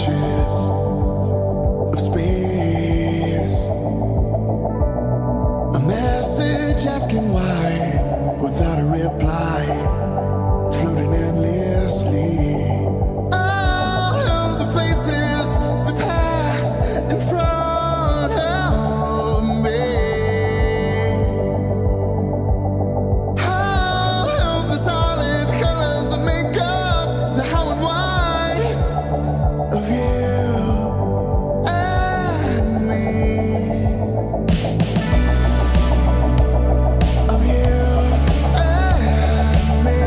inches of space. A message asking why, without a reply, floating endlessly. All of the faces that pass in front of me. All of the solid colors that make up the how and why of you and me. Of you and me.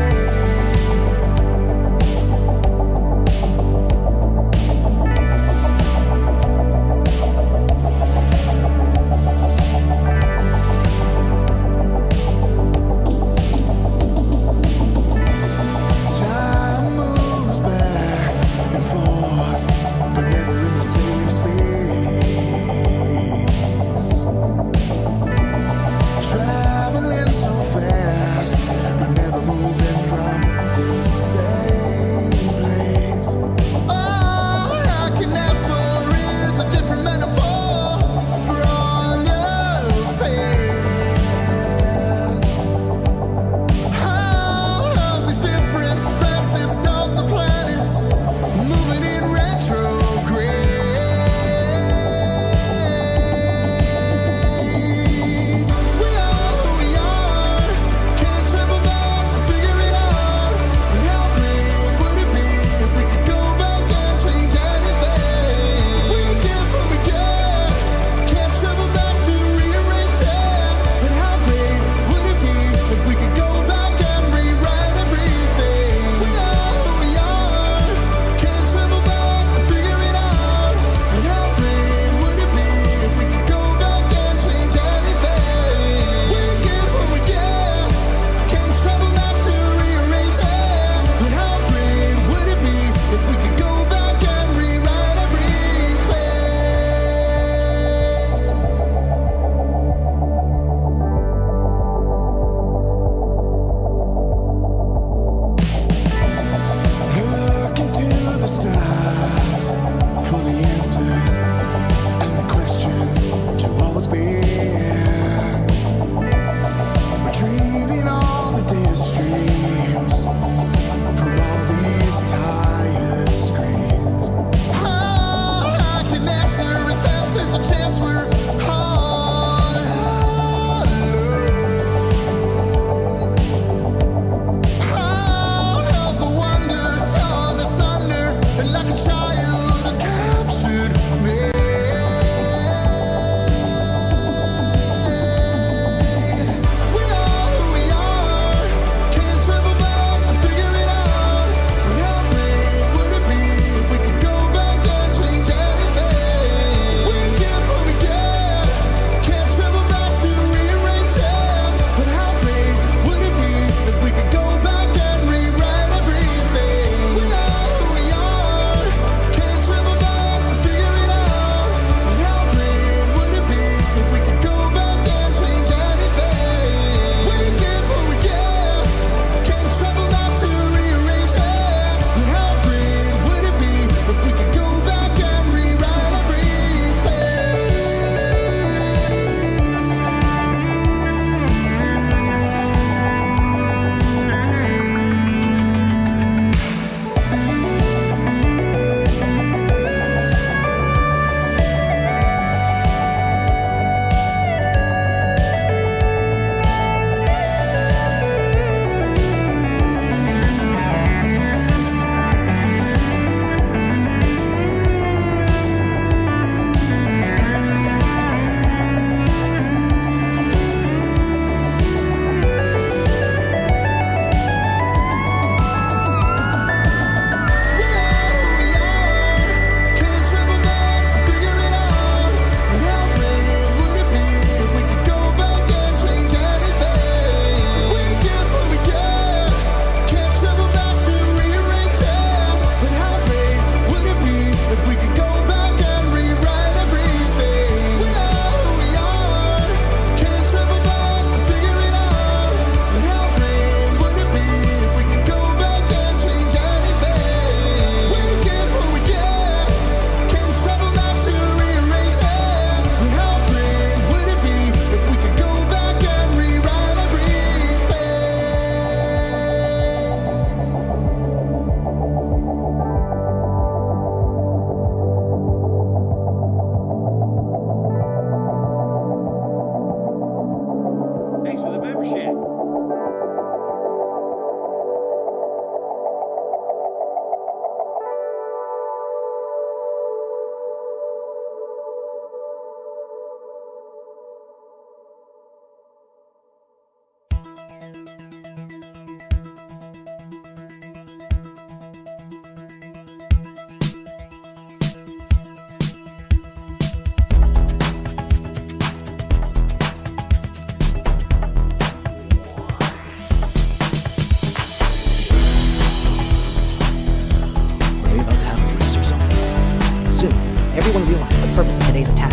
Soon, everyone realized the purpose of today's attack.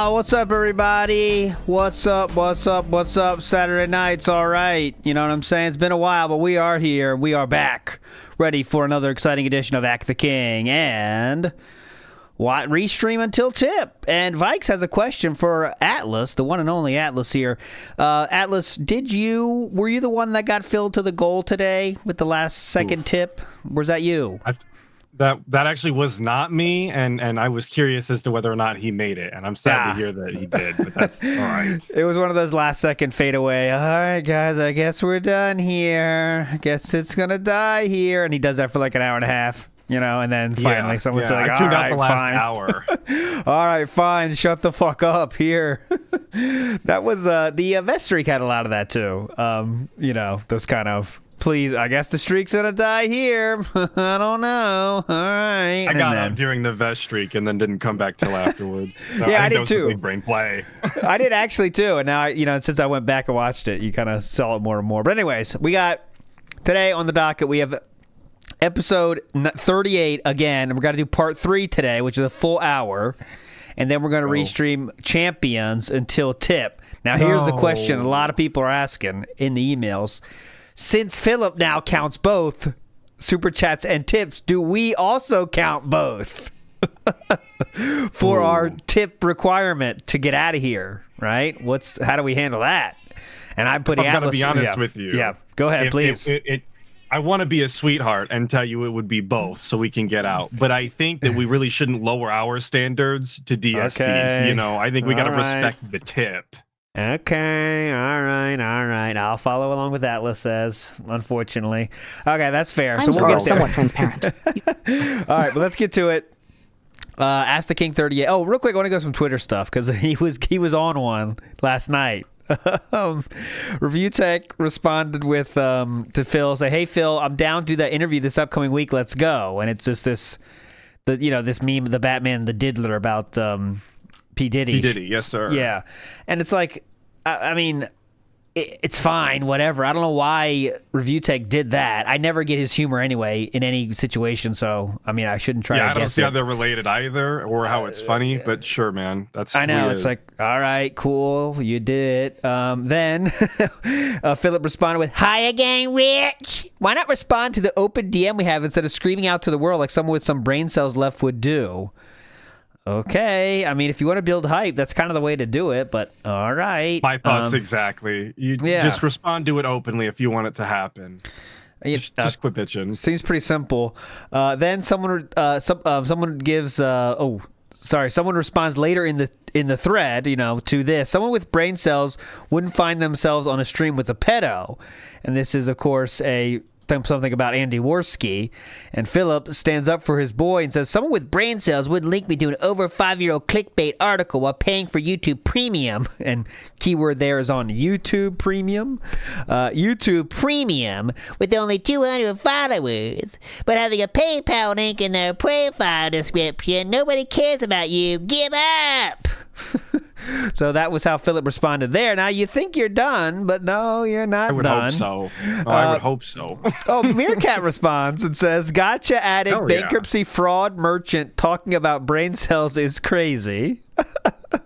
What's up, everybody? What's up? Saturday night's all right. You know what I'm saying? It's been a while, but we are here. We are back, ready for another exciting edition of Act the King and restream until tip. And Vikes has a question for Atlas, the one and only Atlas here. Atlas, were you the one that got filled to the goal today with the last second tip? Was that you? That actually was not me, and I was curious as to whether or not he made it, and I'm sad to hear that he did, but that's all right. It was one of those last second fade away. All right, guys, I guess we're done here. I guess it's gonna die here, and he does that for like an hour and a half, you know, and then finally someone's like, I tuned out right, the last fine. hour. All right, fine, shut the fuck up here. That was the Vest streak had a lot of that too. You know, those kind of. Please, I guess the streak's gonna die here. I don't know. All right. I got up during the Vest streak and then didn't come back till afterwards. No, yeah, I did that was too. A big brain play. I did actually too, and now since I went back and watched it, you kind of saw it more and more. But anyways, we got today on the docket. We have episode 38 again, and we're gonna do part 3 today, which is a full hour, and then we're gonna restream Champions until tip. Now, here's the question: a lot of people are asking in the emails. Since Philip now counts both super chats and tips, do we also count both for our tip requirement to get out of here? Right? How do we handle that? And I'm putting. I'm gonna be honest with you. Yeah, go ahead, please. I want to be a sweetheart and tell you it would be both, so we can get out. But I think that we really shouldn't lower our standards to DSPs. Okay. You know, I think we got to respect the tip. Okay, all right. I'll follow along with Atlas says, unfortunately. Okay, that's fair. I'm so we'll get there. somewhat transparent. All right, but let's get to it. Ask the King 38. Oh, real quick, I want to go some Twitter stuff because he was on one last night. Review Tech responded with to Phil, say, "Hey Phil, I'm down to that interview this upcoming week. Let's go." And it's just this meme of the Batman, the Diddler about P. Diddy. P. Diddy, yes, sir. Yeah. And it's like, I mean, it's fine, whatever. I don't know why Review Tech did that. I never get his humor anyway in any situation, so, I mean, I shouldn't try to guess I don't see how they're related either or how it's funny, but sure, man. That's I know. weird. It's like, all right, cool. You did it. Then Philip responded with, "Hi again, Rich. Why not respond to the open DM we have instead of screaming out to the world like someone with some brain cells left would do?" Okay, I mean, if you want to build hype, that's kind of the way to do it, but all right. My thoughts exactly. You just respond to it openly if you want it to happen. Just quit bitching. Seems pretty simple. Then someone responds later in the thread, to this. Someone with brain cells wouldn't find themselves on a stream with a pedo. And this is, of course, something about Andy Worski, and Philip stands up for his boy and says, "Someone with brain cells wouldn't link me to an over 5-year-old clickbait article while paying for YouTube Premium," and keyword there is on YouTube Premium. YouTube Premium with only 200 followers, but having a PayPal link in their profile description. Nobody cares about you. Give up. So that was how Philip responded there. Now you think you're done, but no, you're not done. I would hope so. Oh, Meerkat responds and says, "Gotcha addict, bankruptcy fraud merchant talking about brain cells is crazy."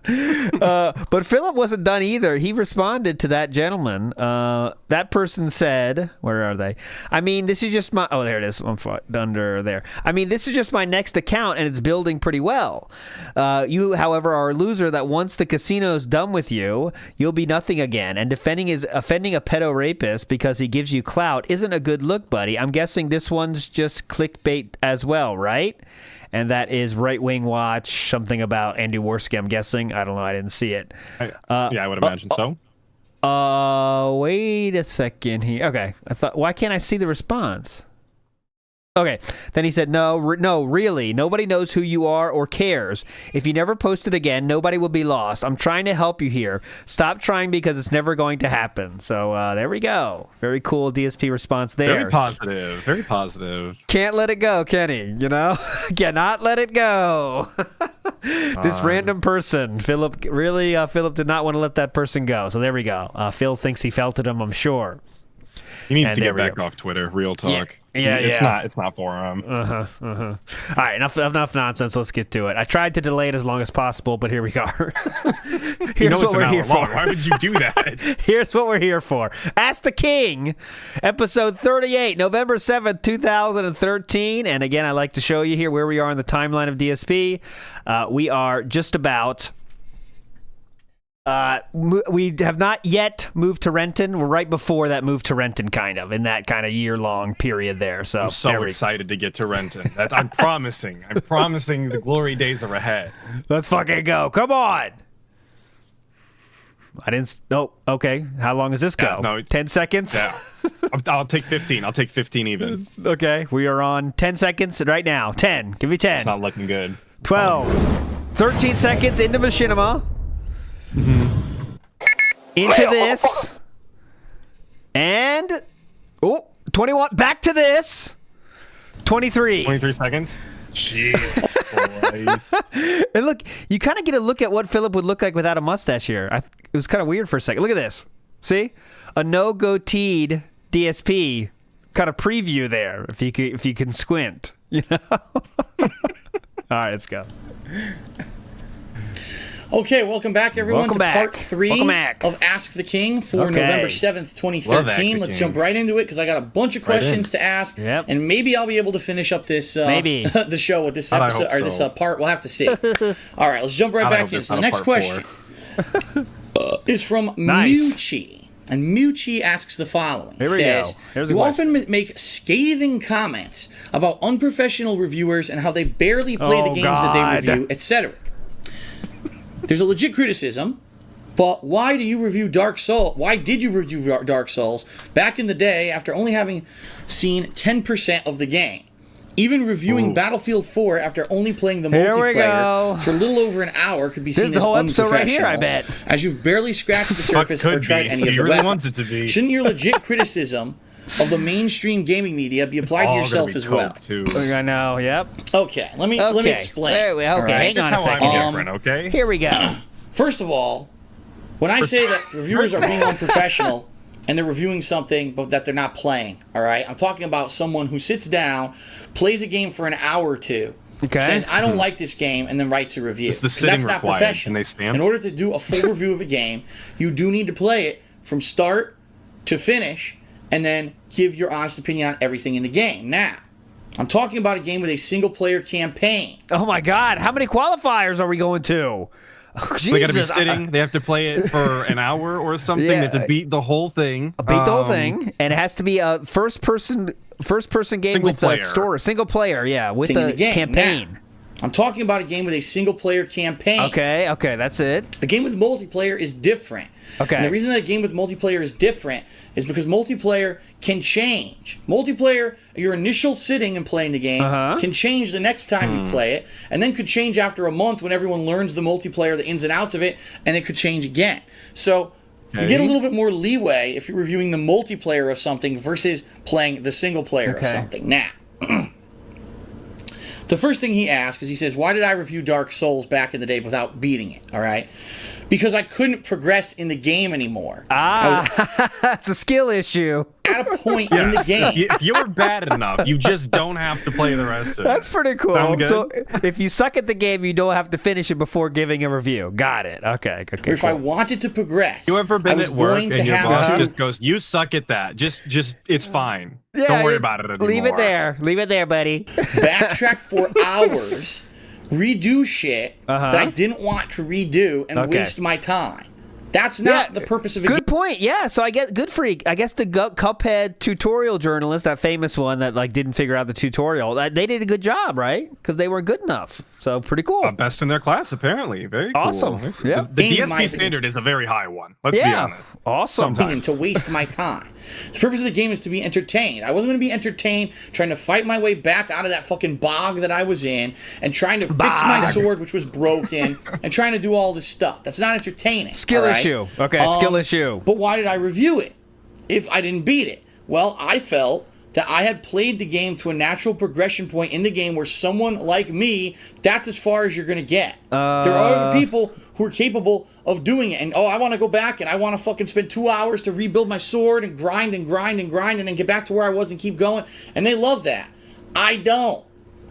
But Philip wasn't done either. He responded to that gentleman. That person said, where are they? I mean, this is just my... Oh, there it is. I'm under there. I mean, this is just my next account, and it's building pretty well. You, however, are a loser that once the casino's done with you, you'll be nothing again. And offending a pedo rapist because he gives you clout isn't a good look, buddy. I'm guessing this one's just clickbait as well, right? And that is Right Wing Watch, something about Andy Worski, I'm guessing. I don't know. I didn't see it. Yeah, I would imagine so. Wait a second here. Okay. Why can't I see the response? Okay. Then he said, no, really. Nobody knows who you are or cares. If you never post it again, nobody will be lost. I'm trying to help you here. Stop trying because it's never going to happen. So there we go. Very cool DSP response there. Very positive. Very positive. Can't let it go, can he? You know? Cannot let it go. This random person, Philip did not want to let that person go. So there we go. Phil thinks he felt it him, I'm sure. He needs to get back off Twitter. Real talk. Yeah. It's not for him. All right, enough nonsense. Let's get to it. I tried to delay it as long as possible, but here we are. Here's what we're here for. Why would you do that? Here's what we're here for. Ask the King, episode 38, November 7th, 2013. And again, I like to show you here where we are in the timeline of DSP. We are just about... we have not yet moved to Renton. We're right before that move to Renton, kind of, in that kind of year-long period there. So I'm so excited to get to Renton. I'm promising. I'm promising the glory days are ahead. Let's fucking go. Come on. I didn't... Oh, okay. How long does this go? 10 seconds? Yeah. I'll take 15. I'll take 15 even. Okay. We are on 10 seconds right now. 10. Give me 10. It's not looking good. 12. 13 seconds into Machinima. Into this. And 21. Back to this. 23. 23 seconds. Jesus Christ. And look, you kind of get a look at what Philip would look like without a mustache here. It was kind of weird for a second. Look at this. See? A no goateed DSP kind of preview there if you can squint, you know? All right, let's go. Okay, welcome back, everyone, Welcome to back. part 3 of Ask the King for November 7th, 2013. Let's jump right into it because I got a bunch of questions to ask, and maybe I'll be able to finish up this the show with this episode or this part. We'll have to see. All right, let's jump right back in. So the next question is from Muchi. And Muchi asks the following. Here we go. You often make scathing comments about unprofessional reviewers and how they barely play the games that they review, etc. There's a legit criticism, but why do you review Dark Souls? Why did you review Dark Souls back in the day after only having seen 10% of the game? Even reviewing Battlefield 4 after only playing the multiplayer for a little over an hour could be seen as unprofessional. Right here, I bet. As you've barely scratched the surface or tried any of the weapons. Wants it to be. Shouldn't your legit criticism of the mainstream gaming media be applied to yourself as well? I know, yep. Okay, let me explain. Hang on a second. Okay? Here we go. First of all, when I say that reviewers are being unprofessional and they're reviewing something but that they're not playing, all right? I'm talking about someone who sits down, plays a game for an hour or two, says, I don't like this game, and then writes a review. That's not professional. In order to do a full review of a game, you do need to play it from start to finish and then give your honest opinion on everything in the game. Now, I'm talking about a game with a single-player campaign. Oh, my God. How many qualifiers are we going to? Oh, they got to be sitting. They have to play it for an hour or something. They have to beat the whole thing. Beat the whole thing. And it has to be a first-person game with a story. Single player, with a campaign. Now, I'm talking about a game with a single-player campaign. Okay, that's it. A game with multiplayer is different. Okay. And the reason that a game with multiplayer is different is because multiplayer can change. Multiplayer, your initial sitting and playing the game can change the next time you play it, and then could change after a month when everyone learns the multiplayer, the ins and outs of it, and it could change again. So you get a little bit more leeway if you're reviewing the multiplayer of something versus playing the single player of something. Now, the first thing he asks is, he says, why did I review Dark Souls back in the day without beating it? All right. Because I couldn't progress in the game anymore. It's a skill issue. at a point in the game. If you were bad enough, you just don't have to play the rest of it. That's pretty cool. Sound good? So if you suck at the game, you don't have to finish it before giving a review. Got it. Okay. Or if I wanted to progress, You ever I been was at work going to and your have boss to just goes, "You suck at that. Just it's fine. Yeah, Don't worry about it anymore." Leave it there. Leave it there, buddy. backtrack for hours, redo shit that I didn't want to redo, and waste my time. That's not the purpose of a game. Good point. Yeah, so I get good for you. I guess the Cuphead tutorial journalist, that famous one that like didn't figure out the tutorial, they did a good job, right? Because they weren't good enough. So pretty cool. Best in their class, apparently. Very cool. Awesome. Yeah. The DSP standard is a very high one. Let's be honest. Awesome. To waste my time. The purpose of the game is to be entertained. I wasn't going to be entertained trying to fight my way back out of that fucking bog that I was in and trying to fix my sword, which was broken, and trying to do all this stuff. That's not entertaining. Skill issue. Okay, skill issue. But why did I review it if I didn't beat it? Well, I felt that I had played the game to a natural progression point in the game where someone like me, that's as far as you're going to get. There are other people who are capable of doing it. And, I want to go back and I want to fucking spend 2 hours to rebuild my sword and grind and grind and grind and then get back to where I was and keep going. And they love that. I don't.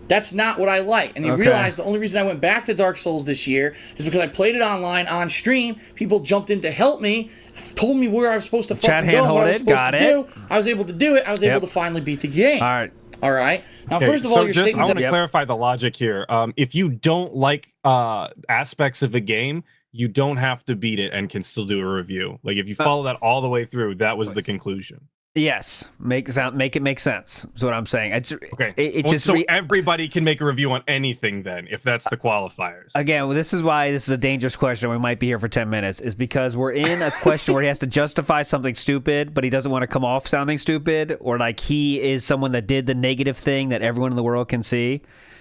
That's not what I like. And you realize the only reason I went back to Dark Souls this year is because I played it online on stream. People jumped in to help me, told me where I was supposed to fucking go, what I was supposed to do. I was able to do it. I was able to finally beat the game. All right. Now, first of all, you're stating I want that... to clarify the logic here. If you don't like aspects of a game, you don't have to beat it and can still do a review. Like if you follow that all the way through, that was the conclusion. Yes, make it make sense. Is what I'm saying. It's okay. So everybody can make a review on anything then, if that's the qualifiers. Again, this is why this is a dangerous question. We might be here for 10 minutes. Is because we're in a question where he has to justify something stupid, but he doesn't want to come off sounding stupid, or like he is someone that did the negative thing that everyone in the world can see.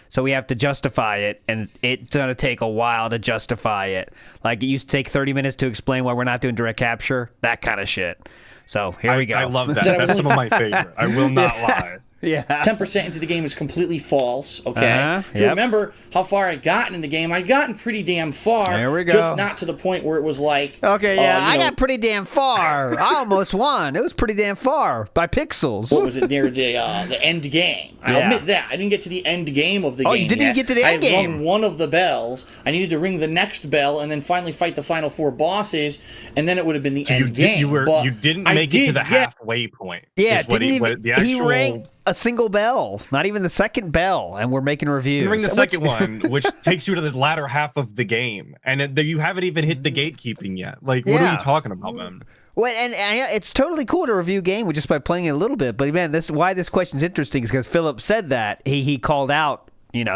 So we have to justify it, and it's going to take a while to justify it. Like, it used to take 30 minutes to explain why we're not doing direct capture, that kind of shit. So here we go. I love that. That's some of my favorite. I will not lie. Yeah. 10% into the game is completely false, okay? If you remember how far I'd gotten in the game, I'd gotten pretty damn far. There we go. Just not to the point where it was like... Okay, yeah, I got pretty damn far. I almost won. It was pretty damn far by pixels. What was it, near the end game? I'll admit that. I didn't get to the end game of the game you didn't even get to the end game. I game. rung one of the bells. I needed to ring the next bell and then finally fight the final 4 bosses, and then it would have been the end game. You didn't make it to the halfway point. Yeah, he rang a single bell, not even the second bell, and we're making reviews. You ring the second one, which takes you to the latter half of the game, and you haven't even hit the gatekeeping yet. Like, what are you talking about, man? Well, and it's totally cool to review a game just by playing it a little bit. But man, why this question's interesting is because Philip said that he called out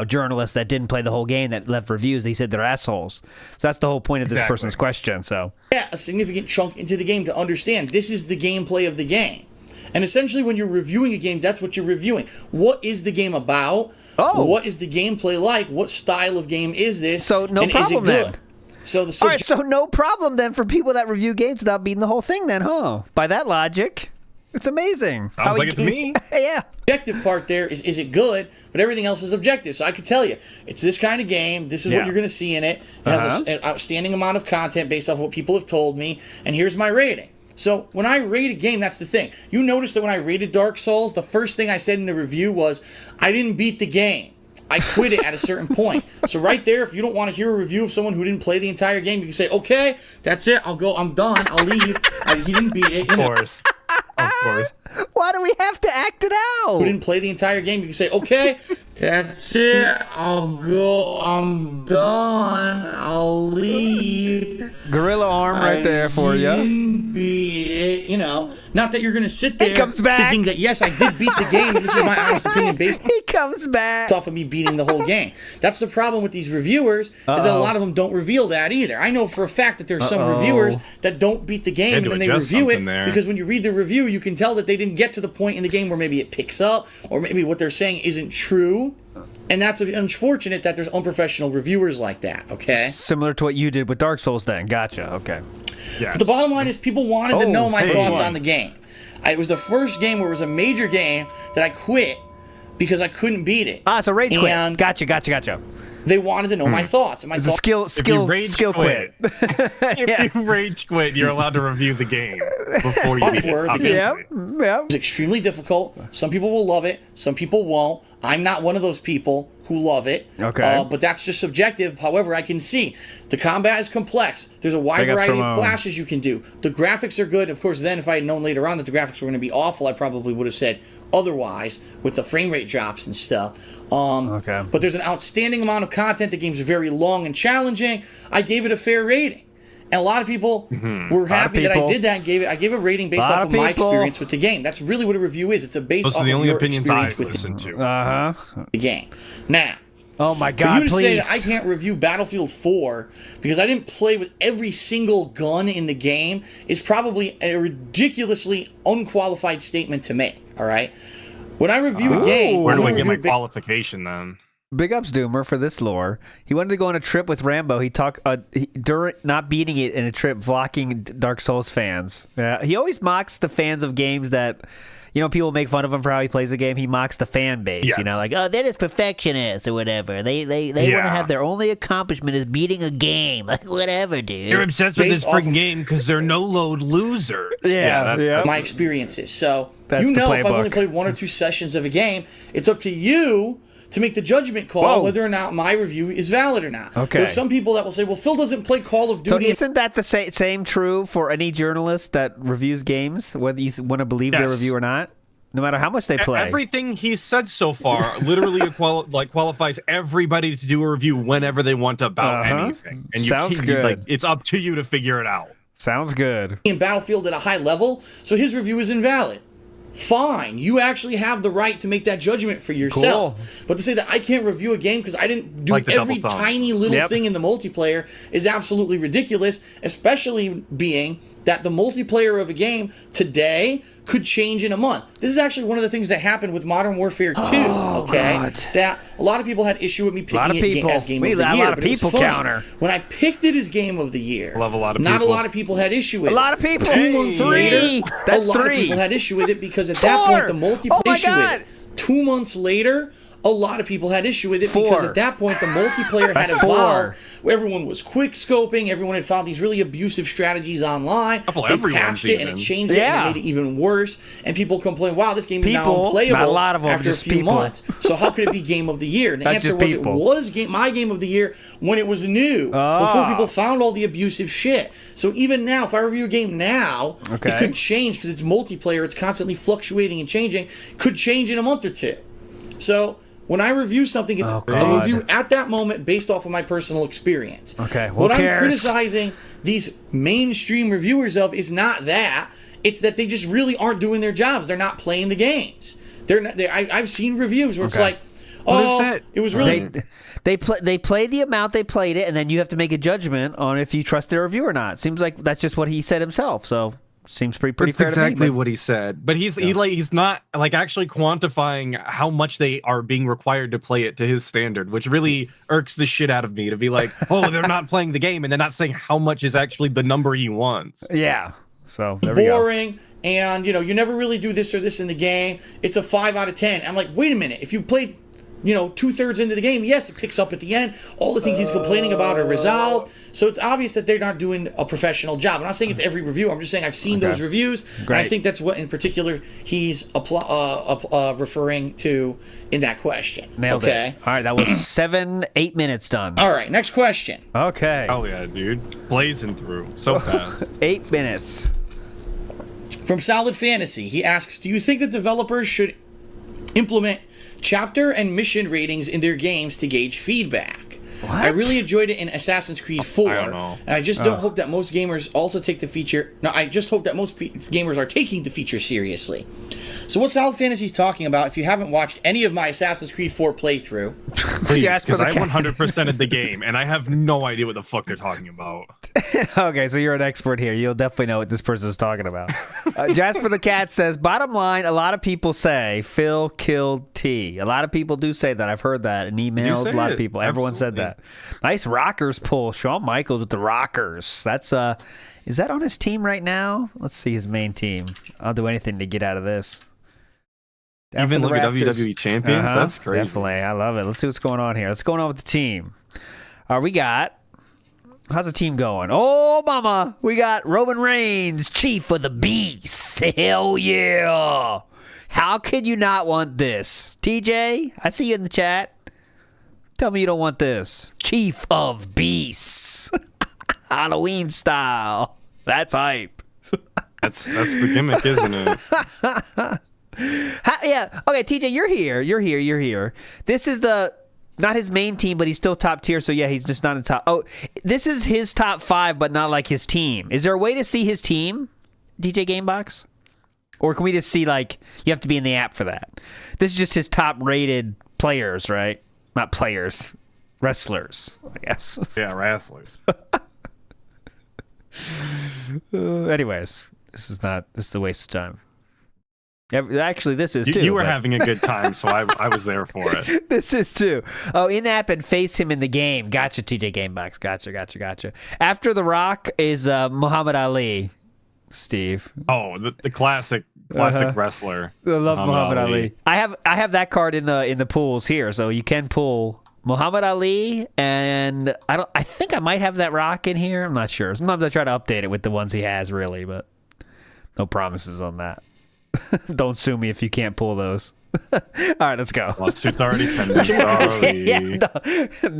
journalists that didn't play the whole game that left reviews. They said they're assholes. So that's the whole point of this person's question. So a significant chunk into the game to understand this is the gameplay of the game. And essentially, when you're reviewing a game, that's what you're reviewing. What is the game about? What is the gameplay like? What style of game is this? So no problem then. So all right, so no problem then for people that review games without beating the whole thing then, huh? By that logic, it's amazing. Sounds like it's me. Yeah. The objective part there is it good, but everything else is objective. So I could tell you, it's this kind of game. This is what you're going to see in it. It has an outstanding amount of content based off what people have told me, and here's my rating. So when I rate a game, that's the thing. You notice that when I rated Dark Souls, the first thing I said in the review was, I didn't beat the game. I quit it at a certain point. So right there, if you don't want to hear a review of someone who didn't play the entire game, you can say, okay, that's it. I'll go. I'm done. I'll leave. He didn't beat it. Of course. Of course. Why do we have to act it out? Who didn't play the entire game, you can say, okay, that's it. I'll go. I'm done. I'll leave. Gorilla arm right there for you. Not that you're going to sit there thinking that, yes, I did beat the game, and this is my honest opinion based He comes back. off of me beating the whole game. That's the problem with these reviewers, is that a lot of them don't reveal that either. I know for a fact that there's some reviewers that don't beat the game, and then they review it, because when you read the review, you can tell that they didn't get to the point in the game where maybe it picks up, or maybe what they're saying isn't true. And that's unfortunate that there's unprofessional reviewers like that, okay? Similar to what you did with Dark Souls then. Gotcha, okay. Yes. But the bottom line is people wanted to know my thoughts on the game. It was the first game where it was a major game that I quit because I couldn't beat it. So rage quit. Gotcha. They wanted to know my thoughts. And my It's a thoughts. skill quit. quit. If you rage quit, you're allowed to review the game before you beat it. Upward, the obviously. Yeah. It's extremely difficult. Some people will love it. Some people won't. I'm not one of those people who love it. Okay. But that's just subjective. However, I can see the combat is complex. There's a wide Big up variety of from, classes you can do. The graphics are good. Of course, then if I had known later on that the graphics were going to be awful, I probably would have said otherwise with the frame rate drops and stuff. Okay. But there's an outstanding amount of content. The game's very long and challenging. I gave it a fair rating. And a lot of people were happy that I did that and I gave a rating based off of my experience with the game. That's really what a review is. It's a based Those off are the of only your opinions experience I've with listened to. the game. Now, Oh my for God! you to say Please. that I can't review Battlefield 4 because I didn't play with every single gun in the game is probably a ridiculously unqualified statement to make. All right, when I review a game, Where do I'm I gonna get my review qualification then? Big ups, Doomer, for this lore. He wanted to go on a trip with Rambo. He talked during not beating it in a trip, vlocking Dark Souls fans. Yeah, he always mocks the fans of games that, people make fun of him for how he plays the game. He mocks the fan base. Yes. Like, oh, they're just perfectionists or whatever. They want to have their only accomplishment is beating a game. Like, whatever, dude. You're obsessed with this Based off freaking game because they're no-load losers. Yeah. my experiences. So That's the if I've only playbook. played 1 or 2 sessions of a game, it's up to you to make the judgment call Whoa. whether or not my review is valid or not. Okay. There's some people that will say, well, Phil doesn't play Call of So Duty. isn't that the same true for any journalist that reviews games, whether you want to believe their Yes. review or not? No matter how much they play. Everything he's said so far literally qualifies everybody to do a review whenever they want about anything. And Sounds can't- good. Like, it's up to you to figure it out. Sounds good. in Battlefield at a high level, so his review is invalid. Fine, you actually have the right to make that judgment for yourself. Cool. But to say that I can't review a game because I didn't do Like the every double thumb. tiny little Yep. thing in the multiplayer is absolutely ridiculous, especially being that the multiplayer of a game today could change in a month. This is actually one of the things that happened with Modern Warfare 2, okay? God. That a lot of people had issue with me lot of picking it people. as Game We of the got a Year. lot of but it was people funny. counter. When I picked it as Game of the Year, Love a lot of not people. a lot of people had issue with it. A lot of people. 2 months later, That's a lot three. of people had issue with it because at that Four. point the multiplayer Oh my issue with God. it. 2 months later, a lot of people had issue with it because Four. at that point the multiplayer had That's evolved. four. Where everyone was quick scoping, everyone had found these really abusive strategies online. Couple They everyone's patched it and it even. changed it Yeah. and it made it even worse. And people complain, "Wow, this game is now People, unplayable not a lot of them, after a just few people. months." So how could it be Game of the Year? And the Not answer just was people. it was my Game of the Year when it was new, before people found all the abusive shit. So even now, if I review a game now, Okay. it could change because it's multiplayer. It's constantly fluctuating and changing. Could change in a month or two. So when I review something, it's a God. review at that moment based off of my personal experience. Okay, who what cares? I'm criticizing these mainstream reviewers of is not that. It's that they just really aren't doing their jobs. They're not playing the games. They're not. I've seen reviews where it's Okay. like, Well, oh, that's it. it was really. They play the amount they played it, and then you have to make a judgment on if you trust their review or not. Seems like that's just what he said himself. So seems pretty That's fair exactly to me. what he said. But he's not like actually quantifying how much they are being required to play it to his standard, which really irks the shit out of me to be like, oh, they're not playing the game, and they're not saying how much is actually the number he wants. Yeah. So there we go. boring and you never really do this or this in the game. It's a 5 out of 10. I'm like, wait a minute, if you played 2/3 into the game, yes, it picks up at the end. All the things he's complaining about are resolved. So it's obvious that they're not doing a professional job. I'm not saying it's every review. I'm just saying I've seen those reviews. And I Great. think that's what in particular he's referring to in that question. Nailed okay? it. All right, that was 8 minutes done. All right, next question. Okay. Oh yeah, dude, blazing through so fast. 8 minutes. From Solid Fantasy, he asks, do you think that developers should implement chapter and mission ratings in their games to gauge feedback? I really enjoyed it in Assassin's Creed 4. I don't know. And I just don't hope that most gamers also take the feature. No, I just hope that most gamers are taking the feature seriously. So what Solid Fantasy is talking about, if you haven't watched any of my Assassin's Creed 4 playthrough, Please, asked for because the I cat. 100%ed the game, and I have no idea what the fuck they're talking about. Okay, so you're an expert here. You'll definitely know what this person is talking about. Jasper the Cat says, bottom line, a lot of people say Phil killed T. A lot of people do say that. I've heard that in emails. say A lot of it. people. Everyone said Absolutely. that. Nice Rockers pull. Shawn Michaels with the Rockers. That's is that on his team right now? Let's see his main team. I'll do anything to get out of this. Down Even for the look at Raptors. WWE Champions. Uh-huh. That's crazy. Definitely. I love it. Let's see what's going on here. What's going on with the team? How's the team going? Oh, mama. We got Roman Reigns, Chief of the Beast. Hell yeah. How could you not want this? TJ, I see you in the chat. Tell me you don't want this. Chief of Beasts. Halloween style. That's hype. That's the gimmick, isn't it? Yeah. Okay, TJ, you're here. This is not his main team, but he's still top tier. So yeah, he's just not in top. Oh, this is his top 5, but not like his team. Is there a way to see his team, DJ Gamebox? Or can we just see, like, you have to be in the app for that? This is just his top rated players, right? Not players, wrestlers, I guess. Yeah, wrestlers. Anyways, this is a waste of time. Actually, this is too. You were having a good time, so I was there for it. This is too. Oh, in app and face him in the game. Gotcha, TJ Gamebox. Gotcha. After The Rock is Muhammad Ali, Steve. Oh, the classic wrestler. I love Muhammad Ali. I have that card in the pools here, so you can pull Muhammad Ali, and I think I might have that Rock in here. I'm not sure. Sometimes I try to update it with the ones he has, really, but no promises on that. Don't sue me if you can't pull those. All right, let's go. Lawsuit's already pending. Sorry. No,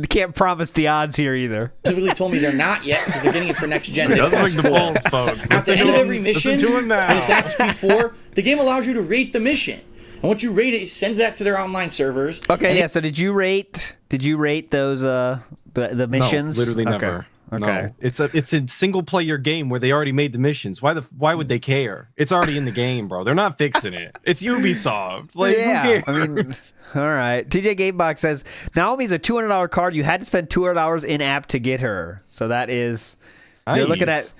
can't promise the odds here either. Specifically told me they're not yet because they're getting it for next gen. It doesn't make the polls, folks. At the end of every mission in now. Assassin's Creed 4, the game allows you to rate the mission. And once you rate it sends that to their online servers. Okay, yeah, so did you rate those the missions? No, literally never. Okay. No. It's a single player game where they already made the missions. Why would they care? It's already in the game, bro. They're not fixing it. It's Ubisoft. Like, yeah, who cares? I mean, all right. TJ Gamebox says Naomi's a $200 card. You had to spend $200 in app to get her. So that is you're looking at.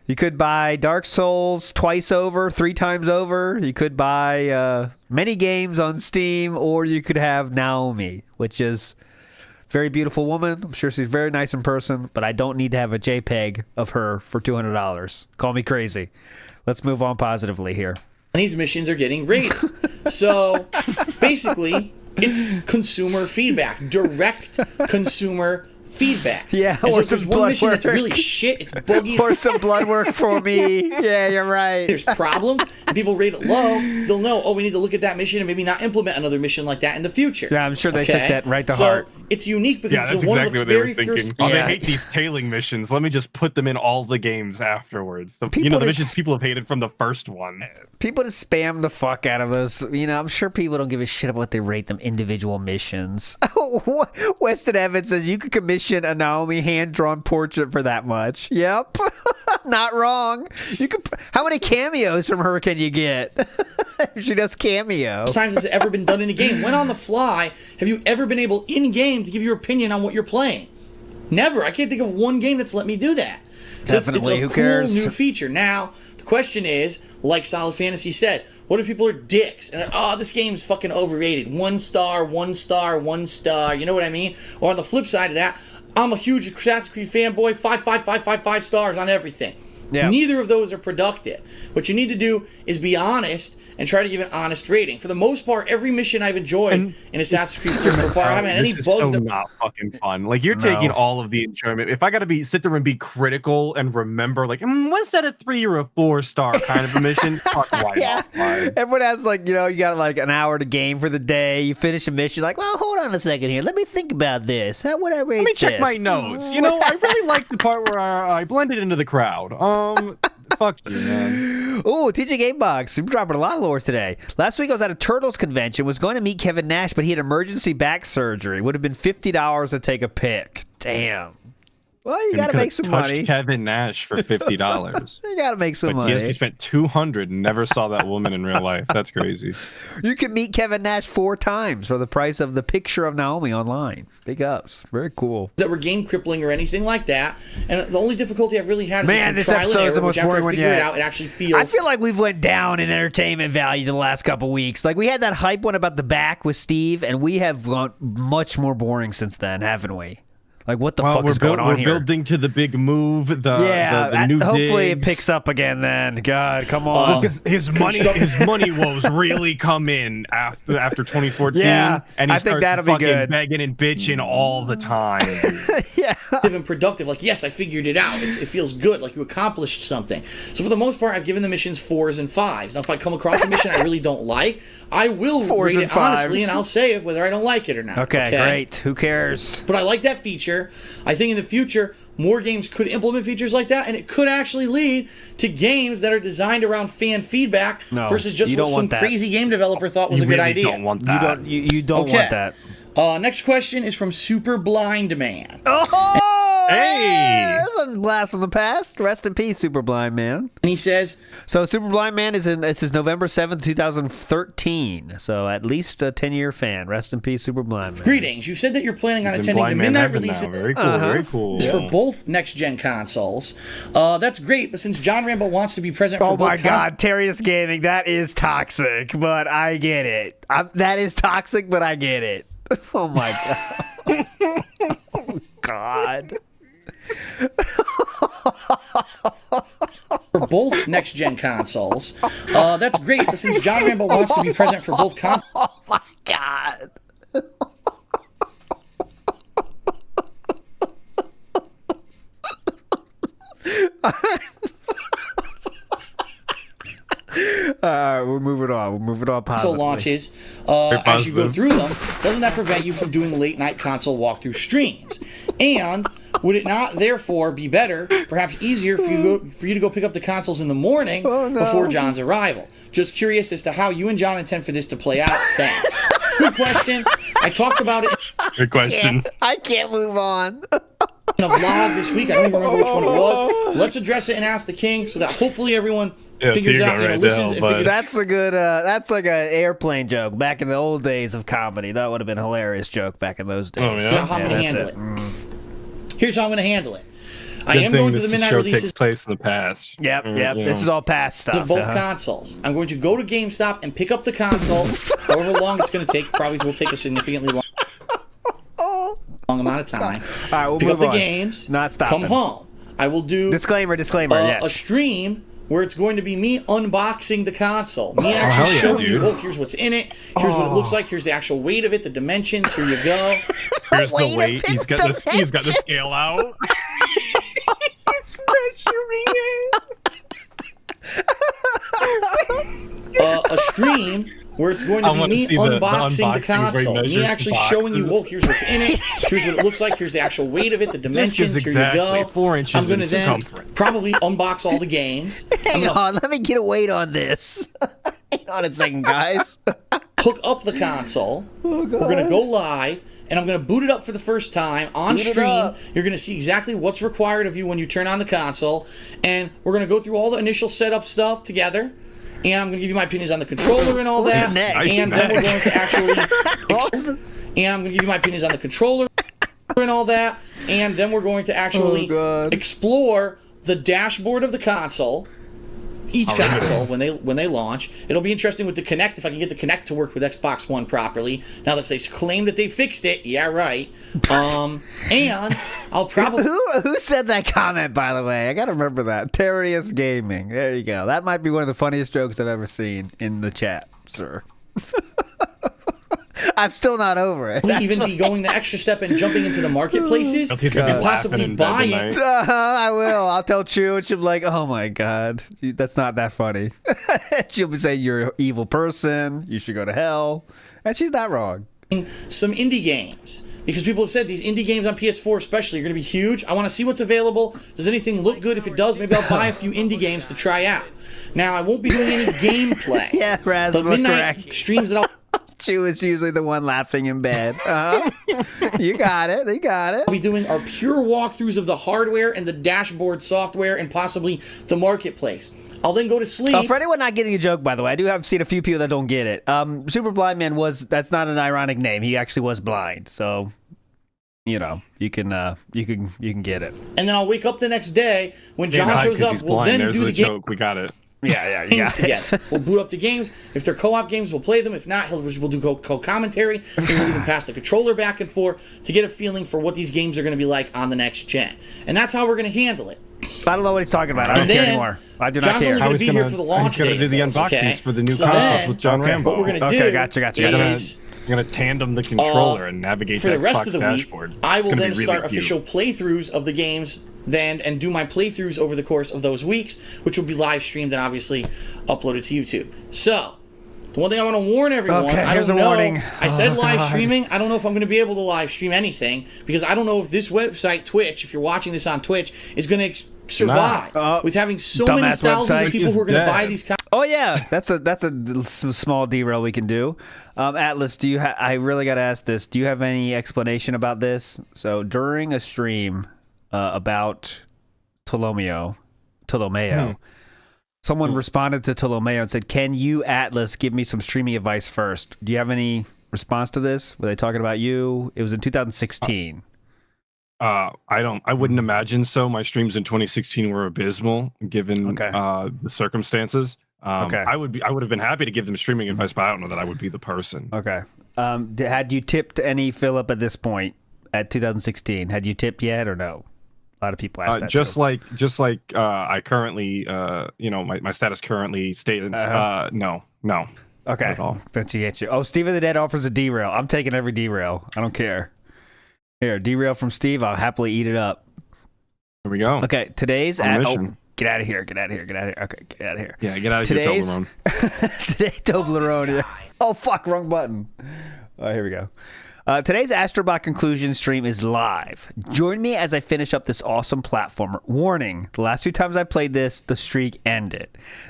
You could buy Dark Souls twice over, 3 times over. You could buy many games on Steam, or you could have Naomi, which is very beautiful woman. I'm sure she's very nice in person, but I don't need to have a JPEG of her for $200. Call me crazy. Let's move on positively here. These missions are getting rated. So basically, it's consumer feedback, direct consumer feedback. Yeah, and so or if there's some one blood mission that's work. really shit, it's buggy. Or some blood work for me. Yeah, you're right. There's problems, and people rate it low, they'll know, oh, we need to look at that mission and maybe not implement another mission like that in the future. Yeah, I'm sure they took that right to so heart. It's unique because Yeah, it's that's one exactly of what the they were very thinking. first. Oh, Yeah. they hate these tailing missions. Let me just put them in all the games afterwards. The People missions just- people have hated from the first one. People just spam the fuck out of those. You know, I'm sure people don't give a shit about what they rate them individual missions. Weston Evans says you could commission a Naomi hand-drawn portrait for that much. Yep. Not wrong. You could. How many cameos from her can you get? She does cameo. Times has it ever been done in a game? When on the fly have you ever been able in game to give your opinion on what you're playing? Never. I can't think of one game that's let me do that. So Definitely. it's a Who cool cares? new feature. Now the question is, like Solid Fantasy says, what if people are dicks and oh, this game's fucking overrated? 1 star, 1 star, 1 star. You know what I mean? Or on the flip side of that, I'm a huge Assassin's Creed fanboy. 5 stars on everything. Yeah. Neither of those are productive. What you need to do is be honest and try to give an honest rating. For the most part, every mission I've enjoyed in Assassin's Creed 3 so far, I haven't had any This is bugs. so not fucking fun. Like, you're taking all of the enjoyment. If I gotta sit there and be critical and remember, like, was that a 3 or a 4-star kind of a mission? Fuck right off, man. Everyone has, like, you know, you got like an hour to game for the day. You finish a mission, like, well, hold on a second here. Let me think about this. How would I rate Let me check this? my notes. You know, I really like the part where I blended into the crowd. Fuck you, man. Oh, TJ Gamebox, you're dropping a lot of lore today. Last week I was at a Turtles convention, was going to meet Kevin Nash, but he had emergency back surgery. Would have been $50 to take a pic. Damn. Well, you got to make some money. Kevin Nash for $50. You got to make some But money. yes, he spent $200 and never saw that woman in real life. That's crazy. You can meet Kevin Nash 4 times for the price of the picture of Naomi online. Big ups. Very cool. That were game crippling or anything like that. And the only difficulty I've really had is Man, with this some trial and episode is the error, most which after boring I one figure it yet. out, it actually feels. I feel like we've went down in entertainment value the last couple weeks. Like, we had that hype one about the back with Steve, and we have gone much more boring since then, haven't we? Like, what the fuck is going on here? We're building to the big move. The new hopefully digs. it picks up again. Then, God, come on. His money woes really come in after 2014. Yeah, and he I think starts that'll be fucking good. begging and bitching all the time. Yeah. And productive. Like, yes, I figured it out. It feels good. Like you accomplished something. So for the most part, I've given the missions 4s and 5s. Now, if I come across a mission I really don't like, I will 4s rate and it honestly, 5s. and I'll say it whether I don't like it or not. Okay, great. Who cares? But I like that feature. I think in the future, more games could implement features like that, and it could actually lead to games that are designed around fan feedback versus just what some crazy game developer thought was a good idea. Don't want that. You don't want that. Next question is from Super Blind Man. Oh! Hey! There's a blast from the past. Rest in peace, Super Blind Man. And he says, So Super Blind Man this is November 7th, 2013. So at least a 10-year fan. Rest in peace, Super Blind Man. greetings. You said that you're planning on attending the midnight releases Very cool. Very cool. for both next-gen consoles. That's great, but since John Rambo wants to be present for Oh both my God, Terrius Gaming, that is toxic, but I get it. That is toxic, but I get it. Oh my God. Oh God. for both next-gen consoles. That's great, but since John Rambo wants to be present for both consoles, Oh my God. We're moving on. We're moving on positively. launches, as you go through them, doesn't that prevent you from doing late-night console walkthrough streams? And would it not, therefore, be better, perhaps easier for you to go pick up the consoles in the morning before John's arrival? Just curious as to how you and John intend for this to play out. Thanks. Good question. I talked about it Good question. I can't move on. in a vlog this week. I don't even remember which one it was. Let's address it and ask the king so that hopefully everyone figures out, listens and figures out. That's a good. That's like an airplane joke back in the old days of comedy. That would have been a hilarious joke back in those days. Oh, yeah? Here's how I'm going to handle it. Here's how I'm going to handle it. I am going to the midnight show releases takes place in the past. Yep. This is all past stuff. of both consoles. I'm going to go to GameStop and pick up the console. However long it's going to take, probably will take a significantly long amount of time. All right, we'll pick move up the on. games. Not stopping. Come home. I will do Disclaimer. Yes. a stream where it's going to be me unboxing the console. Me hell actually yeah, showing you, dude. here's what's in it. Here's what it looks like. Here's the actual weight of it, the dimensions. Here you go. Here's the Wait a weight. He's got minute, He's got the scale out. He's measuring it. A stream where it's going to I be wanna me see the unboxing the unboxings where he console. Me measures actually the showing you, boxes. here's what's in it. Here's what it looks like. Here's the actual weight of it, the dimensions. is Here you go. exactly 4 inches I'm gonna in then circumference. probably unbox all the games. Hang on. Let me get a weight on this. Hang on a second, guys. Hook up the console. Oh, We're going to go live, and I'm going to boot it up for the first time on Boot it stream. up. You're going to see exactly what's required of you when you turn on the console, and we're going to go through all the initial setup stuff together. And I'm going to give you my opinions on the controller and all What's that. next? And then we're going to actually What's the- and I'm going to give you my opinions on the controller and all that. And then we're going to actually God. explore the dashboard of the console. Each console when they launch. It'll be interesting with the Kinect, if I can get the Kinect to work with Xbox One properly. Now that they claim that they fixed it, yeah, right. And I'll probably Who said that comment, by the way? I gotta remember that. Terrius Gaming. There you go. That might be one of the funniest jokes I've ever seen in the chat, sir. I'm still not over it. even be going the extra step and jumping into the marketplaces He's gonna be and possibly laughing in bed buying tonight. I will. I'll tell Chew, and she'll be like, "Oh my God, that's not that funny." She'll be saying you're an evil person. You should go to hell, and she's not wrong. some indie games. Because people have said these indie games on PS4 especially are going to be huge. I want to see what's available. Does anything look good? If it does, maybe I'll buy a few indie games to try out. Now, I won't be doing any gameplay. Yeah, The Rasmus, midnight correct. streams that I'll Chew is usually the one laughing in bed. You got it. You got it. be doing are pure walkthroughs of the hardware and the dashboard software and possibly the marketplace. I'll then go to sleep. For anyone not getting a joke, by the way, I do have seen a few people that don't get it. Super Blind Man that's not an ironic name. He actually was blind, so you know you can get it. And then I'll wake up the next day when John Yeah, shows 'cause up. he's We'll blind. then There's do the the game. joke. We got it. Yeah, games together. We'll boot up the games. If they're co-op games, we'll play them. If not, we'll do co-commentary. We'll even pass the controller back and forth to get a feeling for what these games are going to be like on the next gen. And that's how we're going to handle it. I don't know what he's talking about. I don't care anymore. I do not John's care. only going to be here for the launch He's going to do the unboxings for the new consoles with John Rambo. What we're going to do is you're going to tandem the controller and navigate for the Xbox rest of the dashboard. week. I will then really start official playthroughs of the games and do my playthroughs over the course of those weeks, which will be live streamed and obviously uploaded to YouTube. So, the one thing I want to warn everyone, I don't know. Warning. I said live streaming. I don't know if I'm going to be able to live stream anything because I don't know if this website, Twitch, if you're watching this on Twitch, is going to survive with having so many thousands of people who are going to buy these. Oh yeah, that's a small derail we can do. Atlas, do you? I really got to ask this. Do you have any explanation about this? So during a stream about Tolomeo, someone responded to Tolomeo and said, "Can you, Atlas, give me some streaming advice first?" Do you have any response to this? Were they talking about you? It was in 2016. I wouldn't imagine so. My streams in 2016 were abysmal given the circumstances. I would have been happy to give them streaming advice, but I don't know that I would be the person. Okay. Had you tipped any Philip at this point at 2016? Had you tipped yet or no? A lot of people ask that. Just like I currently, my status currently states no. Okay. Not at all. That's you. Oh, Steve of the Dead offers a derail. I'm taking every derail. I don't care. Here, derail from Steve. I'll happily eat it up. Here we go. Okay, today's mission. Get out of here. Okay, get out of here. Yeah, get out of here, Toblerone. Today's Toblerone. Yeah. Oh, fuck, wrong button. All right, here we go. Today's Astrobot Conclusion stream is live. Join me as I finish up this awesome platformer. Warning, the last few times I played this, the streak ended.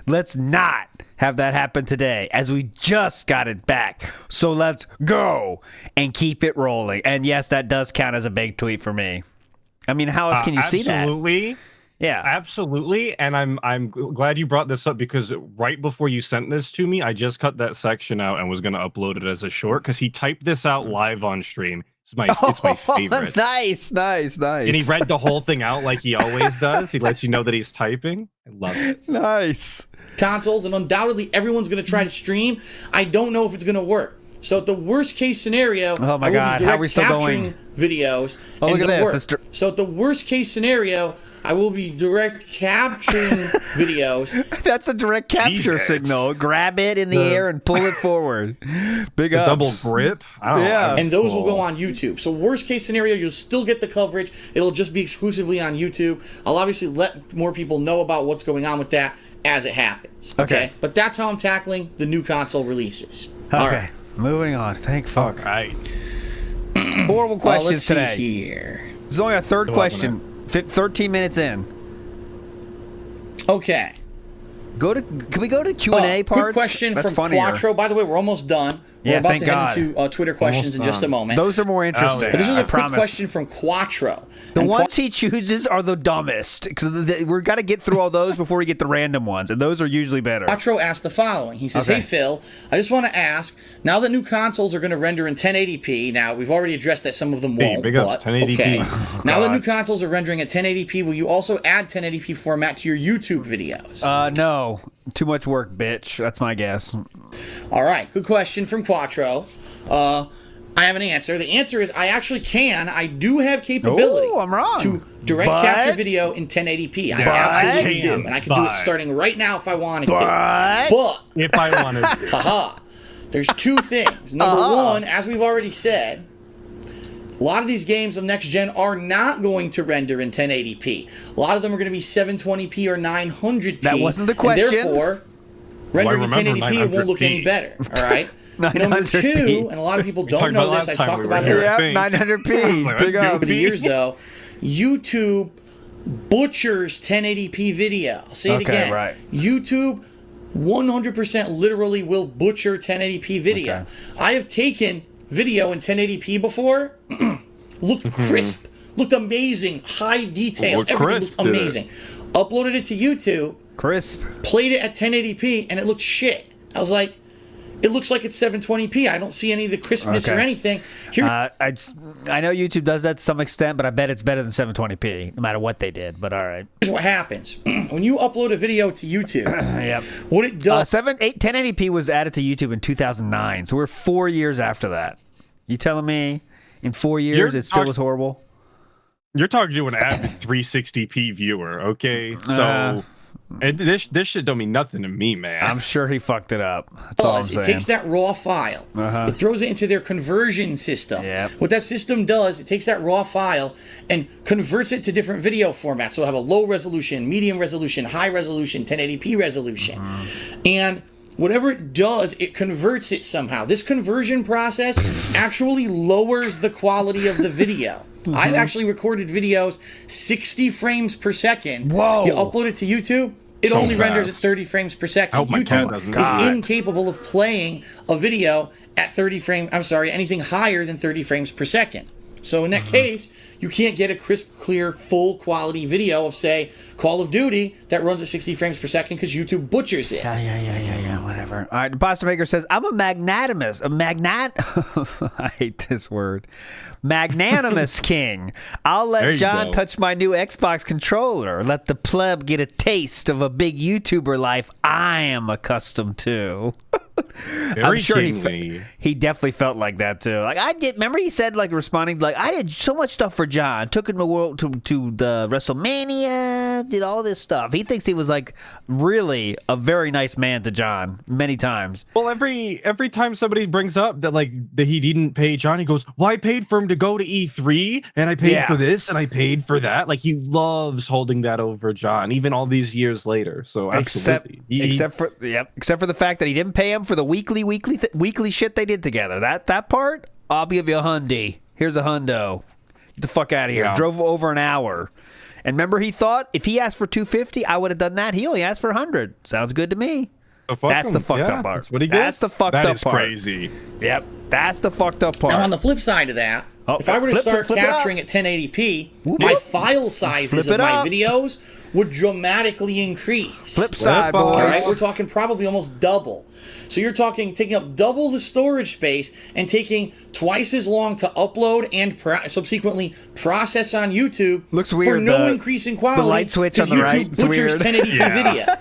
Let's not have that happen today, as we just got it back. So let's go and keep it rolling. And yes, that does count as a big tweet for me. I mean, how else can you see that? Absolutely. Yeah, absolutely. And I'm glad you brought this up because right before you sent this to me, I just cut that section out and was going to upload it as a short because he typed this out live on stream. It's my favorite. Nice. And he read the whole thing out like he always does. He lets you know that he's typing. I love it. Nice. Consoles, and undoubtedly everyone's going to try to stream. I don't know if it's going to work. So at the worst case scenario, oh my I will God, be how are we direct still capturing going? Videos. Oh, and look at this. So at the worst case scenario, I will be direct capturing videos. That's a direct capture signal. Grab it in the air and pull it forward. Big ups. Double grip. Yeah. And those will go on YouTube. So worst case scenario, you'll still get the coverage. It'll just be exclusively on YouTube. I'll obviously let more people know about what's going on with that as it happens. Okay. But that's how I'm tackling the new console releases. Okay. All right. Moving on. Thank fuck. All right. Horrible questions let's today. See here. This is only our third question. 13 minutes in. Okay. Can we go to Q&A parts? Quick question That's from funnier. Quattro. By the way, we're almost done. Yeah, we're about thank to God. head into Twitter questions in just a moment. Those are more interesting. But this is a I quick promise. question from Quattro. The ones he chooses are the dumbest. Because we've got to get through all those before we get the random ones, and those are usually better. Quattro asked the following. He says, Hey, Phil, I just want to ask, now that new consoles are going to render in 1080p, now we've already addressed that some of them won't, big ups, 1080p. Okay. Now that new consoles are rendering at 1080p, will you also add 1080p format to your YouTube videos? No. Too much work, bitch. That's my guess. All right. Good question from Quattro. I have an answer. The answer is I actually can. I do have capability I'm wrong. to direct capture video in 1080p. I absolutely do. And I can do it starting right now if I wanted to. But if I wanted to. Haha. There's two things. Number one, as we've already said, a lot of these games of next gen are not going to render in 1080p. A lot of them are going to be 720p or 900p. That wasn't the question. And therefore, rendering in 1080p it won't look any better. All right. Number two, and a lot of people don't know this. I talked about it. Yeah, 900p. Big up. Over the years, though, YouTube butchers 1080p video. I'll say it again. Right. YouTube 100% literally will butcher 1080p video. Okay. I have taken video in 1080p before. Looked crisp. Looked amazing. High detail. Everything looked amazing. Uploaded it to YouTube. Crisp. Played it at 1080p, and it looked shit. I was like, it looks like it's 720p. I don't see any of the crispness or anything. Here, I know YouTube does that to some extent, but I bet it's better than 720p, no matter what they did. But all right. here's what happens when you upload a video to YouTube. Yep. What it does. 1080p was added to YouTube in 2009, so we're 4 years after that. You telling me in 4 years it still was horrible? You're talking to an avid 360p viewer, okay? So this shit don't mean nothing to me, man. I'm sure he fucked it up. That's all I'm saying. It takes that raw file, it throws it into their conversion system. Yep. What that system does, it takes that raw file and converts it to different video formats. So it'll have a low resolution, medium resolution, high resolution, 1080p resolution. And whatever it does, it converts it somehow. This conversion process actually lowers the quality of the video. I've actually recorded videos 60 frames per second. Whoa. You upload it to YouTube, it only renders at 30 frames per second. hope my cat YouTube doesn't is incapable of playing a video at 30 frames. I'm sorry, anything higher than 30 frames per second. So in that case, you can't get a crisp, clear, full quality video of, say, Call of Duty that runs at 60 frames per second because YouTube butchers it. Yeah, whatever. All right, the Pasta Maker says, I'm a I hate this word. Magnanimous king. I'll let John touch my new Xbox controller. Let the pleb get a taste of a big YouTuber life I am accustomed to. I'm sure he definitely felt like that too. Like I did. Remember he said, like, responding, like, I did so much stuff for John. Took him to the WrestleMania. Did all this stuff. He thinks he was like really a very nice man to John many times. Well, every time somebody brings up that that he didn't pay John, he goes, "Well, I paid for him to go to E3, and I paid for this, and I paid for that." Like he loves holding that over John, even all these years later. So absolutely, except for the fact that he didn't pay him for the weekly shit they did together. That part, I'll give you a hundy. Here's a hundo. Get the fuck out of here. Yeah. Drove over an hour. And remember, he thought if he asked for $250, I would have done that. He only asked for $100. Sounds good to me. That's the fucked up part. That's what he gets. That's the fucked up part. That is crazy. Yep. That's the fucked up part. Now, on the flip side of that, if I were to start capturing at 1080p, my file sizes of my videos would dramatically increase. Flip side, boys. All right, we're talking probably almost double. So you're talking taking up double the storage space and taking twice as long to upload and subsequently process on YouTube. Looks weird. For no increase in quality. The light switch on the YouTube right. butchers 1080p video.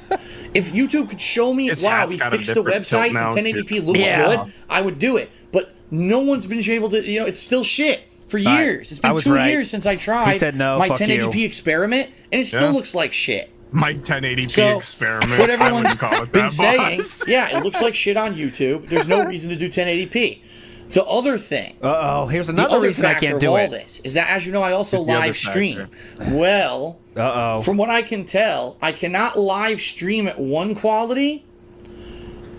If YouTube could show me, wow, we fixed the website and 1080p looks good, I would do it. But no one's been able to, it's still shit for years. It's been 2 years since I tried my 1080p experiment, and it still looks like shit. My 1080p experiment. What everyone's been saying, it looks like shit on YouTube. There's no reason to do 1080p. The other thing, here's another reason I can't do it. This is that, as you know, I also live stream. Well, from what I can tell, I cannot live stream at one quality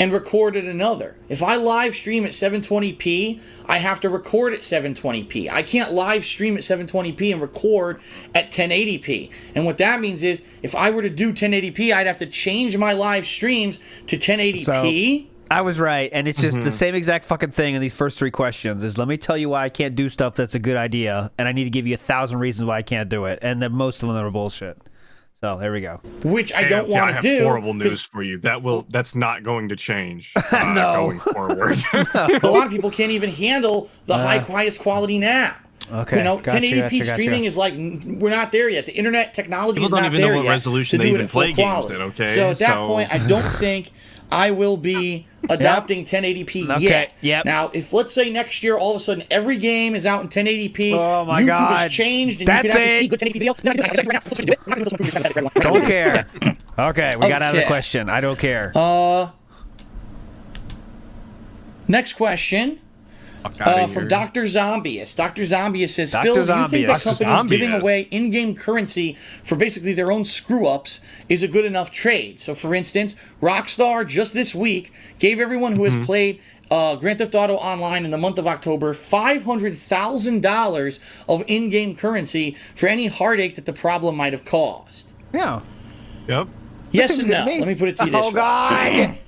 and record at another. If I live stream at 720p, I have to record at 720p. I can't live stream at 720p and record at 1080p. And what that means is, if I were to do 1080p, I'd have to change my live streams to 1080p. I was right, and it's just the same exact fucking thing in these first 3 questions. Is let me tell you why I can't do stuff that's a good idea, and I need to give you 1,000 reasons why I can't do it, and then most of them are bullshit. So there we go. Which I don't want to do. I have horrible news for you. That's not going to change going forward. A lot of people can't even handle the highest quality now. Okay. 1080p streaming is like, we're not there yet. The internet technology people is not don't even there know what yet resolution to they do even it at full play games quality. at, okay? So at that point, I don't think I will be adopting 1080p yet. Yep. Now, if let's say next year all of a sudden every game is out in 1080p, oh my YouTube God. has changed, and you can actually see good 1080p video. Don't care. Okay, we got another question. I don't care. Next question. From Dr. Zombius. Dr. Zombius says, Phil, do you think that companies giving away in-game currency for basically their own screw-ups is a good enough trade? So, for instance, Rockstar just this week gave everyone who has played Grand Theft Auto Online in the month of October $500,000 of in-game currency for any heartache that the problem might have caused. Yeah. Yep. Yes and no. Let me put it to you this way. God.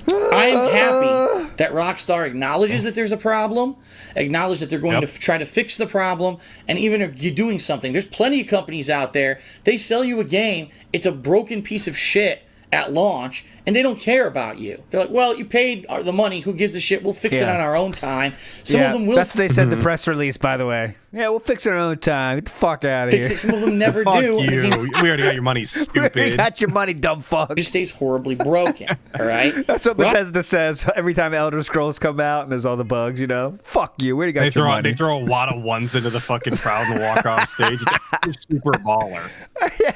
I am happy that Rockstar acknowledges that there's a problem, acknowledge that they're going to try to fix the problem, and even are you doing something. There's plenty of companies out there, they sell you a game, it's a broken piece of shit, at launch, and they don't care about you. They're like, well, you paid the money. Who gives a shit? We'll fix it Yeah. on our own time. Some of them will That's what they said in the press release, by the way. Yeah, we'll fix it our own time. Get the fuck out of fix here. it. Some of them never Fuck do. and the you. game We already got your money, We stupid. got your money, dumb fuck. just stays horribly broken. All right. That's what Rock- Bethesda says every time Elder Scrolls come out and there's all the bugs, you know? Fuck you. We already got They your throw, money. they throw a wad of ones into the fucking crowd and walk off stage. It's super baller.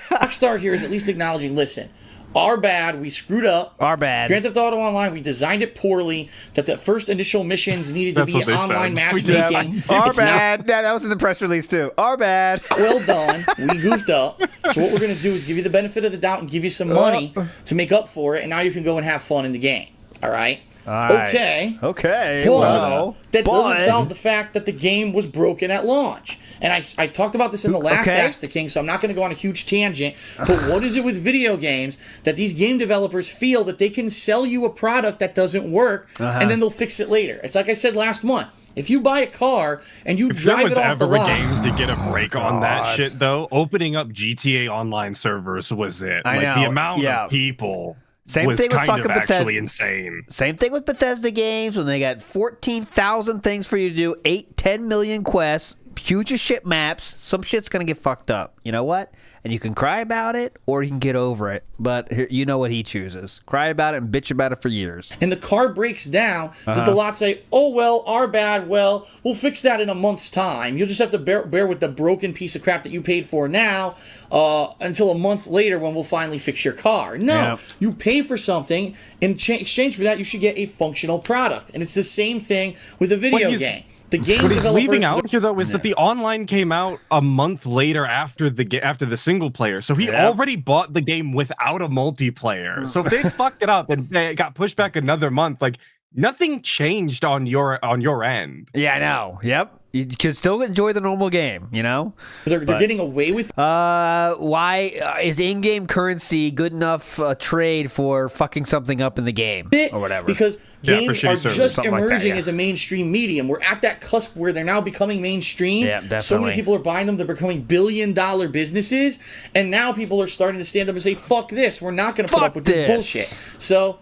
Rockstar here is at least acknowledging, listen, our bad, we screwed up. Our bad. Grand Theft Auto Online, we designed it poorly, that the first initial missions needed to That's be what they online said. We matchmaking. Our It's not bad. Yeah, that was in the press release, too. Our bad. well done. We goofed up. So what we're going to do is give you the benefit of the doubt and give you some money to make up for it, and now you can go and have fun in the game. All right? All right. Okay. Okay. But Well, that doesn't but- solve the fact that the game was broken at launch. And I talked about this in the last Okay. Ask the King, so I'm not going to go on a huge tangent. But what is it with video games that these game developers feel that they can sell you a product that doesn't work and then they'll fix it later? It's like I said last month. If you buy a car and you If there drive was it off the ever a lot, game to get a break on that shit, though, opening up GTA Online servers was it. I Like the know, amount yeah. of people Same was thing with kind fucking of actually Bethesda. insane. Same thing with Bethesda games when they got 14,000 things for you to do, 10 million quests, huge as shit maps. Some shit's going to get fucked up. You know what? And you can cry about it or you can get over it. But you know what he chooses. Cry about it and bitch about it for years. and the car breaks down, does the lot say, oh, well, our bad, well, we'll fix that in a month's time. You'll just have to bear with the broken piece of crap that you paid for now until a month later when we'll finally fix your car. No, Yeah. you pay for something. In exchange for that, you should get a functional product. And it's the same thing with a video he's- game. The game What he's developers... leaving out here, though, is that the online came out a month later after the single player. So he already bought the game without a multiplayer. So if they fucked it up and it got pushed back another month, like nothing changed on your end. Yeah, I know. Yep. You can still enjoy the normal game, you know? They're getting away with Why is in-game currency good enough trade for fucking something up in the game it or whatever? because Yeah, for games shitty are service, just something like that, emerging yeah. as a mainstream medium. We're at that cusp where they're now becoming mainstream. Yeah, So definitely. many people are buying them. They're becoming billion-dollar businesses. And now people are starting to stand up and say, fuck this. We're not going to put Fuck up with this this. bullshit. So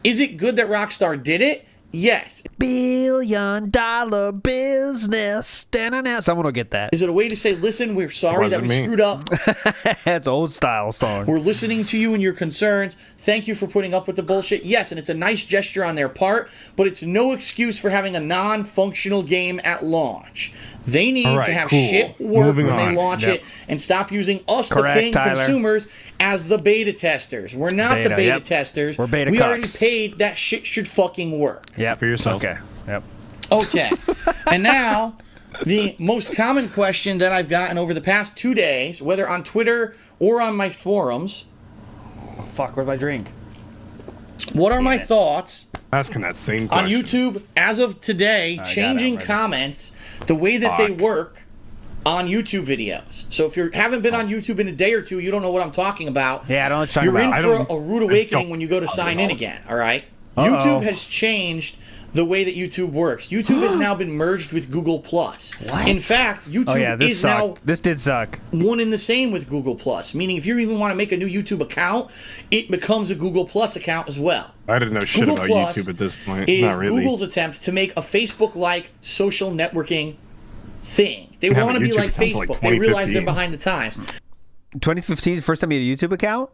is it good that Rockstar did it? Yes. $1 billion business. Da-na-na. Someone will get that. Is it a way to say, listen, we're sorry that Wasn't we me. screwed up. That's an old style song. We're listening to you and your concerns. Thank you for putting up with the bullshit. Yes, and it's a nice gesture on their part, but it's no excuse for having a non-functional game at launch. They need All right, to have cool. shit work Moving when they on. launch Yep. it and stop using us, Correct, the paying Tyler. consumers, as the beta testers. We're not the Beta, beta yep. testers. We're beta we already cucks. paid. That shit should fucking work. Yeah, For yourself. Okay. Yep. Okay. And now, the most common question that I've gotten over the past 2 days, whether on Twitter or on my forums, Fuck, where's my drink? what are my thoughts Asking that same on question. YouTube as of today, changing already. comments the way that they Fuck. work on YouTube videos. So if you haven't been on YouTube in a day or two, you don't know what I'm talking about. Yeah, I don't know what you're You're talking in about. for a rude awakening when you go to sign in again, all right? Uh-oh. YouTube has changed the way that YouTube works. YouTube has now been merged with Google+. What? In fact, YouTube Oh yeah, this is now sucked. This did suck. one and the same with Google+, meaning if you even want to make a new YouTube account, it becomes a Google+ account as well. I didn't know shit Google about Plus YouTube at this point. is Not really. Google's attempt to make a Facebook-like social networking thing. They have a want to be YouTube like account for, like, Facebook. They realize they're 2015. behind the times. 2015 is the first time you had a YouTube account?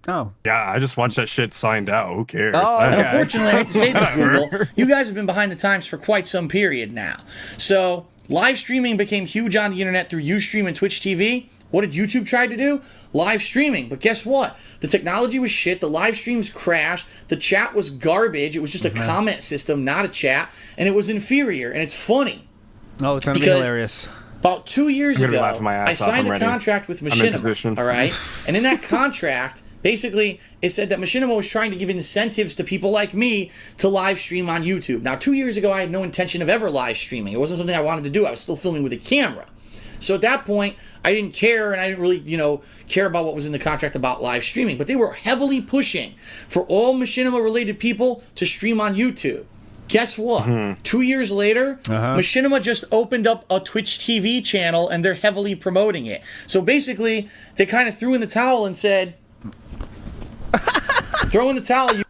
Oh. Yeah, I just watched that shit signed out. Who cares? Oh, And okay. unfortunately, I hate to say this, Google, you guys have been behind the times for quite some period now. So live streaming became huge on the internet through Ustream and Twitch TV. What did YouTube try to do? Live streaming. But guess what? The technology was shit. The live streams crashed. The chat was garbage. It was just a comment system, not a chat. And it was inferior. And it's funny. Oh, it's gonna be Because- hilarious. About 2 years I'm gonna ago, laugh my ass I off. signed I'm a ready. contract with I'm in Machinima. position. All right, and in that contract, basically, it said that Machinima was trying to give incentives to people like me to live stream on YouTube. Now, 2 years ago, I had no intention of ever live streaming. It wasn't something I wanted to do. I was still filming with a camera. So at that point, I didn't care, and I didn't really, care about what was in the contract about live streaming. But they were heavily pushing for all Machinima-related people to stream on YouTube. Guess what? 2 years later, Machinima just opened up a Twitch TV channel, and they're heavily promoting it. So basically, they kind of threw in the towel and said, Throw in the towel. You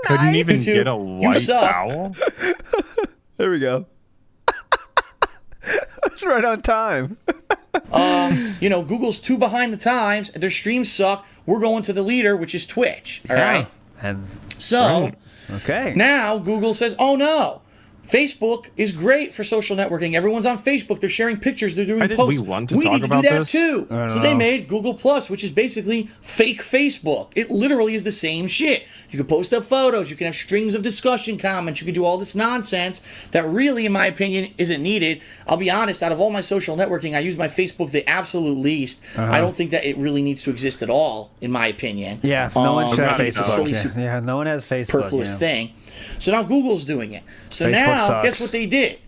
Couldn't even YouTube, get a you white suck. towel. There we go. That's right on time. Google's too behind the times. Their streams suck. We're going to the leader, which is Twitch. All right. And So okay. now Google says, "Oh no, Facebook is great for social networking. Everyone's on Facebook. They're sharing pictures. They're doing Why did posts. we want to We talk need to about do that this? too." I don't So they know. made Google Plus, which is basically fake Facebook. It literally is the same shit. You can post up photos. You can have strings of discussion comments. You can do all this nonsense that really, in my opinion, isn't needed. I'll be honest. Out of all my social networking, I use my Facebook the absolute least. I don't think that it really needs to exist at all, in my opinion. Yeah, no one should have It's a Facebook. silly, Yeah, no one has Facebook. superfluous yeah. thing. So now Google's doing it. So Facebook now, sucks. guess what they did?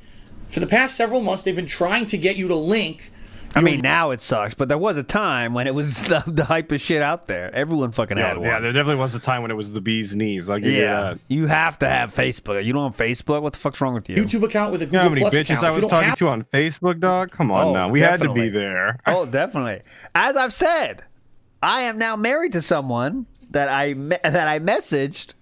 For the past several months, they've been trying to get you to link. I mean, now it sucks, but there was a time when it was the hypest shit out there. Everyone fucking had one. Yeah, there definitely was a time when it was the bee's knees. Like, Yeah, you have to have Facebook. You don't have Facebook? What the fuck's wrong with you? YouTube account with a You Google know how many Plus bitches account. I If you was don't talking have- to on Facebook, dog? Come on Oh, now. We had to definitely. be there. Oh, definitely. As I've said, I am now married to someone that I messaged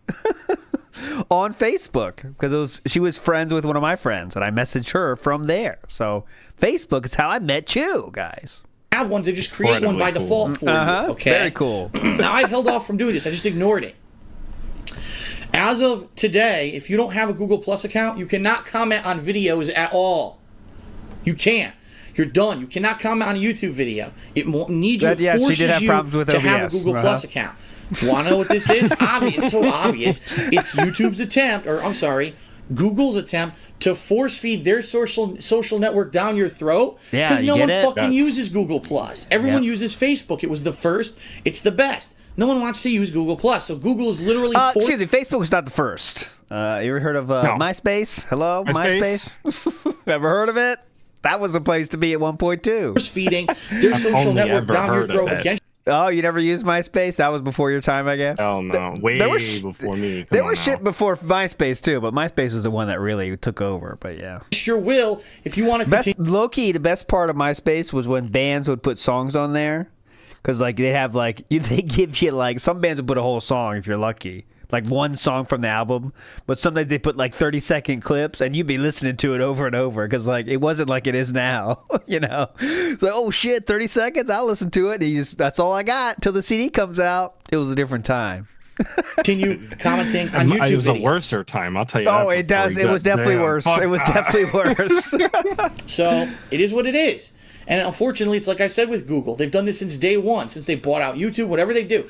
on Facebook because she was friends with one of my friends, and I messaged her from there. So Facebook is how I met you guys. have one, they just create one by Incredibly default for you. Okay. Very cool. Now I've held off from doing this. I just ignored it. As of today, if you don't have a Google Plus account, you cannot comment on videos at all. You can't. You're done. You cannot comment on a YouTube video. It needs you. That- yeah, she forces did have you problems with to have a OBS. Google Plus account. Want to know what this is? Obvious. It's so obvious. It's YouTube's attempt, or I'm sorry, Google's attempt to force feed their social network down your throat. Yeah, Because you no get one it? fucking That's- uses Google Plus. Everyone Yep. uses Facebook. It was the first. It's the best. No one wants to use Google Plus. So Google is literally Excuse me, Facebook was not the first. You ever heard of MySpace? Hello, MySpace? Ever heard of it? That was the place to be at one point too. force feeding their social only network ever down your heard of throat it. against Oh, you never used MySpace? That was before your time, I guess. Hell no. Way there was before me. Come There on was now. shit before MySpace too, but MySpace was the one that really took over. But yeah, your will if you want to continue. low key, the best part of MySpace was when bands would put songs on there, because like they have like they give you like some bands would put a whole song if you're lucky. Like one song from the album, but sometimes they put like 30-second clips, and you'd be listening to it over and over because like it wasn't like it is now, you know. It's like, oh shit, 30 seconds, I'll listen to it. And that's all I got till the CD comes out. It was a different time. Continue commenting on YouTube It was a videos. worser time, I'll tell you that. Oh, it before does. you It got- was definitely Damn, worse. fuck. It was definitely worse. So it is what it is. And unfortunately, it's like I said with Google. They've done this since day one, since they bought out YouTube, whatever they do.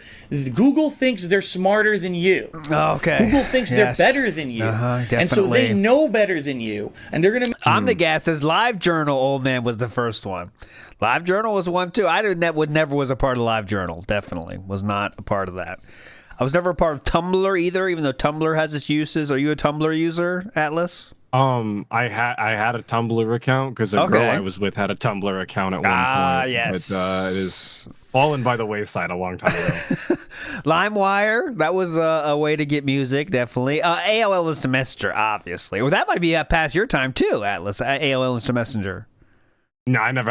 Google thinks they're smarter than you. Okay. Google thinks Yes. they're better than you. And so they definitely. know better than you. And they're going to... I'm the guy that says LiveJournal, old man, was the first one. LiveJournal was one too. I didn't. That would never was a part of LiveJournal. Definitely was not a part of that. I was never a part of Tumblr either, even though Tumblr has its uses. Are you a Tumblr user, Atlas? I had a Tumblr account because a girl Okay. I was with had a Tumblr account at one point. Yes. But it is fallen by the wayside a long time ago. LimeWire, that was a way to get music, definitely. AOL Instant Messenger, obviously. Or that might be past your time too, Atlas. AOL Instant Messenger. No, I never.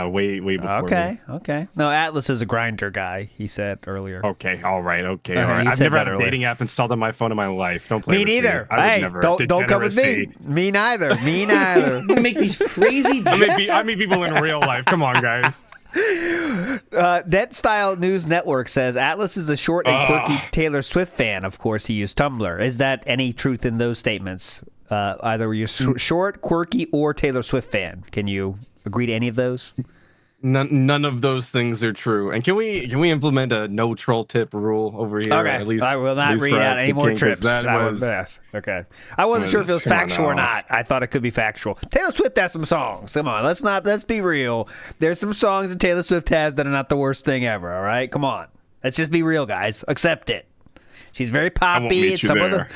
Way before. Okay. No, Atlas is a grinder guy, he said earlier. Me. Okay. All right. Okay. Okay, All right. you I've said never that had a earlier. dating app installed on my phone in my life. Don't play Me with neither. Me. I would Hey, never. don't come with me. Degeneracy. Me neither. Me neither. make these crazy I meet people in real life. Come on, guys. Net Style News Network says Atlas is a short and quirky Taylor Swift fan. Of course, he used Tumblr. Is that any truth in those statements? Either you're short, quirky, or Taylor Swift fan. Can you agree to any of those? None of those things are true. And can we implement a no troll tip rule over here? Okay, At least I will not read for out any more King, 'cause trips. That was, yes. Okay. I wasn't sure if it was Come on factual or now. not. I thought it could be factual. Taylor Swift has some songs. Come on, let's be real. There's some songs that Taylor Swift has that are not the worst thing ever. All right, come on. Let's just be real, guys. Accept it. She's very poppy. meet you Some there.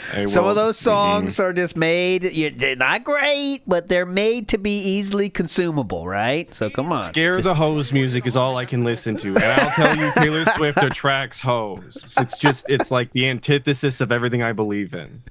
of those songs are just made. They're not great, but they're made to be easily consumable, right? So come on. Scare the hose music is all I can listen to, and I'll tell you, Taylor Swift attracts hoes. It's like the antithesis of everything I believe in.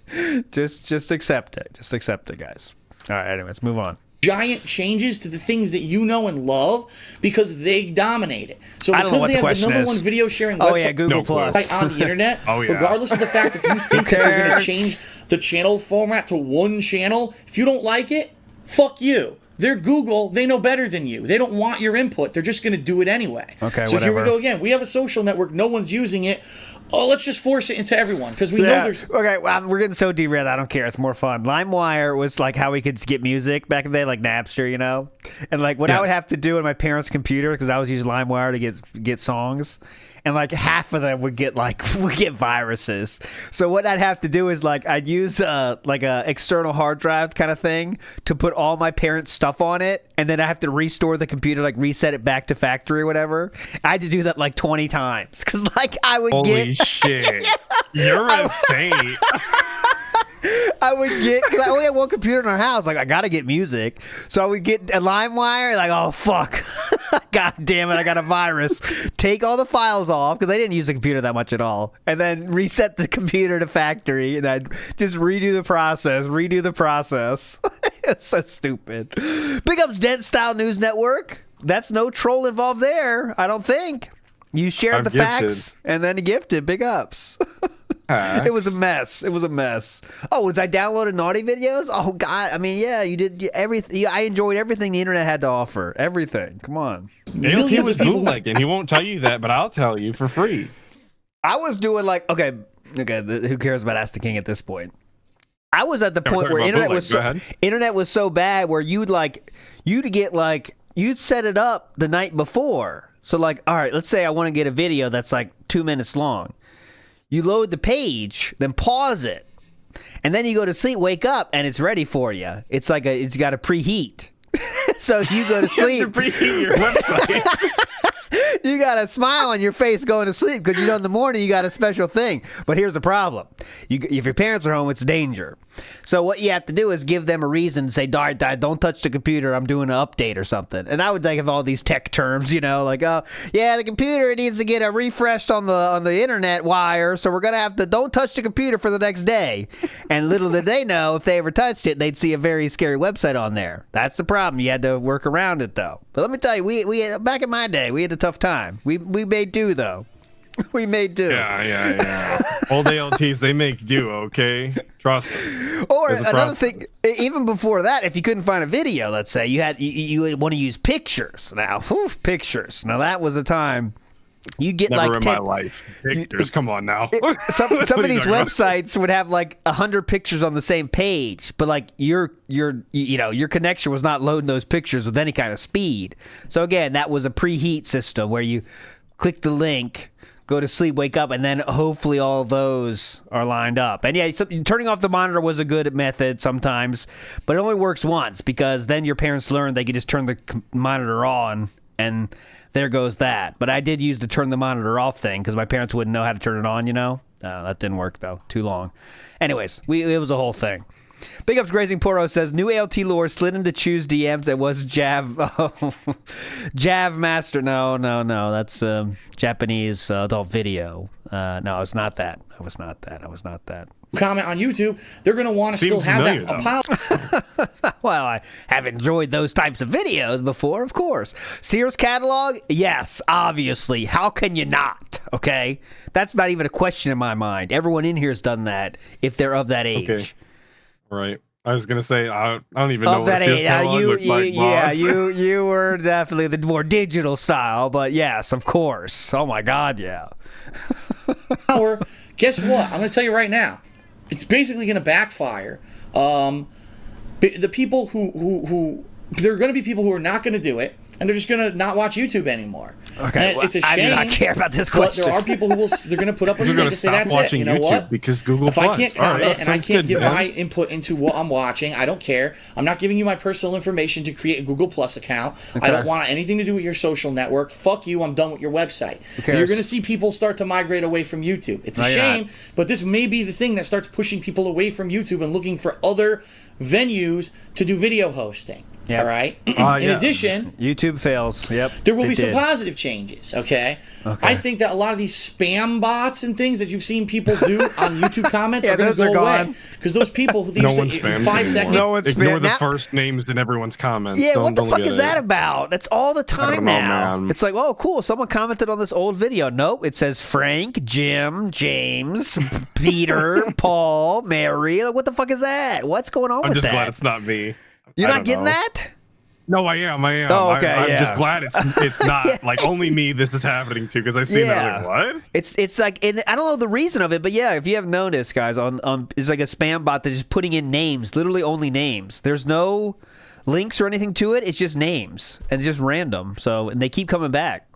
Just accept it. Just accept it, guys. All right. Anyway, let's move on. giant changes to the things that you know and love because they dominate it. So I don't know because what they the have the question number is. one video sharing Oh website yeah, Google Plus. on the internet, Oh, yeah. regardless of the fact if you think that they're going cares? to change the channel format to one channel, if you don't like it, fuck you. They're Google. They know better than you. They don't want your input. They're just going to do it anyway. Okay, so here we whatever. go again. We have a social network. No one's using it. Oh, let's just force it into everyone because we know there's. Okay, well, we're getting so derailed. I don't care. It's more fun. LimeWire was like how we could get music back in the day, like Napster, you know. And like what I would have to do on my parents' computer because I was using LimeWire to get songs, and like half of them would get viruses. So what I'd have to do is like I'd use like a external hard drive kind of thing to put all my parents' stuff on it, and then I have to restore the computer, like reset it back to factory or whatever. I had to do that like 20 times because like I would Holy get. shit. You're a saint. I would get, because I only had one computer in our house. Like, I got to get music. So I would get a LimeWire, like, oh, fuck. God damn it, I got a virus. Take all the files off, because I didn't use the computer that much at all. And then reset the computer to factory, and I'd just redo the process. It's so stupid. Big ups Dent Style News Network. That's no troll involved there, I don't think. You shared I'm the gifted. facts, and then gifted. Big ups. It was a mess. Oh, was I downloading naughty videos? Oh God! I mean, yeah, you did everything. I enjoyed everything the internet had to offer. Everything. Come on. ALT Millions was of people- bootlegging. He won't tell you that, but I'll tell you for free. I was doing like okay. Who cares about Ask the King at this point? I was at the Yeah, we're point where talking about internet bootleg. Go ahead. internet was so bad where you'd set it up the night before. So like, all right, let's say I want to get a video that's like 2 minutes long. You load the page, then pause it, and then you go to sleep, wake up, and it's ready for you. It's like it's got a preheat. So you go to sleep. Preheat your website. You got a smile on your face going to sleep because you know in the morning you got a special thing. But here's the problem. If your parents are home, it's danger. So what you have to do is give them a reason to say, Dad, don't touch the computer. I'm doing an update or something. And I would think of all these tech terms, you know, like, oh, yeah, the computer needs to get a refresh on the internet wire. So we're going to have to don't touch the computer for the next day. And little did they know if they ever touched it, they'd see a very scary website on there. That's the problem. You had to work around it, though. But let me tell you, we back in my day, we had a tough time. We made do, though. We made do. Yeah. Old ALTs, they make do, okay? Trust them. Or There's a another process. thing, even before that, if you couldn't find a video, let's say, you would want to use pictures. Now, pictures. Now, that was a time you get Never like in 10, my life. Pictures, come on now. some What of are you these talking about? websites would have like 100 pictures on the same page, but like your connection was not loading those pictures with any kind of speed. So again, that was a preheat system where you click the link, go to sleep, wake up, and then hopefully all of those are lined up. And yeah, turning off the monitor was a good method sometimes, but it only works once because then your parents learn they could just turn the monitor on and there goes that. But I did use the turn the monitor off thing because my parents wouldn't know how to turn it on, you know? That didn't work, though. Too long. Anyways, it was a whole thing. Big Ups Grazing Poro says, new ALT lore slid into choose DMs. It was Jav. Oh, Jav Master. No. That's Japanese adult video. No, it's not that. I was not that. Comment on YouTube, they're going to want to Seems still have familiar, that though. Well, I have enjoyed those types of videos before, of course. Sears catalog? Yes, obviously. How can you not? Okay? That's not even a question in my mind. Everyone in here has done that if they're of that age. Okay. Right. I was gonna say I don't even know Of what that Sears age. catalog looked like, boss. you were definitely the more digital style, but yes, of course. Oh my God, yeah. power. Guess what? I'm going to tell you right now. It's basically going to backfire. The people who there are going to be people who are not going to do it, and they're just going to not watch YouTube anymore. Okay, And well, it's a I do shame. not care about this But question. there are people who will. They're going to put up a We're stake gonna and say stop that's it. watching You know YouTube what? because Google If I Plus. can't All right, comment and I sounds can't good, give man. my input into what I'm watching, I don't care. I'm not giving you my personal information to create a Google Plus account. I don't want anything to do with your social network. Fuck you. I'm done with your website. And cares? you're going to see people start to migrate away from YouTube. It's a No, you're shame, not. but this may be the thing that starts pushing people away from YouTube and looking for other venues to do video hosting. Yep. All right. In yeah. addition, YouTube fails. Yep. there will it be some did. positive changes, okay? Okay. I think that a lot of these spam bots and things that you've seen people do on YouTube comments Yeah, are going to those go are away. gone. Because those people who No used one to, spams 5 anymore. seconds. No one's Ignore spam- the now- first names in everyone's comments. Yeah, what the Don't fuck look is at that it. about? It's all the time don't know, now. man. It's like, oh, cool. Someone commented on this old video. Nope. It says Frank, Jim, James, Peter, Paul, Mary. Like, what the fuck is that? What's going on I'm with just that? glad it's not me. You're I not don't getting know. that? No, I am. Oh, okay, I'm yeah. just glad it's not like only me this is happening to, because I see that like, what? It's like I don't know the reason of it, but yeah, if you have noticed, guys, on it's like a spam bot that's just putting in names, literally only names. There's no links or anything to it. It's just names and it's just random. So and they keep coming back.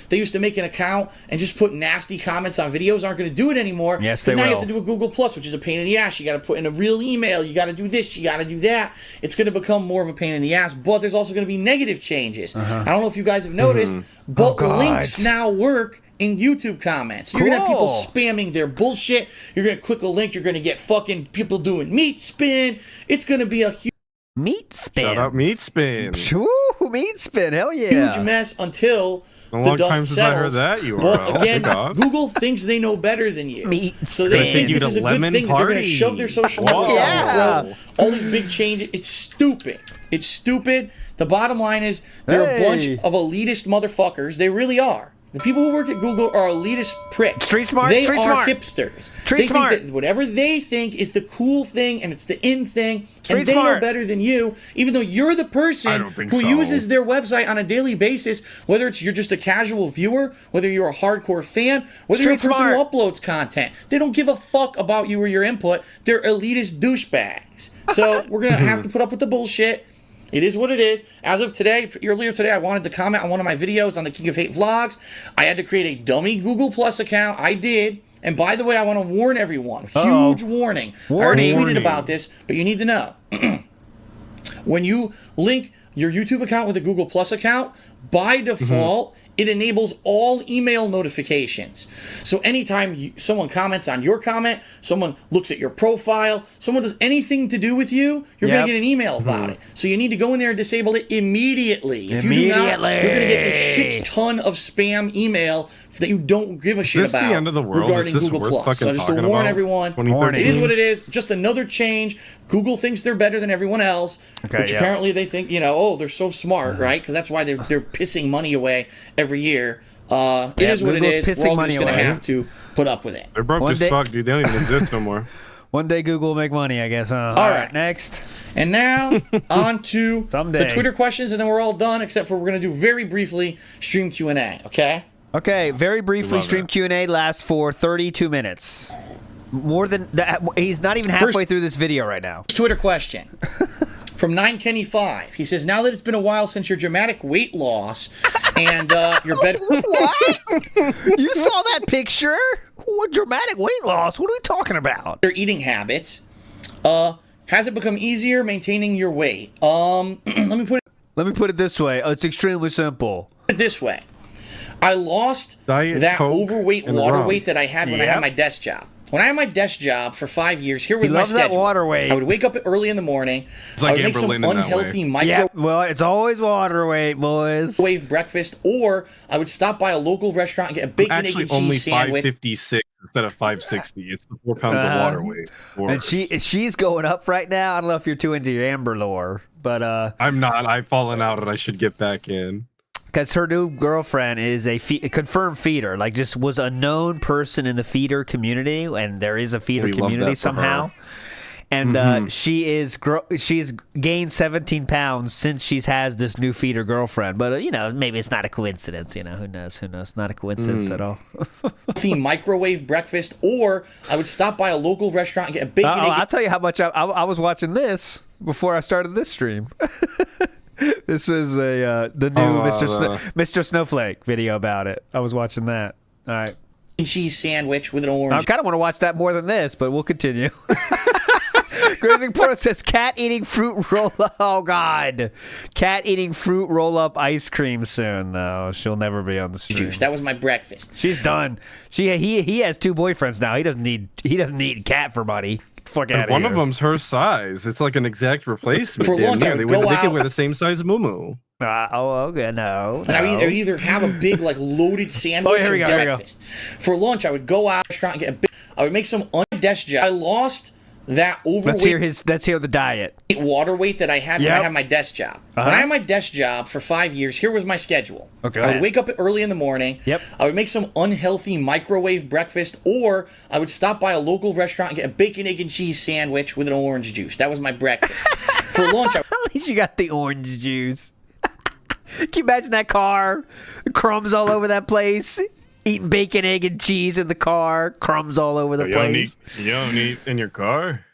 They used to make an account and just put nasty comments on videos. Aren't going to do it anymore. Yes, 'Cause they now you will. have to do a Google Plus, which is a pain in the ass. You got to put in a real email. You got to do this. You got to do that. It's going to become more of a pain in the ass. But there's also going to be negative changes. I don't know if you guys have noticed, but God. links now work in YouTube comments. You're going to have people Cool. spamming their bullshit. You're going to click a link. You're going to get fucking people doing meat spin. It's going to be a Meat spin. Shout out Meat Spin. Woo, meat spin. Hell yeah. huge mess until A the long dust time since I heard settles. that, you But are. again, Big ups. Google thinks they know better than you. Meat So they spin. think you this to is a good lemon thing. They're going to party. shove their social network Whoa. down your Yeah. throat. All these big changes. It's stupid. It's stupid. The bottom line is they're a bunch Hey. of elitist motherfuckers. They really are. The people who work at Google are elitist pricks. Street smart, They street are smart. hipsters. Street they smart. think that whatever they think is the cool thing and it's the in thing, Street and they know smart. better than you, even though you're the I person don't think who so. uses their website on a daily basis, whether it's you're just a casual viewer, whether you're a hardcore fan, whether you're a Street person who smart. uploads content. They don't give a fuck about you or your input. They're elitist douchebags. So we're going to have to put up with the bullshit. It is what it is. As of today, earlier today, I wanted to comment on one of my videos on the King of Hate vlogs. I had to create a dummy Google Plus account. I did. And by the way, I want to warn everyone. Huge warning. I already Warning. tweeted about this, but you need to know. When you link your YouTube account with a Google Plus account, by default, it enables all email notifications. So anytime someone comments on your comment, someone looks at your profile, someone does anything to do with you, you're going Yep. to get an email about it. So you need to go in there and disable it immediately. If you do not, you're going to get a shit ton of spam email that you don't give a shit Is this about the end of the world? regarding Is this Google worth Plus. So fucking just to talking warn about? everyone, 2013? it is what it is. Just another change. Google thinks they're better than everyone else, Okay, which yeah. apparently they think, oh, they're so smart, right? Because that's why they're pissing money away every year. It is what Google's it is. We're pissing all money just going to away. have to put up with it. They're broke One as day- fuck, dude. They don't even exist no more. One day Google will make money, I guess. All right. next. And now on to Someday. the Twitter questions, and then we're all done, except for we're going to do very briefly stream Q&A, okay? Okay, very briefly, Love stream that. Q&A lasts for 32 minutes. More than that. He's not even halfway through this video right now. Twitter question from 9Kenny5. He says, now that it's been a while since your dramatic weight loss and your better What? You saw that picture? What dramatic weight loss? What are we talking about? eating habits, has it become easier maintaining your weight? Let me put Let me put it this way. It's extremely simple. it this way. I lost Diet that Coke overweight and water rum. weight that I had when I Yep. had my desk job. When I had my desk job for 5 years, here was He my loves that schedule. water weight. I would wake up early in the morning. It's like I would make some Amberlynn in that unhealthy way. Yeah, microwave well, it's always water weight, boys. breakfast, or I would stop by a local restaurant and get a bacon, egg, Actually, and only cheese sandwich. 556 instead of 560. It's the 4 pounds of water weight. And she's going up right now. I don't know if you're too into your Amber lore, but I'm not. I've fallen out, and I should get back in. because her new girlfriend is a confirmed feeder, like just was a known person in the feeder community, and there is a feeder We love community that for somehow. her. And she's gained 17 pounds since she's has this new feeder girlfriend. But maybe it's not a coincidence. Who knows? Who knows? Not a coincidence at all. healthy microwave breakfast, or I would stop by a local restaurant and get a bacon, egg, I'll tell you how much I was watching this before I started this stream. This is the new Mr. Snowflake video about it. I was watching that. All right. and cheese sandwich with an I orange. kind of want to watch that more than this, but we'll continue. Grizzly Porter says cat eating fruit roll up. Oh God, cat eating fruit roll up ice cream soon. No, she'll never be on the stream. Juice. That was my breakfast. She's done. He has 2 boyfriends now. He doesn't need cat for money. Fuck out of here. One of them's her size. It's like an exact replacement. For lunch, I would They go would make it out- with the same size moo. Okay, no. And I would either have a big like loaded sandwich here we or go, here we go. breakfast. For lunch, I would go out to a restaurant and get a big. I would make some on desk job. I lost that overweight Let's hear the diet. water weight that I had when I Yep. had my desk job. When I had my desk job for 5 years, here was my schedule. Okay. I would wake up early in the morning. Yep. I would make some unhealthy microwave breakfast, or I would stop by a local restaurant and get a bacon, egg, and cheese sandwich with an orange juice. That was my breakfast. For lunch, I At least you got the orange juice. Can you imagine that car? Crumbs all over that place. Eating bacon, egg, and cheese in the car. Crumbs all over the place. You don't eat in your car?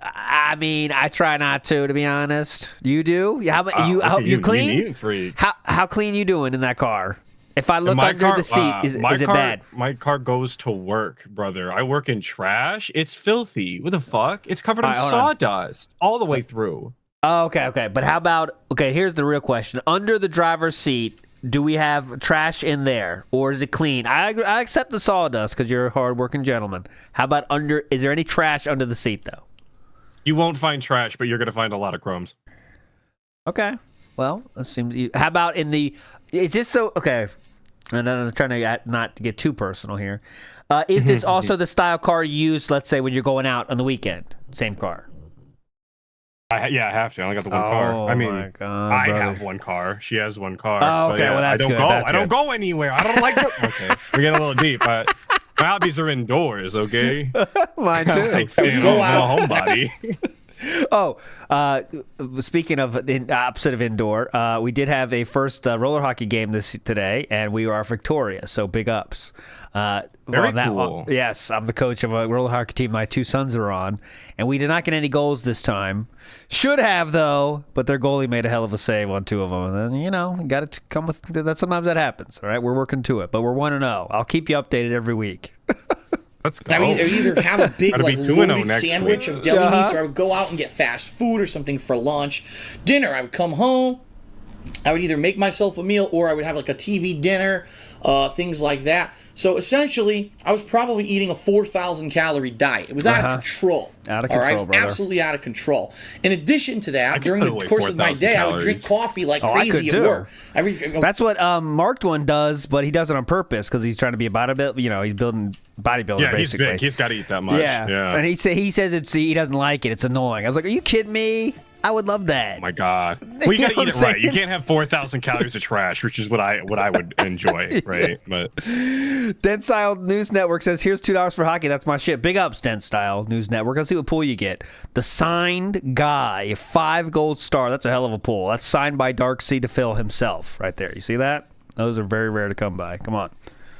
I mean, I try not to be honest. You do? How about you? Okay, You clean? You neat freak. How clean you doing in that car? If I look under the seat, is it bad? My car goes to work, brother. I work in trash. It's filthy. What the fuck? It's covered in All right, hold on. sawdust all the way through. Oh, okay. But how about, here's the real question. Under the driver's seat, do we have trash in there, or is it clean? I accept the sawdust because you're a hard-working gentleman. How about is there any trash under the seat, though? You won't find trash, but you're going to find a lot of crumbs. Okay. Well, that seems. How about is this so? Okay. And I'm trying to not to get too personal here. Is this also the style car you use, let's say, when you're going out on the weekend? Same car. I have to. I only got the one car. I mean, my God, I brother. have one car. She has one car. Oh, But okay, yeah, well, that's I don't good, go. that's I don't good. go anywhere. I don't like it. Okay, we're getting a little deep, but my hobbies are indoors. Okay, Mine too. like staying Go home, out. I'm a homebody. Speaking of the opposite of indoor, we did have a first roller hockey game today, and we are victorious. So big ups. Very on that cool. one. Yes, I'm the coach of a roller hockey team. My two sons are on, and we did not get any goals this time. Should have though, but their goalie made a hell of a save on two of them. And then got to come with that. Sometimes that happens. All right, we're working to it, but we're 1-0. I'll keep you updated every week. Let's go. I would either have a big Gotta be like 2-0 loaded next sandwich week. of deli meats, or I would go out and get fast food or something for lunch. Dinner, I would come home. I would either make myself a meal, or I would have like a TV dinner, things like that. So essentially, I was probably eating a 4,000 calorie diet. It was out of control. Out of all control, right? brother. Absolutely out of control. In addition to that, could during put the away course of my 4,000 day, I would calories. drink coffee like I crazy could at too. work. That's what marked one does, but he does it on purpose because he's trying to be a bodybuilder. He's building bodybuilder Yeah, he's basically. big. He's got to eat that much. Yeah. And he says he doesn't like it. It's annoying. I was like, are you kidding me? I would love that. Oh my God. Well, you You gotta know eat it what I'm right. You saying? can't have 4,000 calories of trash, which is what I would enjoy, right? But Den Style News Network says, here's $2 for hockey. That's my shit. Big ups, Den Style News Network. Let's see what pool you get. The Signed Guy, 5 gold star. That's a hell of a pool. That's signed by Dark Sea DePhil himself right there. You see that? Those are very rare to come by. Come on.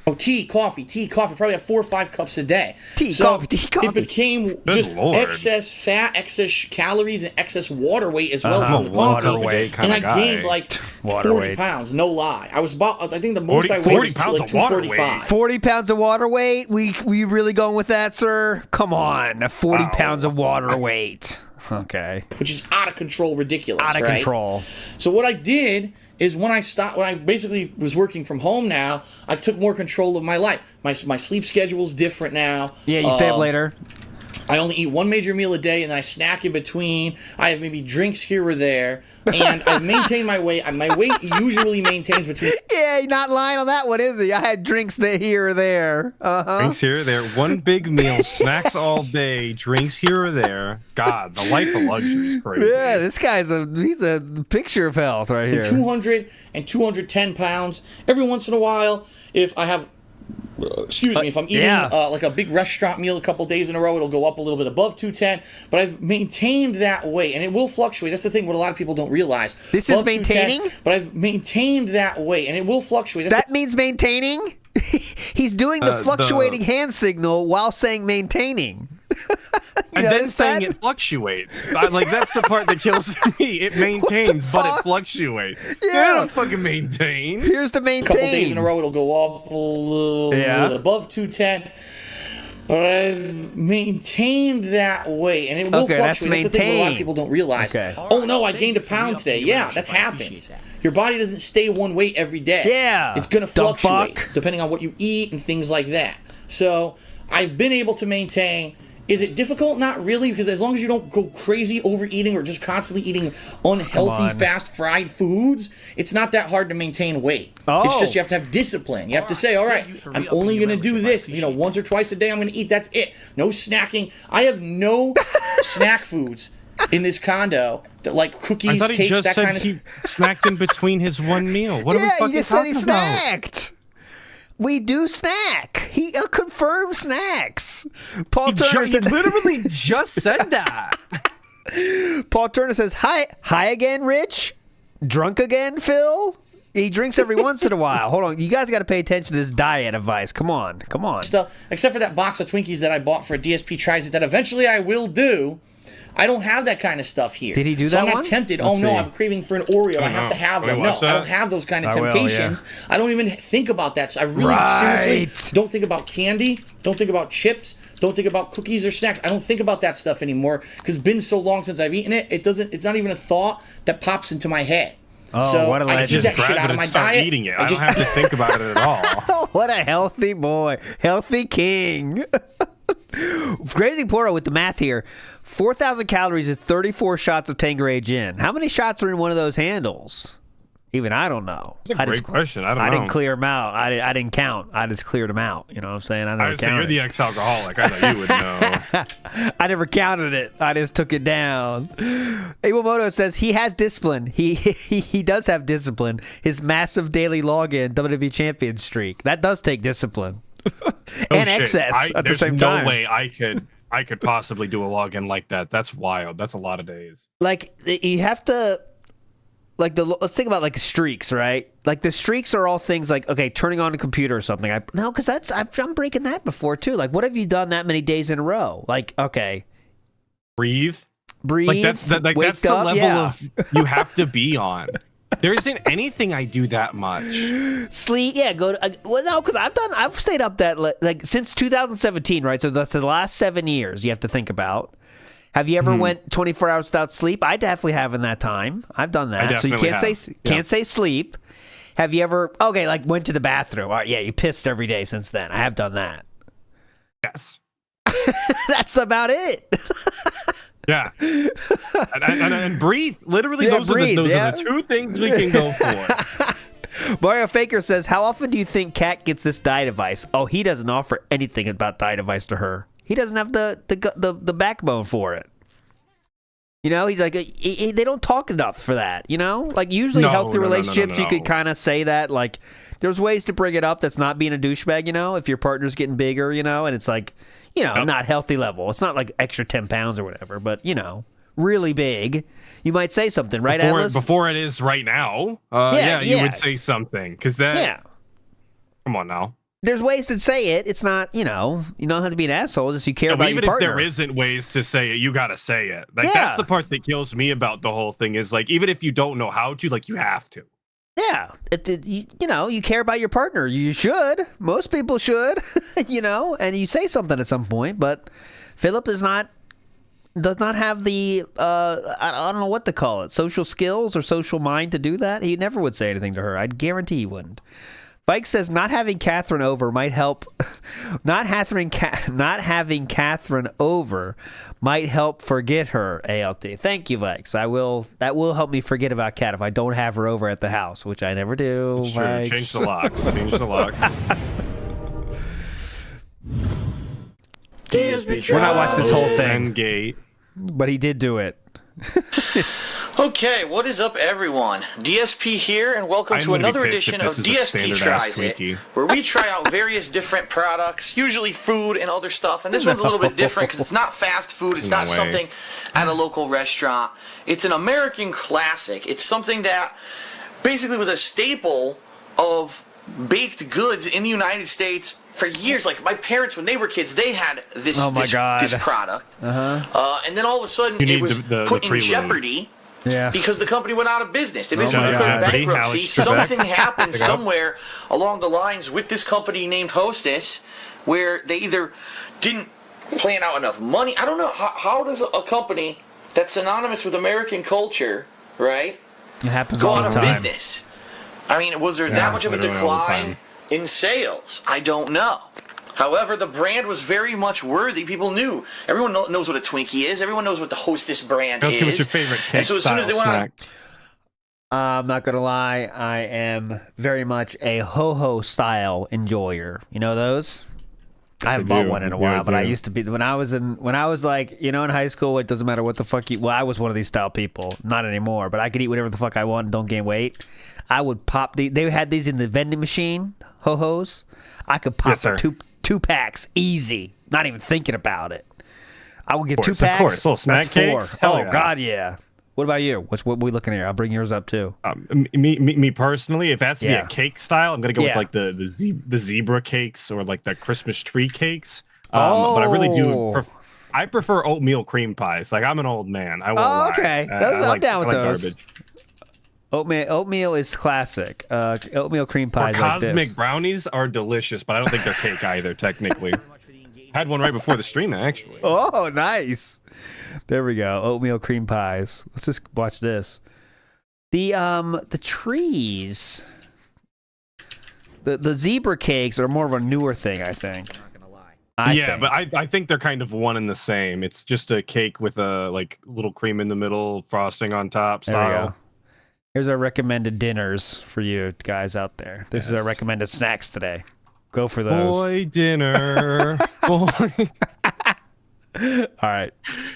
Oh, tea, coffee. Probably have 4 or 5 cups a day. Tea, So coffee. It became just Lord. excess fat, excess calories, and excess water weight as well from the water coffee. weight and kinda I guy. gained like Water 40 weight. pounds. No lie. I was about. I think the most 40 I weighed was 40 pounds like of water weight. 245. 40 pounds of water weight? We really going with that, sir? Come on. 40 pounds of water weight. Okay. Which is out of control, ridiculous. Out of right? control. So what I did is when I basically was working from home now, I took more control of my life. My sleep schedule's different now. Yeah, you stay up later. I only eat one major meal a day, and I snack in between. I have maybe drinks here or there, and I've maintained my weight. My weight usually maintains between. Yeah, he's not lying on that one, is he? I had drinks here or there. drinks here or there, one big meal, snacks all day, drinks here or there. God, the life of luxury is crazy. Yeah, this guy's he's a picture of health right here. 200 and 210 pounds. Every once in a while, if I have. If I'm eating like a big restaurant meal a couple days in a row, it'll go up a little bit above 210. But I've maintained that weight, and it will fluctuate. That's the thing what a lot of people don't realize. This is Above 210, maintaining? But I've maintained that weight, and it will fluctuate. That means maintaining? He's doing the fluctuating hand signal while saying maintaining. And then saying it fluctuates. That's the part that kills me. It maintains, but it fluctuates. Yeah. I don't fucking maintain. Here's the a maintain. couple days in a row, it'll go up a little bit above 210. But I've maintained that weight, and it will Okay, that's fluctuate. That's the thing what a lot maintain. of people don't realize. Okay. Oh no, I gained a pound today. Yeah, that's happens. Your body doesn't stay one weight every day. Yeah. It's gonna Dumb fluctuate fuck. depending on what you eat and things like that. So I've been able to maintain Is it difficult? Not really, because as long as you don't go crazy overeating or just constantly eating unhealthy, fast fried foods, it's not that hard to maintain weight. It's just you have to have discipline. You have to say, all right, I'm only going to do this, once or twice a day I'm going to eat. That's it. No snacking. I have no snack foods in this condo, that like cookies, cakes, that kind of stuff. He snacked in between his one meal. What are we fucking he just said he talking about? snacked. We do snack. He confirmed snacks. Paul He Turner said, literally just said that. Paul Turner says, hi again, Rich. Drunk again, Phil. He drinks every once in a while. Hold on, you guys got to pay attention to this diet advice. Come on. Stuff, except for that box of Twinkies that I bought for a DSP Tries It that eventually I will do. I don't have that kind of stuff here. Did he do that So I'm one? not tempted. Let's see. I have a craving for an Oreo. I have to have one. No, I don't have those kind of temptations. I don't even think about that. I really seriously don't think about candy. Don't think about chips. Don't think about cookies or snacks. I don't think about that stuff anymore because it's been so long since I've eaten it. It's not even a thought that pops into my head. Oh, so what a I keep legend. that shit out of my diet. Eating it. I don't have to think about it at all. What a healthy boy. Healthy king. Crazy Porto with the math here. 4,000 calories is 34 shots of Tanqueray gin. How many shots are in one of those handles? Even I don't know. That's a great question. I don't know. I didn't clear them out. I didn't count. I just cleared them out. You know what I'm saying? I never counted. You're the ex-alcoholic. I thought you would know. I never counted it. I just took it down. Iwamoto says he has discipline. He does have discipline. His massive daily login WWE Champions streak. That does take discipline. And excess at the same time. There's no way I could possibly do a login like that. That's wild. That's a lot of days. Like you have to, like let's think about like streaks, right? Like the streaks are all things like, okay, turning on a computer or something. No, because I'm breaking that before too. Like, what have you done that many days in a row? Like, okay, breathe. Like that's the level of you have to be on. There isn't anything I do that much. Sleep, yeah. Go to well, no, because I've stayed up that like since 2017, right? So that's the last 7 years. You have to think about. Have you ever went 24 hours without sleep? I definitely have in that time. I've done that. So you can't say sleep. Have you ever like went to the bathroom? All right, yeah, you pissed every day since then. I have done that. Yes. That's about it. Yeah. And breathe. Literally, those are the two things we can go for. Mario Faker says, how often do you think Kat gets this diet advice? Oh, he doesn't offer anything about diet advice to her. He doesn't have the backbone for it. You know, he's like, they don't talk enough for that, you know? Like, usually healthy relationships, you could kind of say that, like, there's ways to bring it up that's not being a douchebag, you know? If your partner's getting bigger, you know, and it's like, you know, not healthy level. It's not like extra 10 pounds or whatever, but, you know, really big. You might say something, right, Atlas? Before it is right now, you would say something. Because that... Yeah. Come on now. There's ways to say it. It's not, you know, you don't have to be an asshole. Just you care about your partner. Even if there isn't ways to say it, you got to say it. Like, that's the part that kills me about the whole thing is, like, even if you don't know how to, like, you have to. Yeah. You know, you care about your partner. You should. Most people should, you know, and you say something at some point. But Philip does not have the, I don't know what to call it, social skills or social mind to do that. He never would say anything to her. I'd guarantee he wouldn't. Mike says not having Catherine over might help. Not having Catherine over might help forget her. ALT. Thank you, Vikes. That will help me forget about Kat if I don't have her over at the house, which I never do. Sure, change the locks. Change the locks. We're not watching this whole thing. Gate. But he did do it. Okay, what is up, everyone? DSP here, and welcome to another edition of DSP Tries It, where we try out various different products, usually food and other stuff. And this one's a little bit different because it's not fast food. It's not something at a local restaurant. It's an American classic. It's something that basically was a staple of baked goods in the United States for years. Like my parents, when they were kids, they had this product. And then all of a sudden, it was put in jeopardy. Yeah. Because the company went out of business. They basically declared bankruptcy. Something happened somewhere along the lines with this company named Hostess where they either didn't plan out enough money. I don't know. How does a company that's synonymous with American culture, right, it happens go all out the of time. business? I mean, was there that much of a decline in sales? I don't know. However, the brand was very much worthy. People knew. Everyone knows what a Twinkie is. Everyone knows what the Hostess brand is. What's your favorite cake and so as soon as they went snack? I'm not gonna lie, I am very much a ho-ho style enjoyer. You know those? I haven't bought one in a while, but I used to be when I was like, in high school. It doesn't matter what the fuck you. Well, I was one of these style people, not anymore. But I could eat whatever the fuck I want and don't gain weight. I would pop they had these in the vending machine, ho-hos. I could pop two packs easy, not even thinking about it. I would get 2 packs. Of course, little snack cakes. Oh God, yeah. What about you? What we looking at here? I'll bring yours up too. Me personally, if it has to be a cake style, I'm gonna go with like the zebra cakes or like the Christmas tree cakes. But I really do. I prefer oatmeal cream pies. Like I'm an old man. I won't lie. Okay, I'm down with those. Garbage. Oatmeal is classic. Oatmeal cream pies. Cosmic brownies are delicious, but I don't think they're cake either. Technically, had one right before the stream actually. Oh, nice. There we go. Oatmeal cream pies. Let's just watch this. The trees. The zebra cakes are more of a newer thing, I think. But I think they're kind of one and the same. It's just a cake with a like little cream in the middle, frosting on top style. There we go. Here's our recommended dinners for you guys out there. This is our recommended snacks today. Go for those. Boy dinner. Boy. All right.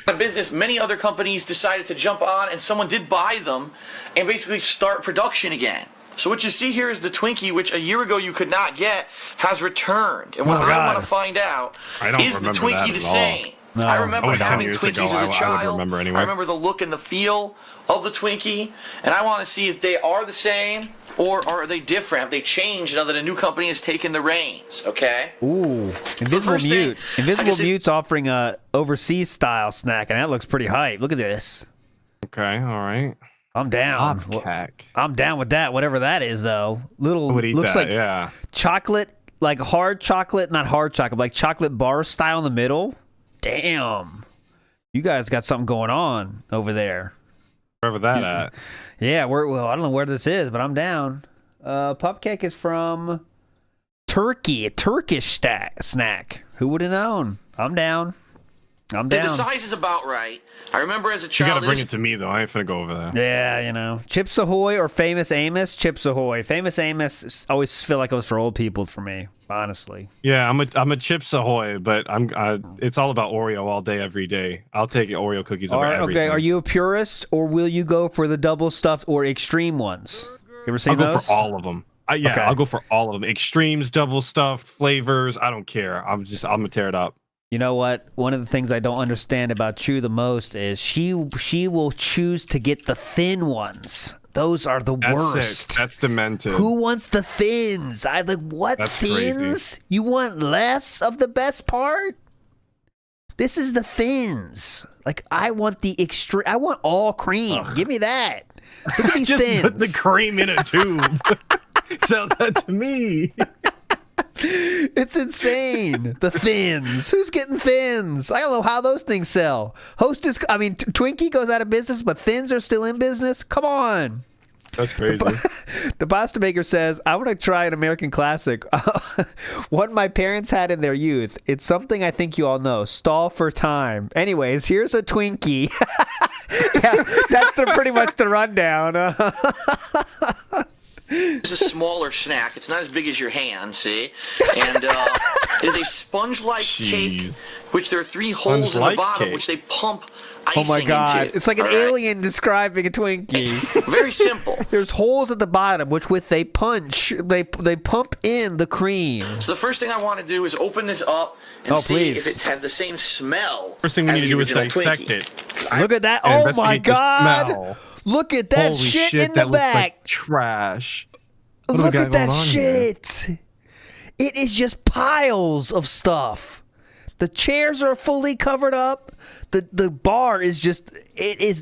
A business, many other companies decided to jump on, and someone did buy them and basically start production again. So what you see here is the Twinkie, which a year ago you could not get, has returned. And what I want to find out is the Twinkie the same? No, I remember having Twinkies ago, as a child. I remember anyway. I remember the look and the feel of the Twinkie, and I want to see if they are the same or are they different? Have they changed now that a new company has taken the reins? Okay. Ooh, Invisible Mute. Invisible Mute's offering a overseas style snack, and that looks pretty hype. Look at this. Okay, all right. I'm down. I'm down with that. Whatever that is, though. Looks like chocolate, like hard chocolate, not hard chocolate, like chocolate bar style in the middle. Damn, you guys got something going on over there. Wherever that at. Yeah, well, I don't know where this is, but I'm down. Pupcake is from Turkey, a Turkish snack. Who would have known? I'm down. The size is about right. I remember as a child. You gotta bring it to me though. I ain't finna go over there. Yeah, Chips Ahoy or Famous Amos? Chips Ahoy. Famous Amos always feel like it was for old people for me, honestly. Yeah, I'm a Chips Ahoy, but it's all about Oreo all day, every day. I'll take Oreo cookies over everything. Okay, are you a purist or will you go for the double stuffed or extreme ones? You ever seen those? I'll go for all of them. I'll go for all of them. Extremes, double stuffed, flavors. I don't care. I'm gonna tear it up. You know what? One of the things I don't understand about Chew the most is she will choose to get the thin ones. Those are the worst. Sick. That's demented. Who wants the thins? I like what That's thins? Crazy. You want less of the best part? This is the thins. Like I want the extreme. I want all cream. Ugh. Give me that. Look at these Just thins. put the cream in a tube. Sell that to me. It's insane. The thins. Who's getting thins? I don't know how those things sell. Twinkie goes out of business, but thins are still in business. Come on. That's crazy. The pasta maker says, I want to try an American classic. One my parents had in their youth. It's something I think you all know. Stall for time. Anyways, here's a Twinkie. Yeah, that's pretty much the rundown. It's a smaller snack. It's not as big as your hand, see? And it is a sponge-like cake, which there are 3 holes in the bottom, which they pump icing into. Oh my God. It's like an alien describing a Twinkie. Very simple. There's holes at the bottom, which they punch, they pump in the cream. So the first thing I want to do is open this up and see if it has the same smell. First thing we need to do is dissect it. Look at that. Oh my God. Look at that shit in the back. Like trash. Look at that shit. It is just piles of stuff. The chairs are fully covered up. The bar is just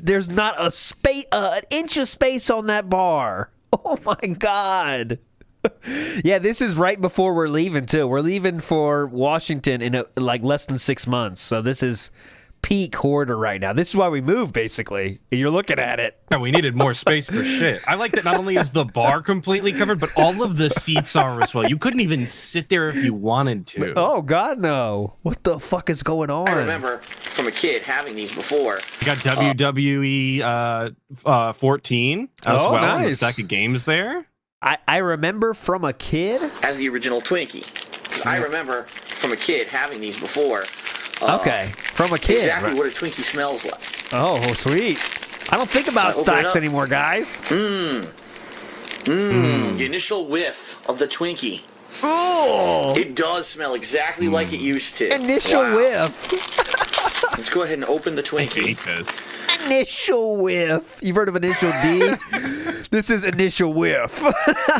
there's not a space an inch of space on that bar. Oh my God. Yeah, this is right before we're leaving too. We're leaving for Washington in like less than 6 months. So this is peak hoarder right now. This is why we moved, basically. You're looking at it. Yeah, we needed more space for shit. I like that not only is the bar completely covered, but all of the seats are as well. You couldn't even sit there if you wanted to. Oh, God, no. What the fuck is going on? I remember from a kid having these before. You got WWE 14 as well. Nice. And the stack of games there. I remember from a kid. As the original Twinkie. Because I remember from a kid having these before. Okay, from a kid. Exactly right. what a Twinkie smells like. Oh, sweet. I don't think about So open it stocks up. anymore, guys. The initial whiff of the Twinkie. Oh, It does smell exactly like it used to. initial Wow. whiff. Let's go ahead and open the I Twinkie. hate this. Initial whiff. You've heard of Initial D? This is Initial Whiff.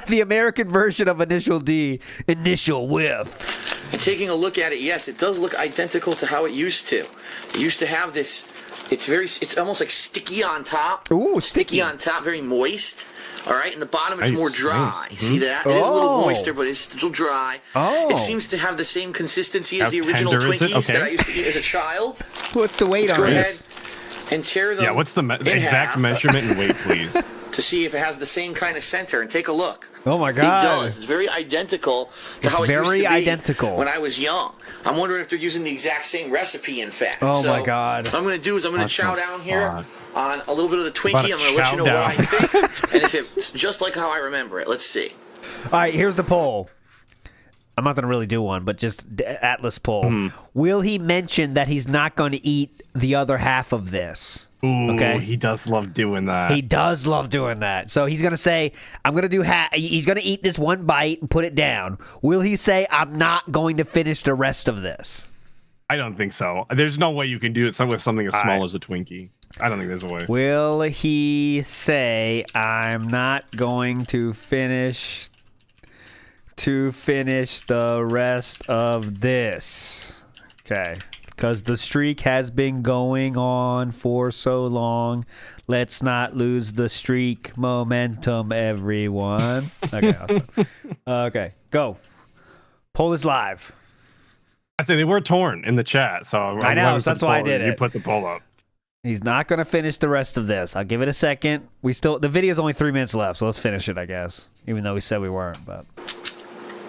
The American version of Initial D. Initial Whiff. And taking a look at it, yes, it does look identical to how it used to. It used to have this, it's almost like sticky on top. Ooh, Sticky sticky. on top, very moist. All right, and the bottom it's Nice, more dry. nice. See that? It is a little Oh. moister, but it's still dry. Oh. It seems to have the same consistency as How the original tender is it? Twinkies that Okay. I used to eat as a child. What's the weight Let's go on ahead this? and tear them Yeah, what's the in exact half measurement and weight, please? to see if it has the same kind of center, and take a look. Oh, my It God. does. It's very identical to It's how it used to very be identical. when I was young. I'm wondering if they're using the exact same recipe, in fact. Oh, So, my God. What I'm going to do is I'm going What to chow the down here fuck? on a little bit of the Twinkie. About I'm going to let you know chow what I down. think, and if it's just like how I remember it. Let's see. All right, here's the poll. I'm not going to really do one, but just Atlas poll. Will he mention that he's not going to eat the other half of this? Ooh, Okay. he does love doing that. He does love doing that. So he's going to say, I'm going to do he's going to eat this one bite and put it down. Will he say, I'm not going to finish the rest of this? I don't think so. There's no way you can do it with something as small as a Twinkie. I don't think there's a way. Will he say, I'm not going to finish the rest of this? Okay. Because the streak has been going on for so long. Let's not lose the streak momentum, everyone. Okay. Okay. Go. Poll is live. I say they were torn in the chat, so I know, so that's why I did You it. put the poll up. He's not going to finish the rest of this. I'll give it a second. The video's only 3 minutes left, so let's finish it, I guess. Even though we said we weren't, but.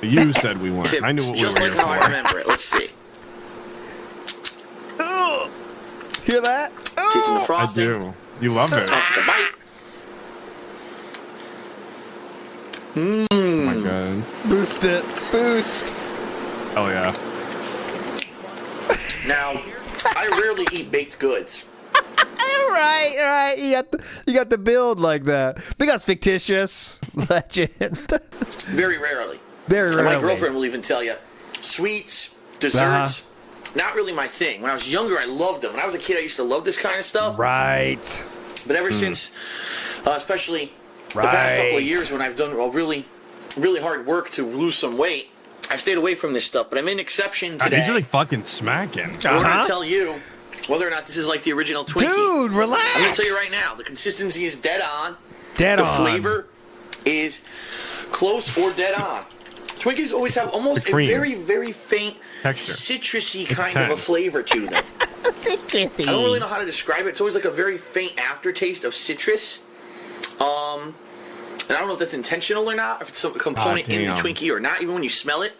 You said we weren't. If I knew it's what we just were like here how I for. remember it. Let's see. Hear that? Tasting the I frosting. do. You love it. I'll take a bite. Oh my god. Boost it. Boost. Oh yeah. Now, I rarely eat baked goods. Right. You got the build like that. Because fictitious. Legend. Very rarely. Very And rarely. my girlfriend will even tell you, sweets, desserts, not really my thing. When I was younger, I loved them. When I was a kid, I used to love this kind of stuff. Right. But ever since, especially the past couple of years when I've done a really, really hard work to lose some weight, I've stayed away from this stuff. But I'm in exception God, today. he's really fucking smacking. in order Uh-huh. to tell you whether or not this is like the original Twinkie. Dude, relax. I'm going to tell you right now, the consistency is dead on. Dead The on. flavor is close or dead on. Twinkies always have almost The a cream. very, very faint, Texture. citrusy kind of a 10. flavor to them. I don't really know how to describe it. It's always like a very faint aftertaste of citrus. And I don't know if that's intentional or not, if it's a component in the damn. Twinkie or not, even when you smell it.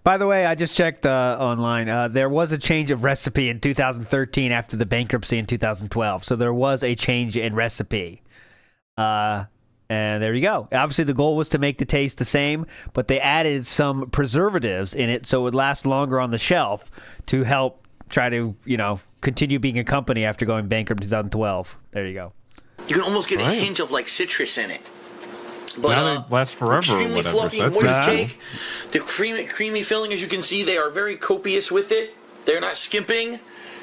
By the way, I just checked online. There was a change of recipe in 2013 after the bankruptcy in 2012. So there was a change in recipe. And there you go. Obviously, the goal was to make the taste the same, but they added some preservatives in it so it would last longer on the shelf to help try to, continue being a company after going bankrupt in 2012. There you go. You can almost get a Right. hint of like citrus in it. But Now they last forever or extremely whatever, fluffy, so that's moist good. cake. The creamy filling, as you can see, they are very copious with it. They're not skimping,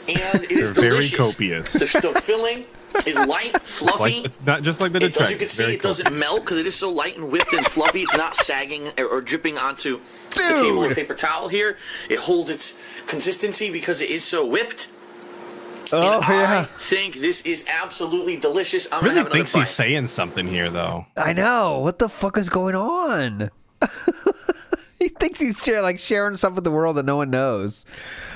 and it is They're very delicious. copious. The filling is light, fluffy. It's not just like the It does, you detract. can It's see very it doesn't melt because it is so light and whipped and fluffy. It's not sagging or dripping onto the table or paper towel here. It holds its consistency because it is so whipped. Oh, And I think this is absolutely delicious. I'm really gonna have thinks another he's bite. saying something here, though. I know. What the fuck is going on? thinks he's sharing stuff with the world that no one knows.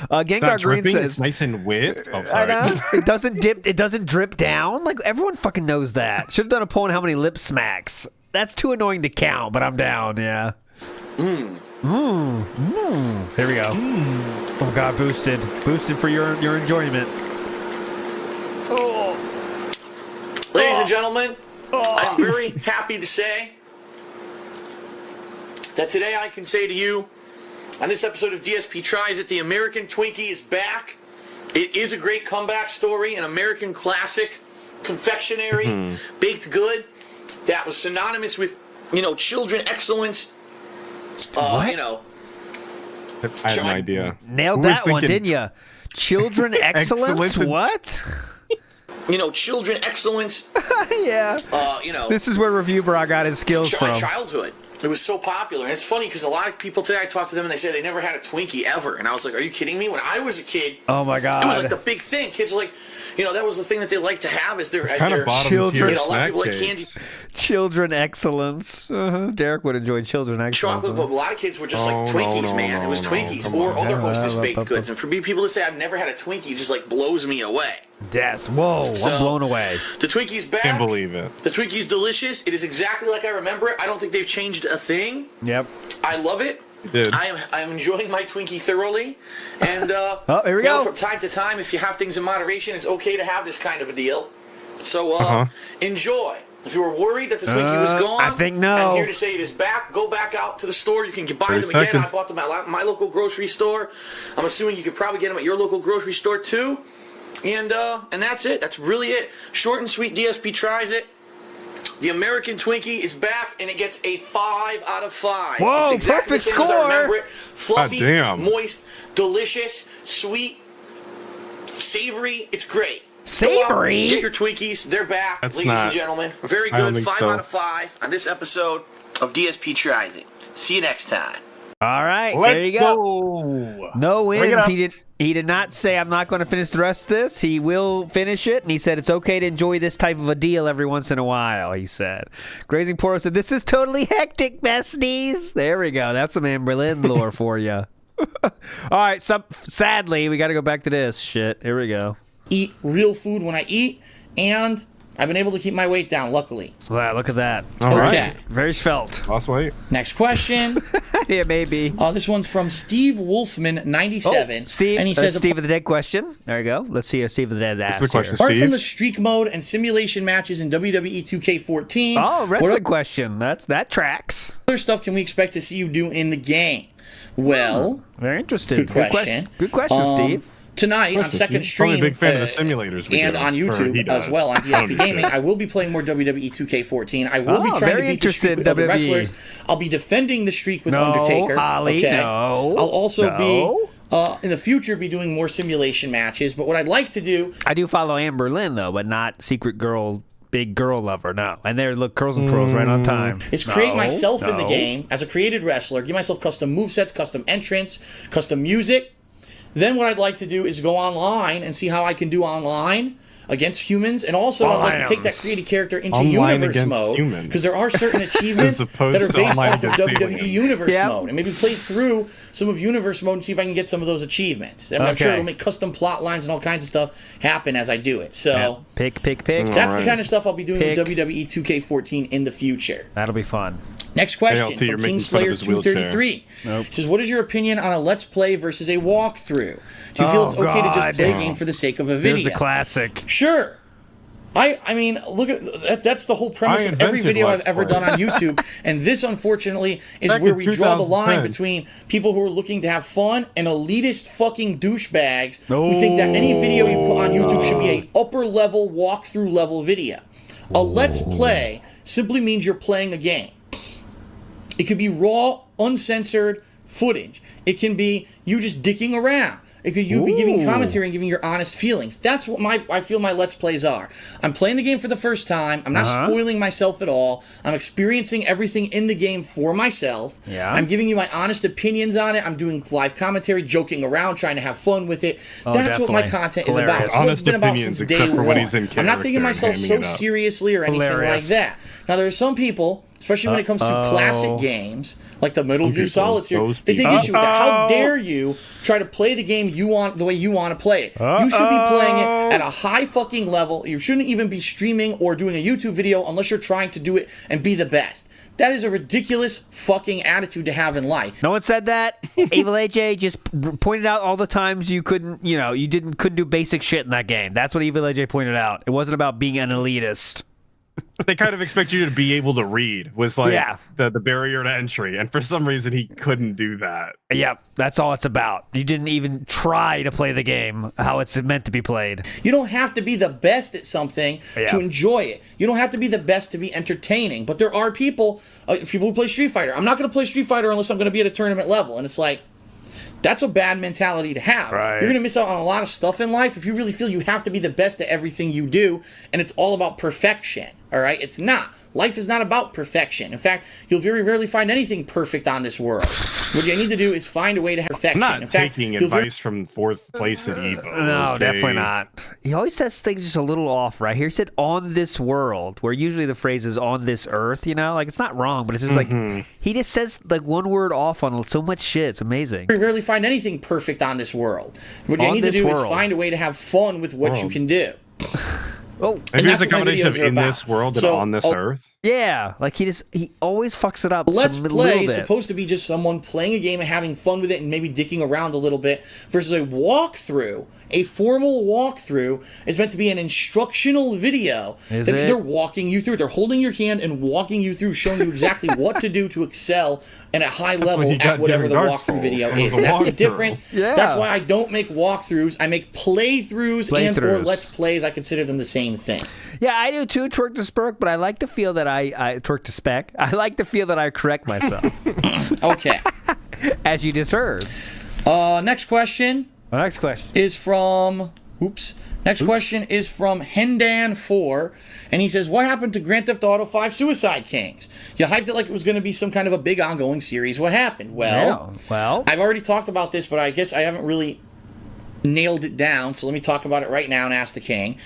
It's Gengar not Green dripping, says, it's nice and wet. Oh, I sorry. know. It doesn't dip. It doesn't drip down. Like everyone fucking knows that. Should have done a poll on how many lip smacks. That's too annoying to count, but I'm down. Yeah. Here we go. Oh god, boosted for your enjoyment. Ladies and gentlemen, I'm very happy to say that today I can say to you, on this episode of DSP Tries It, the American Twinkie is back. It is a great comeback story, an American classic, confectionery, baked good, that was synonymous with, children excellence. What? I have no idea. Nailed Who was that one, thinking- didn't you? Children excellence? Excellence and- What? Children excellence. Yeah. This is where Review Bra got his skills My from. childhood. It was so popular. And it's funny because a lot of people today, I talk to them and they say they never had a Twinkie ever. And I was like, are you kidding me? When I was a kid, Oh my god. it was like the big thing. Kids were like, that was the thing that they like to have as their Kind of bottom children- tier a lot of snack people like candy. cakes. Children excellence. Derek would enjoy children excellence. Chocolate, but a lot of kids were just like Oh, no, Twinkies, no, man. no, It was no, Twinkies come or on. other Hostess Yeah, baked goods. And for me, people to say I've never had a Twinkie just like blows me away. Yes. Whoa, So- I'm blown away. The Twinkie's back. Can't believe it. The Twinkie's delicious. It is exactly like I remember it. I don't think they've changed a thing. Yep. I love it. You did. I'm enjoying my Twinkie thoroughly, and Oh, here we go. From time to time, if you have things in moderation, it's okay to have this kind of a deal. So enjoy. If you were worried that the Twinkie was gone, I think no. I'm here to say it is back. Go back out to the store. You can buy 30 them again. seconds. I bought them at my local grocery store. I'm assuming you could probably get them at your local grocery store too. And that's it. That's really it. Short and sweet. DSP Tries It. The American Twinkie is back, and it gets a 5 out of 5. Whoa, It's exactly perfect the same as I score. remember it. Fluffy, God damn. moist, delicious, sweet, savory. It's great. Savory? Go out, get your Twinkies. They're back, That's ladies and not- gentlemen. Very I don't good. think 5 so. out of 5 on this episode of DSP Tries It. See you next time. All right. Let's there you go. No Bring it wins. up. He did not say I'm not going to finish the rest of this. He will finish it, and he said it's okay to enjoy this type of a deal every once in a while, he said. Grazing Poro said, this is totally hectic, besties. There we go. That's some Anne Boleyn lore for you. All right. Sadly, we got to go back to this shit. Here we go. Eat real food when I eat, and I've been able to keep my weight down, luckily. Wow, look at that. All right. Okay. Very svelte. Lost weight. Next question. Yeah, maybe. This one's from Steve Wolfman, 97. Steve, and he says, Steve of the Dead question. There you go. Let's see if Steve of the Dead asked the question, here. apart from Steve? the streak mode and simulation matches in WWE 2K14, Oh, wrestling what question. That tracks. other stuff can we expect to see you do in the game? Well, Very interesting. good question. Good question, Steve. Tonight on second stream, Probably a big fan of the simulators we and do, on or he YouTube as does. well on I don't DSP do Gaming, shit. I will be playing more WWE 2K14. I will be Oh, trying to very beat the streak with interested, other WWE. wrestlers. I'll be defending the streak with No, Undertaker. Ollie, okay. no, I'll also no. be in the future be doing more simulation matches. But what I'd like to do, I do follow Anne Boleyn, though, but not Secret Girl, Big Girl Lover, no. And there, look, Curls and Twirls right on time. is create No, myself in the no. game as a created wrestler, give myself custom movesets, custom entrance, custom music. Then what I'd like to do is go online and see how I can do online against humans, and also I'd like to take that Lions. created character into Online universe against mode, humans. because there are certain achievements As opposed that are to based online off of against WWE aliens. Universe Yep. mode, and maybe play through some of Universe mode and see if I can get some of those achievements. And I'm sure Okay. it'll make custom plot lines and all kinds of stuff happen as I do it. So Pick. that's the Alright. kind of stuff I'll be doing Pick. with WWE 2K14 in the future. That'll be fun. Next question ALT, you're from making fun of Kingslayer his wheelchair. 233. Says, what is your opinion on a Let's Play versus a walkthrough? Do you feel Oh, it's okay to God. just play a game for the sake of a Here's video? the classic. Sure. I mean, look at that's the whole premise I of every invented video I've Let's ever Play. done on YouTube, and this unfortunately is Back where in we draw the line 2010. between people who are looking to have fun and elitist fucking douchebags who think that any video you put on YouTube should be a upper level walkthrough level video. A Let's Play simply means you're playing a game. It could be raw, uncensored footage. It can be you just dicking around. It could you be giving commentary and giving your honest feelings. That's what I feel my Let's Plays are. I'm playing the game for the first time. I'm not spoiling myself at all. I'm experiencing everything in the game for myself. Yeah. I'm giving you my honest opinions on it. I'm doing live commentary, joking around, trying to have fun with it. That's what my definitely. content is Hilarious. about. It's what it's Honest been about opinions, since except day for when one. he's in I'm not taking character and myself so handing it up. seriously or anything Hilarious. like that. Now, there are some people especially when it comes to classic games like the Metal Gear Solid series. They take people. issue with that. How dare you try to play the game you want the way you want to play it? You should be playing it at a high fucking level. You shouldn't even be streaming or doing a YouTube video unless you're trying to do it and be the best. That is a ridiculous fucking attitude to have in life. No one said that. Evil AJ just pointed out all the times you couldn't, couldn't do basic shit in that game. That's what Evil AJ pointed out. It wasn't about being an elitist. They kind of expect you to be able to read was like the barrier to entry, and for some reason he couldn't do that. Yep, that's all it's about. You didn't even try to play the game how it's meant to be played. You don't have to be the best at something to enjoy it. You don't have to be the best to be entertaining. But there are people who play Street Fighter. I'm not going to play Street Fighter unless I'm going to be at a tournament level, and it's like, that's a bad mentality to have. Right. You're going to miss out on a lot of stuff in life if you really feel you have to be the best at everything you do, and it's all about perfection. All right? It's not. Life is not about perfection. In fact, you'll very rarely find anything perfect on this world. What you need to do is find a way to have perfection. I'm not in fact, taking advice from 4th place at Evo. No, definitely not. He always says things just a little off right here. He said on this world, where usually the phrase is on this earth, like it's not wrong, but it's just like he just says like one word off on so much shit. It's amazing. You rarely find anything perfect on this world. What you need to do is find a way to have fun with what you can do. Oh, maybe it's a combination of in this world and on this earth. Yeah, like he always fucks it up. Let's Play is supposed to be just someone playing a game and having fun with it and maybe dicking around a little bit versus a walkthrough. A formal walkthrough is meant to be an instructional video. They're walking you through. They're holding your hand and walking you through, showing you exactly what to do to excel at a high level at whatever the walkthrough video is. That's the difference. Yeah. That's why I don't make walkthroughs. I make playthroughs and or let's plays. I consider them the same thing. Yeah, I do too, twerk to spurk, but I like to feel that I twerk to spec. I like to feel that I correct myself. Okay. As you just heard. Next question. Next question is from question is from Hendan4, and he says, what happened to Grand Theft Auto 5 Suicide Kings? You hyped it like it was going to be some kind of a big ongoing series. What happened? Well, I've already talked about this, but I guess I haven't really nailed it down, so let me talk about it right now and ask the king.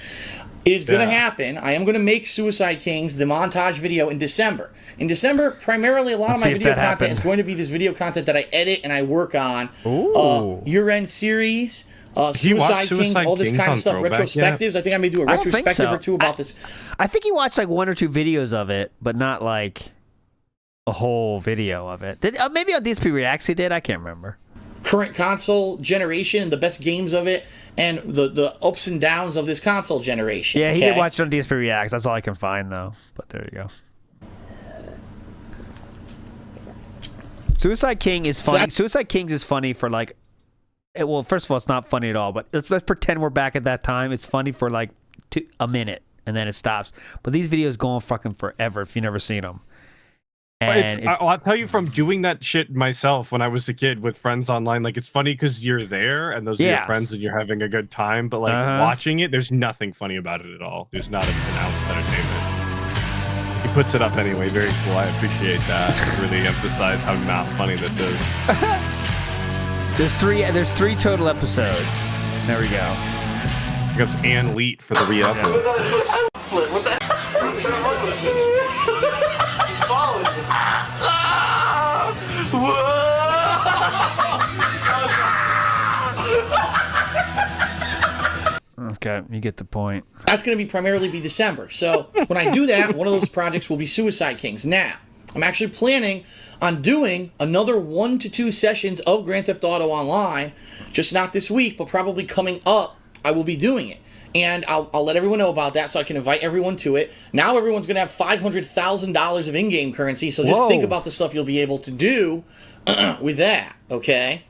It is going to happen. I am going to make Suicide Kings, the montage video, in December. In December, primarily a lot of my video content is going to be this video content that I edit and I work on. Year-end series, Suicide Kings, all this kind of stuff, retrospectives. I think I may do a retrospective or two about this. I think he watched like 1 or 2 videos of it, but not like a whole video of it. Maybe on DSP Reacts he did. I can't remember. Current console generation, the best games of it, and the ups and downs of this console generation. Yeah, he did watch it on DSP Reacts. That's all I can find, though. But there you go. Suicide King is funny. Suicide Kings is funny for like, well, first of all, it's not funny at all. But let's pretend we're back at that time. It's funny for like a minute, and then it stops. But these videos go on fucking forever if you've never seen them. And I'll tell you from doing that shit myself when I was a kid with friends online, like it's funny because you're there and those are your friends and you're having a good time, but like watching it, there's nothing funny about it at all. There's not an ounce of entertainment. He puts it up anyway, very cool. I appreciate that. Really emphasize how not funny this is. There's three total episodes. There we go. Here comes Ann Leet for the re-upload. Okay, you get the point. That's going to primarily be December. So when I do that, one of those projects will be Suicide Kings. Now, I'm actually planning on doing another 1 to 2 sessions of Grand Theft Auto Online, just not this week, but probably coming up, I will be doing it. And I'll let everyone know about that so I can invite everyone to it. Now everyone's going to have $500,000 of in-game currency, so just think about the stuff you'll be able to do with that, okay?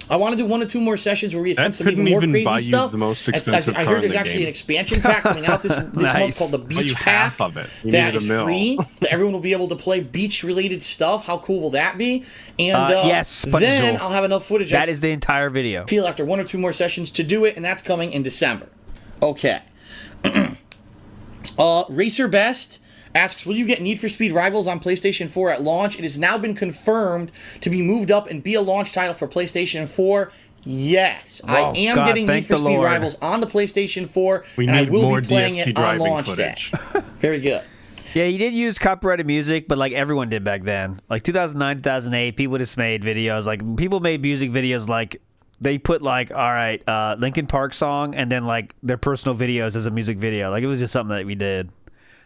I want to do 1 or 2 more sessions where we attempt some even more crazy stuff. The most expensive I heard there's actually an expansion pack coming out this month called the Beach Pack. Half of it. That is free. That everyone will be able to play beach-related stuff. How cool will that be? And yes, then I'll have enough footage. That is the entire video. Feel after 1 or 2 more sessions to do it, and that's coming in December. Okay. Racer Best asks, will you get Need for Speed Rivals on PlayStation 4 at launch? It has now been confirmed to be moved up and be a launch title for PlayStation 4. Yes, I am getting Need for Speed Rivals on the PlayStation 4, and I will be playing it on launch day. Very good. Yeah, he did use copyrighted music, but like everyone did back then. Like 2009, 2008, people just made videos. Like people made music videos like they put like, all right, Linkin Park song and then like their personal videos as a music video. Like it was just something that we did.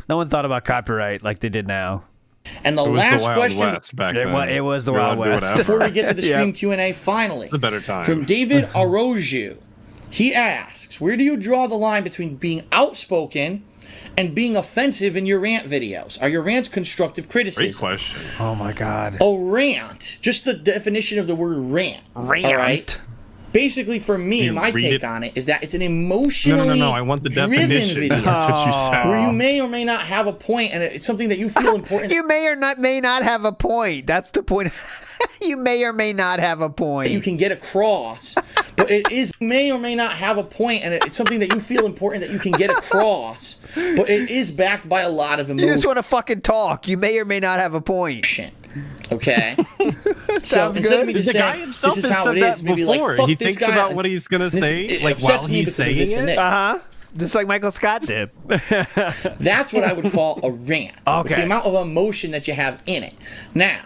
No one thought about copyright like they did now. And the last question it was the Wild West. Before we get to the stream Q&A, finally, a better time. From David Aroju, he asks, where do you draw the line between being outspoken and being offensive in your rant videos? Are your rants constructive criticism? Great question. Oh my God. A rant, just the definition of the word rant. Rant. All right? Basically, for me, my take on it is that it's an emotionally No, I want the driven definition. video. That's what you said. Where you may or may not have a point, and it's something that you feel important. You may not have a point. That's the point. You may or may not have a point. You can get across, but it is may or may not have a point, and it's something that you feel important that you can get across, but it is backed by a lot of emotion. You just want to fucking talk. You may or may not have a point. Okay. So Sounds instead of good. me just The saying, guy himself this is has how said it is, that maybe before. like, fuck He this thinks guy. about what he's gonna say, it like upsets while me he's because of saying this and it. this. Just like Michael Scott did. That's what I would call a rant. Okay. It's the amount of emotion that you have in it. Now,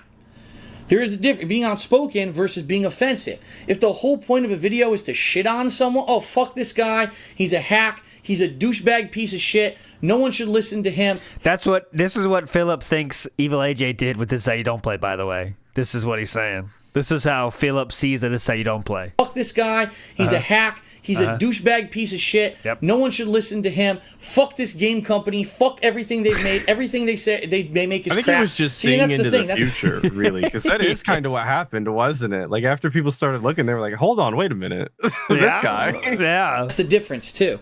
there is a difference being outspoken versus being offensive. If the whole point of a video is to shit on someone, oh, fuck this guy, he's a hack, he's a douchebag piece of shit, no one should listen to him. This is what Philip thinks Evil AJ did with This Is How You Don't Play, by the way. This is what he's saying. This is how Philip sees that This Is How You Don't Play. Fuck this guy, he's a hack, he's a douchebag piece of shit. Yep. No one should listen to him. Fuck this game company. Fuck everything they've made. Everything they say they make is I think crap. he was just See, seeing that's into thing. the future, really, because that is kind of what happened, wasn't it? Like after people started looking, they were like, "Hold on, wait a minute, this guy." Yeah. That's the difference too.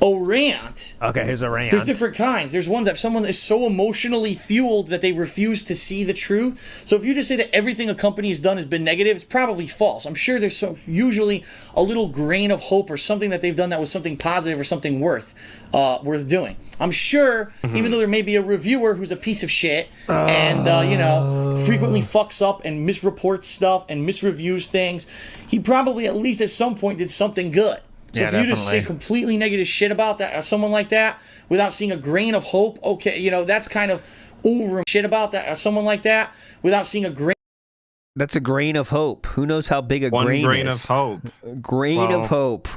A rant. Okay, here's a rant. There's different kinds. There's one that someone is so emotionally fueled that they refuse to see the truth. So if you just say that everything a company has done has been negative, it's probably false. I'm sure there's usually a little grain of hope or something that they've done that was something positive or something worth doing. I'm sure, even though there may be a reviewer who's a piece of shit and frequently fucks up and misreports stuff and misreviews things, he probably at least at some point did something good. So if you just say completely negative shit about that, someone like that, without seeing a grain of hope, okay, that's kind of over shit about that, someone like that, without seeing a grain. That's a grain of hope. Who knows how big a grain is? One grain of hope. Grain of hope.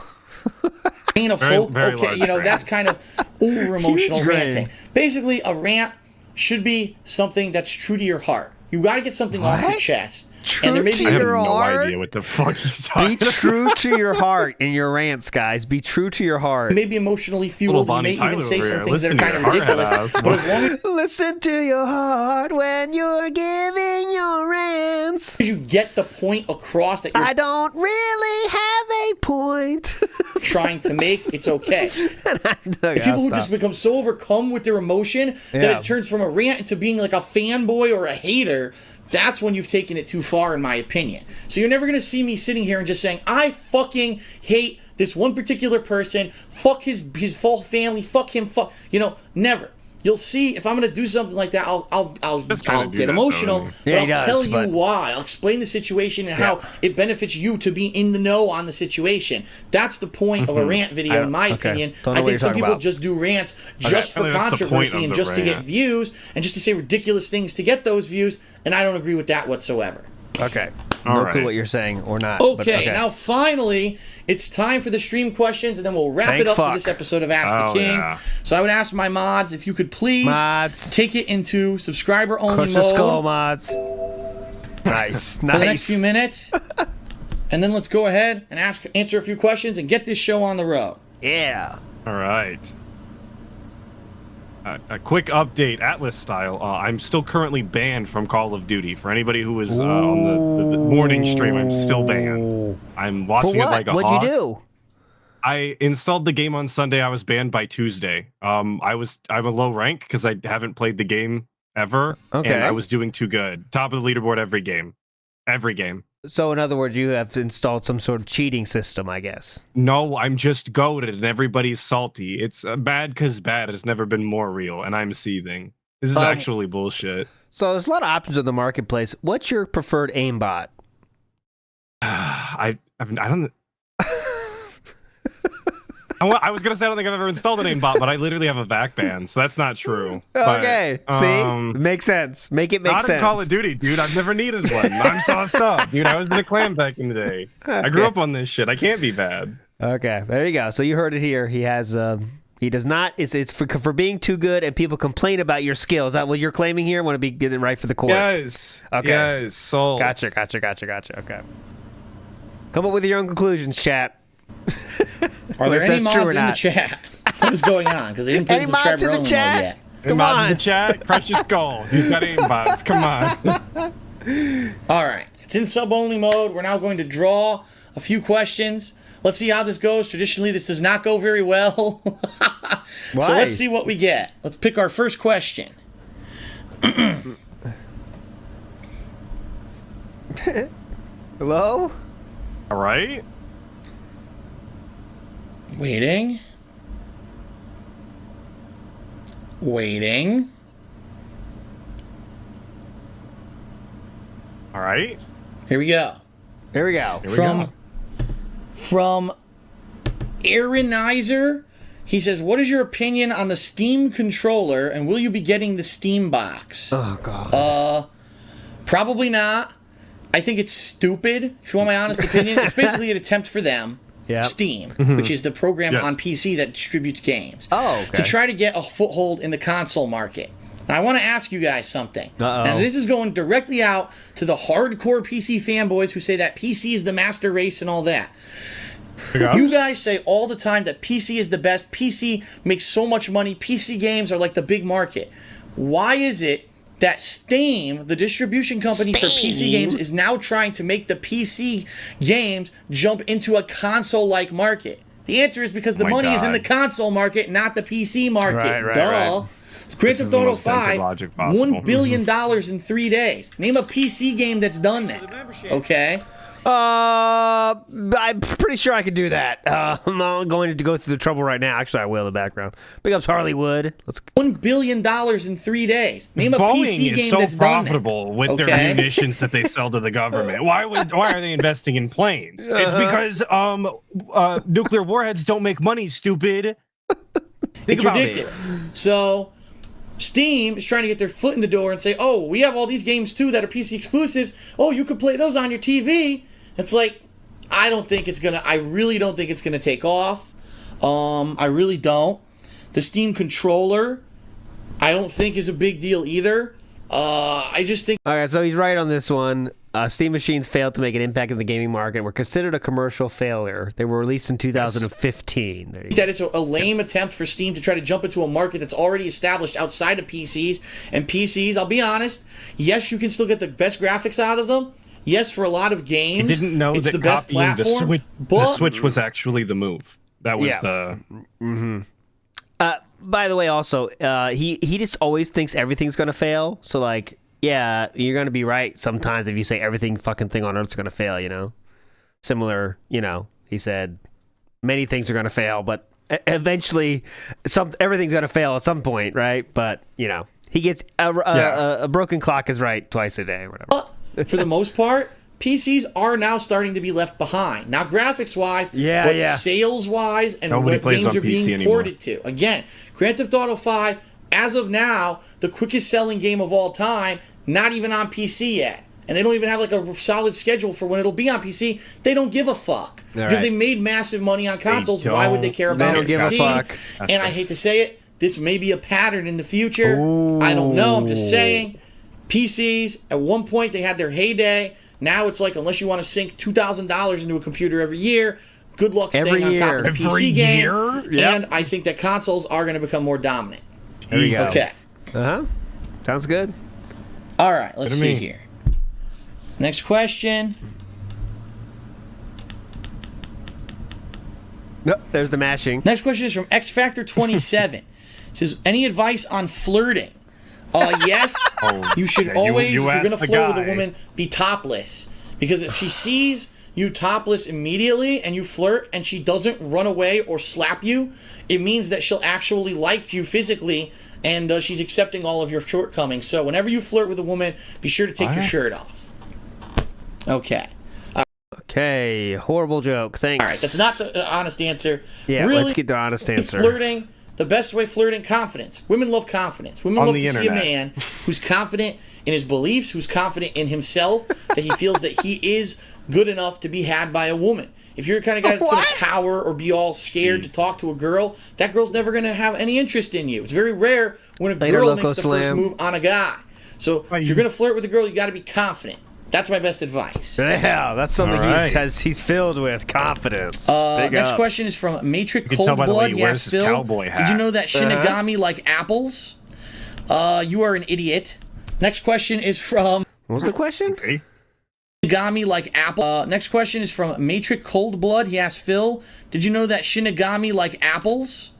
Grain of hope, very okay, large that's kind of over emotional Huge grain. ranting. Basically, a rant should be something that's true to your heart. You got to get something off your chest. True and there may to be I have your no heart. idea what the fuck he's Be talking about. true to your heart in your rants, guys. Be true to your heart. You may be emotionally fueled. You Bonnie may Tyler even say over some here. things that are Listen to kind of your heart, ridiculous. ass. But as long as Listen to your heart when you're giving your rants. you get the point across that you're I don't really have a point. trying to make, it's okay. If People who just become so overcome with their emotion that Yeah. it turns from a rant into being like a fanboy or a hater, that's when you've taken it too far, in my opinion. So you're never going to see me sitting here and just saying, I fucking hate this one particular person, fuck his whole family, fuck him, never. You'll see if I'm going to do something like that, I'll kinda do get that, emotional, though, but Yeah, I'll he does, tell you but- why. I'll explain the situation and how it benefits you to be in the know on the situation. That's the point of a rant video, in my opinion. Don't know I what think you're some talking people about. just do rants just I for think that's the point controversy of and the just to get rant. views and just to say ridiculous things to get those views, and I don't agree with that whatsoever. Okay. All No right. clue what you're saying or not. Okay, but now finally, it's time for the stream questions, and then we'll wrap Thank it up fuck. for this episode of Ask Oh, the King. yeah. So I would ask my mods if you could please Mods. take it into subscriber-only Crush the skull, mode mods. Nice. for the next few minutes, and then let's go ahead and answer a few questions and get this show on the road. Yeah. All right. A quick update, Atlas style. I'm still currently banned from Call of Duty. For anybody who was on the morning stream, I'm still banned. I'm For watching it what? like a What'd hawk. you do? I installed the game on Sunday. I was banned by Tuesday. I'm a low rank because I haven't played the game ever. Okay. And I was doing too good. Top of the leaderboard every game. Every game. So, in other words, you have installed some sort of cheating system, I guess. No, I'm just goated and everybody's salty. It's bad because bad has never been more real, and I'm seething. This is actually bullshit. So, there's a lot of options in the marketplace. What's your preferred aimbot? I was gonna say I don't think I've ever installed an aimbot, but I literally have a VAC ban, so that's not true. Okay, but, see, makes sense. Make it make not sense. Not in Call of Duty, dude. I've never needed one. I'm sauced up, dude. I was in a clan back in the day. I grew up on this shit. I can't be bad. Okay, there you go. So you heard it here. He has. He does not. It's for being too good, and people complain about your skills. Is that what you're claiming here? Want to get it right for the court? Yes. Okay. Yes. Sold. Gotcha. Okay. Come up with your own conclusions, chat. Are there any mods in the chat? What is going on? Because they didn't put any mods in the chat? Come on. In the chat, crush his skull. He's got aimbots. Come on. All right. It's in sub-only mode. We're now going to draw a few questions. Let's see how this goes. Traditionally, this does not go very well. So let's see what we get. Let's pick our first question. Hello? All right. Waiting. All right. Here we go. From Aaronizer, he says, what is your opinion on the Steam controller, and will you be getting the Steam box? Oh, God. Probably not. I think it's stupid, if you want my honest opinion. It's basically an attempt for them, Steam, which is the program on PC that distributes games, to try to get a foothold in the console market. Now, I want to ask you guys something. Now, this is going directly out to the hardcore PC fanboys who say that PC is the master race and all that. You guys say all the time that PC is the best. PC makes so much money. PC games are like the big market. Why is it that Steam, the distribution company for PC games, is now trying to make the PC games jump into a console-like market? The answer is because the money is in the console market, not the PC market. Duh. Grand Theft Auto 5, $1 billion in 3 days. Name a PC game that's done that. Okay? I'm pretty sure I could do that. I'm not going to go through the trouble right now. Actually, I will in the background. Big ups Harleywood. Let's $1 billion in 3 days. Name a PC game that's done that. Boeing is so profitable with their munitions that they sell to the government. Why are they investing in planes? It's because nuclear warheads don't make money, stupid. It's ridiculous. So Steam is trying to get their foot in the door and say, oh, we have all these games too that are PC exclusives. Oh, you could play those on your TV. It's like, I really don't think it's gonna take off. I really don't. The Steam controller, I don't think is a big deal either. I just think. All right, so he's right on this one. Steam machines failed to make an impact in the gaming market and were considered a commercial failure. They were released in 2015. That it's a lame attempt for Steam to try to jump into a market that's already established outside of PCs. And PCs, I'll be honest, yes, you can still get the best graphics out of them. Yes, for a lot of games, I didn't know it's that the best platform. The Switch was actually the move. That was the. Mm-hmm. By the way, also, he just always thinks everything's gonna fail. So like, yeah, you're gonna be right sometimes if you say everything fucking thing on Earth's gonna fail. You know, similar. You know, he said many things are gonna fail, but eventually, everything's gonna fail at some point, right? But you know, he gets a broken clock is right twice a day, or whatever. For the most part, PCs are now starting to be left behind. Not graphics-wise, but sales-wise and Nobody what games are PC being anymore. ported to. Again, Grand Theft Auto 5, as of now, the quickest-selling game of all time, not even on PC yet. And they don't even have like a solid schedule for when it'll be on PC. They don't give a fuck. Because they made massive money on consoles. Why would they care about They don't give PC? a fuck. And I hate to say it, this may be a pattern in the future. I don't know. I'm just saying. PCs, at one point, they had their heyday. Now it's like, unless you want to sink $2,000 into a computer every year, good luck staying on top of the PC game. And I think that consoles are going to become more dominant. There you go. Okay. Sounds good. All right, let's see here. Next question. Nope, there's the mashing. Next question is from X Factor 27. It says, any advice on flirting? Yes, you should always, if you're going to flirt with a woman, be topless. Because if she sees you topless immediately and you flirt and she doesn't run away or slap you, it means that she'll actually like you physically and she's accepting all of your shortcomings. So whenever you flirt with a woman, be sure to take your shirt off. Okay. Okay, horrible joke. Thanks. All right, that's not the honest answer. Yeah, really, let's get the honest answer. Flirting, the best way flirting, confidence. Women love confidence. Women On love the to see a internet. man who's confident in his beliefs, who's confident in himself, that he feels that he is good enough to be had by a woman. If you're the kind of guy that's going to cower or be all scared to talk to a girl, that girl's never going to have any interest in you. It's very rare when a Later, girl Loco makes the first Slam. move on a guy. So if you're going to flirt with a girl, you got to be confident. That's my best advice. Yeah, that's something All right. he's filled with confidence. Next ups. question is from Matrix You can tell by the way Coldblood. he He wears asked his Phil, cowboy hat. did you know that Shinigami like apples? You are an idiot. Next question is from What was the question? Okay. Shinigami like apple. Next question is from Matrix Coldblood. He asked Phil, did you know that Shinigami like apples?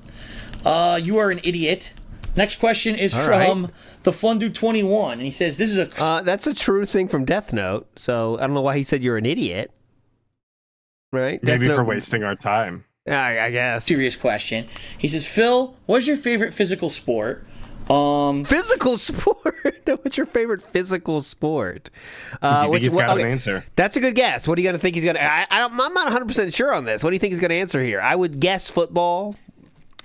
You are an idiot. Next question is from the Fun Dude 21, and he says, this is a That's a true thing from Death Note. So I don't know why he said you're an idiot. Right? Maybe Death for Note- wasting our time. I guess. serious question. He says, Phil, what's your favorite physical sport? Physical sport. What's your favorite physical sport? You think he's got okay, an answer? That's a good guess. What are you going to think he's going to? I'm not 100% sure on this. What do you think he's going to answer here? I would guess football.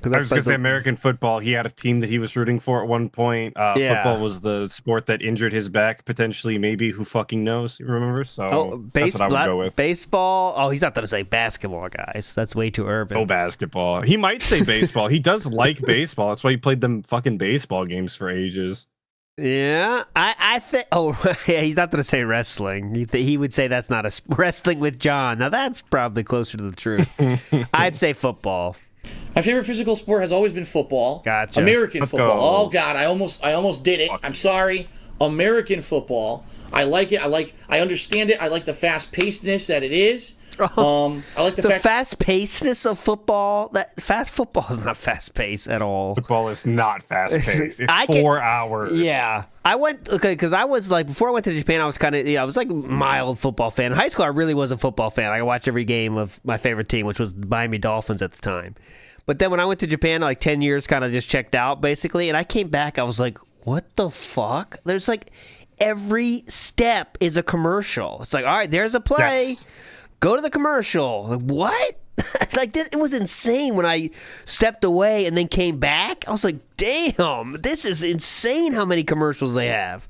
I was going to say American football. He had a team that he was rooting for at one point. Yeah. Football was the sport that injured his back, potentially, maybe. Who fucking knows? You remember? So that's what I would go with. Baseball. Oh, he's not going to say basketball, guys. That's way too urban. Oh, basketball. He might say baseball. He does like baseball. That's why he played them fucking baseball games for ages. Yeah, I think. Oh, yeah, he's not going to say wrestling. He would say that's not wrestling with John. Now that's probably closer to the truth. I'd say football. My favorite physical sport has always been football. Gotcha. American Let's football. go. Oh God, I almost did it. I'm sorry. American football. I like it. I understand it. I like the fast pacedness that it is. I like the fact fast pacedness of football. That fast football is not fast paced at all. Football is not fast paced. It's I get- 4 hours. Yeah, I went because I was like before I went to Japan, I was kind of I was like a mild football fan. In high school, I really was a football fan. I watched every game of my favorite team, which was the Miami Dolphins at the time. But then when I went to Japan, like 10 years, kind of just checked out basically, and I came back, I was like, what the fuck? There's like every step is a commercial. It's like, all right, there's a play. Yes. Go to the commercial. Like, what? Like it was insane when I stepped away and then came back. I was like, damn, this is insane how many commercials they have.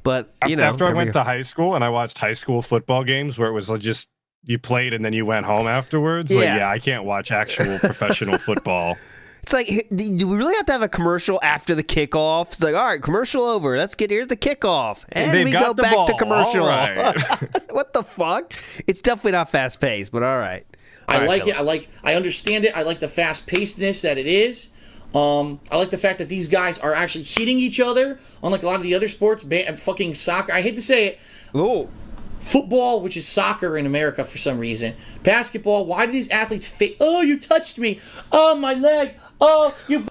But, you know. After I went to high school and I watched hí school football games where it was just you played and then you went home afterwards. Like, Yeah. yeah, I can't watch actual professional football. It's like, do we really have to have a commercial after the kickoff? It's like, all right, commercial over. Here's the kickoff. And They've we got go the back to ball. commercial. All right. What the fuck? It's definitely not fast paced, but all right. I like it. I understand it. I like the fast pacedness that it is. I like the fact that these guys are actually hitting each other, unlike a lot of the other sports. Fucking soccer. I hate to say it. Oh. Football, which is soccer in America for some reason. Basketball. Why do these athletes fake? Oh, you touched me. Oh, my leg. Oh, you.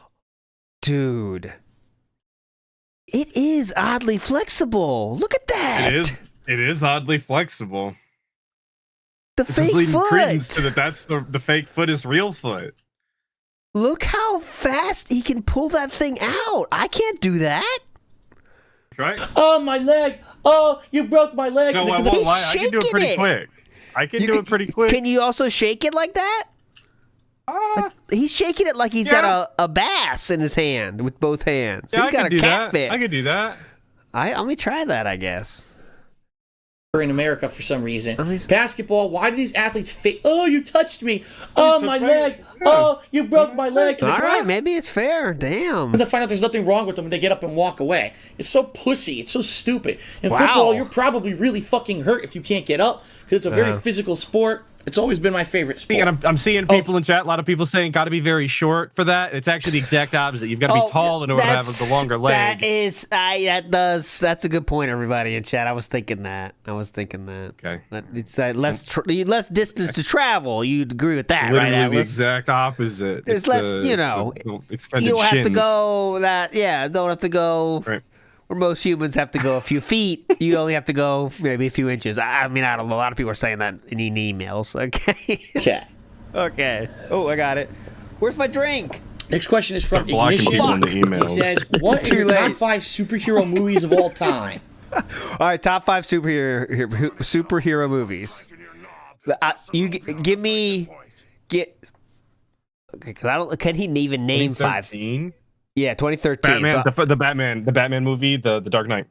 Dude. It is oddly flexible. Look at that. It is oddly flexible. The This is fake leading credence to foot. that's the fake foot is real foot. Look how fast he can pull that thing out. I can't do that. Right? Oh, my leg. Oh, you broke my leg. No, I And the- won't lie. I can do it shaking pretty it. quick. I can You do it pretty quick. Can you also shake it like that? He's shaking it like he's got a bass in his hand with both hands. Yeah, He's I got can a do catfish. that. I can do that. Let me try that, I guess. in America for some reason. Oh, he's- Basketball, why do these athletes fake? Oh, you touched me. Oh, my touched my leg. leg. Oh, you broke my leg. And All they right, maybe it's fair. Damn. find out there's nothing wrong with them and they get up and walk away. It's so pussy. It's so stupid. In Wow. football, you're probably really fucking hurt if you can't get up because it's a very physical sport. It's always been my favorite sport. And I'm seeing people in chat, a lot of people saying got to be very short for that. It's actually the exact opposite. You've got to be tall in order to have the longer leg. That's a good point, everybody in chat. I was thinking that. Okay. It's less distance to travel. You'd agree with that, Literally right, the Atlas? exact opposite. There's It's less, the- you it's know, the extended You don't have to shins. go don't have to go Right. where most humans have to go a few feet. You only have to go maybe a few inches. I mean, I don't know. A lot of people are saying that in emails. Okay. Okay. Okay. Oh, I got it. Where's my drink? Next question is from Start blocking Ignition. people in the He emails. says, what are Too your late. top 5 superhero movies of all time? All right, top 5 superhero movies. Give me get. Okay, cause I don't. Can he even name 5? Yeah, 2013. Batman, the Batman movie, the Dark Knight.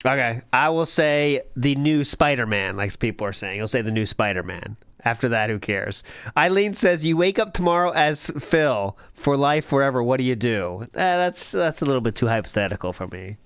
Okay, I will say the new Spider-Man, like people are saying. He'll say the new Spider-Man. After that, who cares? Eileen says, "You wake up tomorrow as Phil for life forever. What do you do?" That's a little bit too hypothetical for me.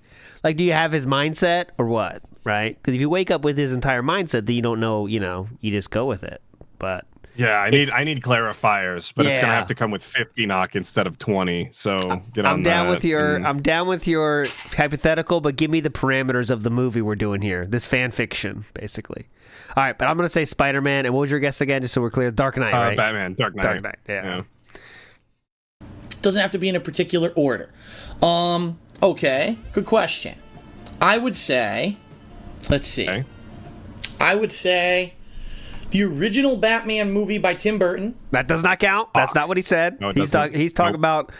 Like, do you have his mindset or what? Right? Because if you wake up with his entire mindset, then you don't know. You just go with it. But yeah, I need clarifiers, but it's gonna have to come with 50 knock instead of 20. So get on I'm down that. with your I'm down with your hypothetical, but give me the parameters of the movie we're doing here. This fan fiction, basically. All right, but I'm gonna say Spider-Man. And what was your guess again? Just so we're clear, Dark Knight, right? Batman, Dark Knight. Dark Knight. Yeah. Doesn't have to be in a particular order. Okay, good question. I would say, let's see. Okay. I would say the original Batman movie by Tim Burton. That does not count. That's not what he said. No, it he's talking about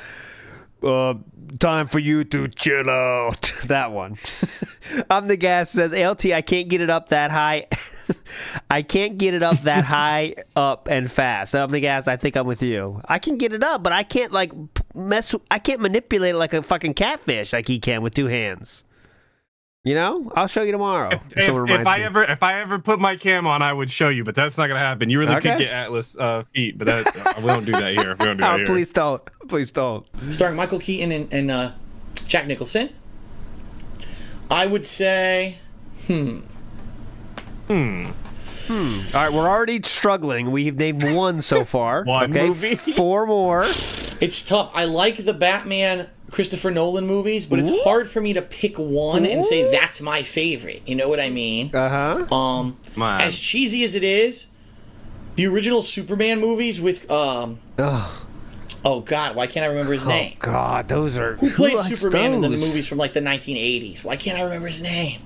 time for you to chill out. That one. I'm the gas says, ALT, I can't get it up that high. I can't get it up that high up and fast. I'm the gas. I think I'm with you. I can get it up, but I can't I can't manipulate it like a fucking catfish like he can with 2 hands. I'll show you tomorrow. If I ever put my cam on, I would show you, but that's not gonna happen. You really could get Atlas feet, but we don't do that here. We don't do that here. Please don't. Please don't. Starring Michael Keaton and Jack Nicholson. I would say, All right, we're already struggling. We've named 1 so far. One movie. 4 more. It's tough. I like the Batman Christopher Nolan movies, but it's hard for me to pick one and say that's my favorite. You know what I mean? As cheesy as it is, the original Superman movies with oh God, why can't I remember his name? Oh God, those are who played Superman in the movies from like the 1980s? Why can't I remember his name?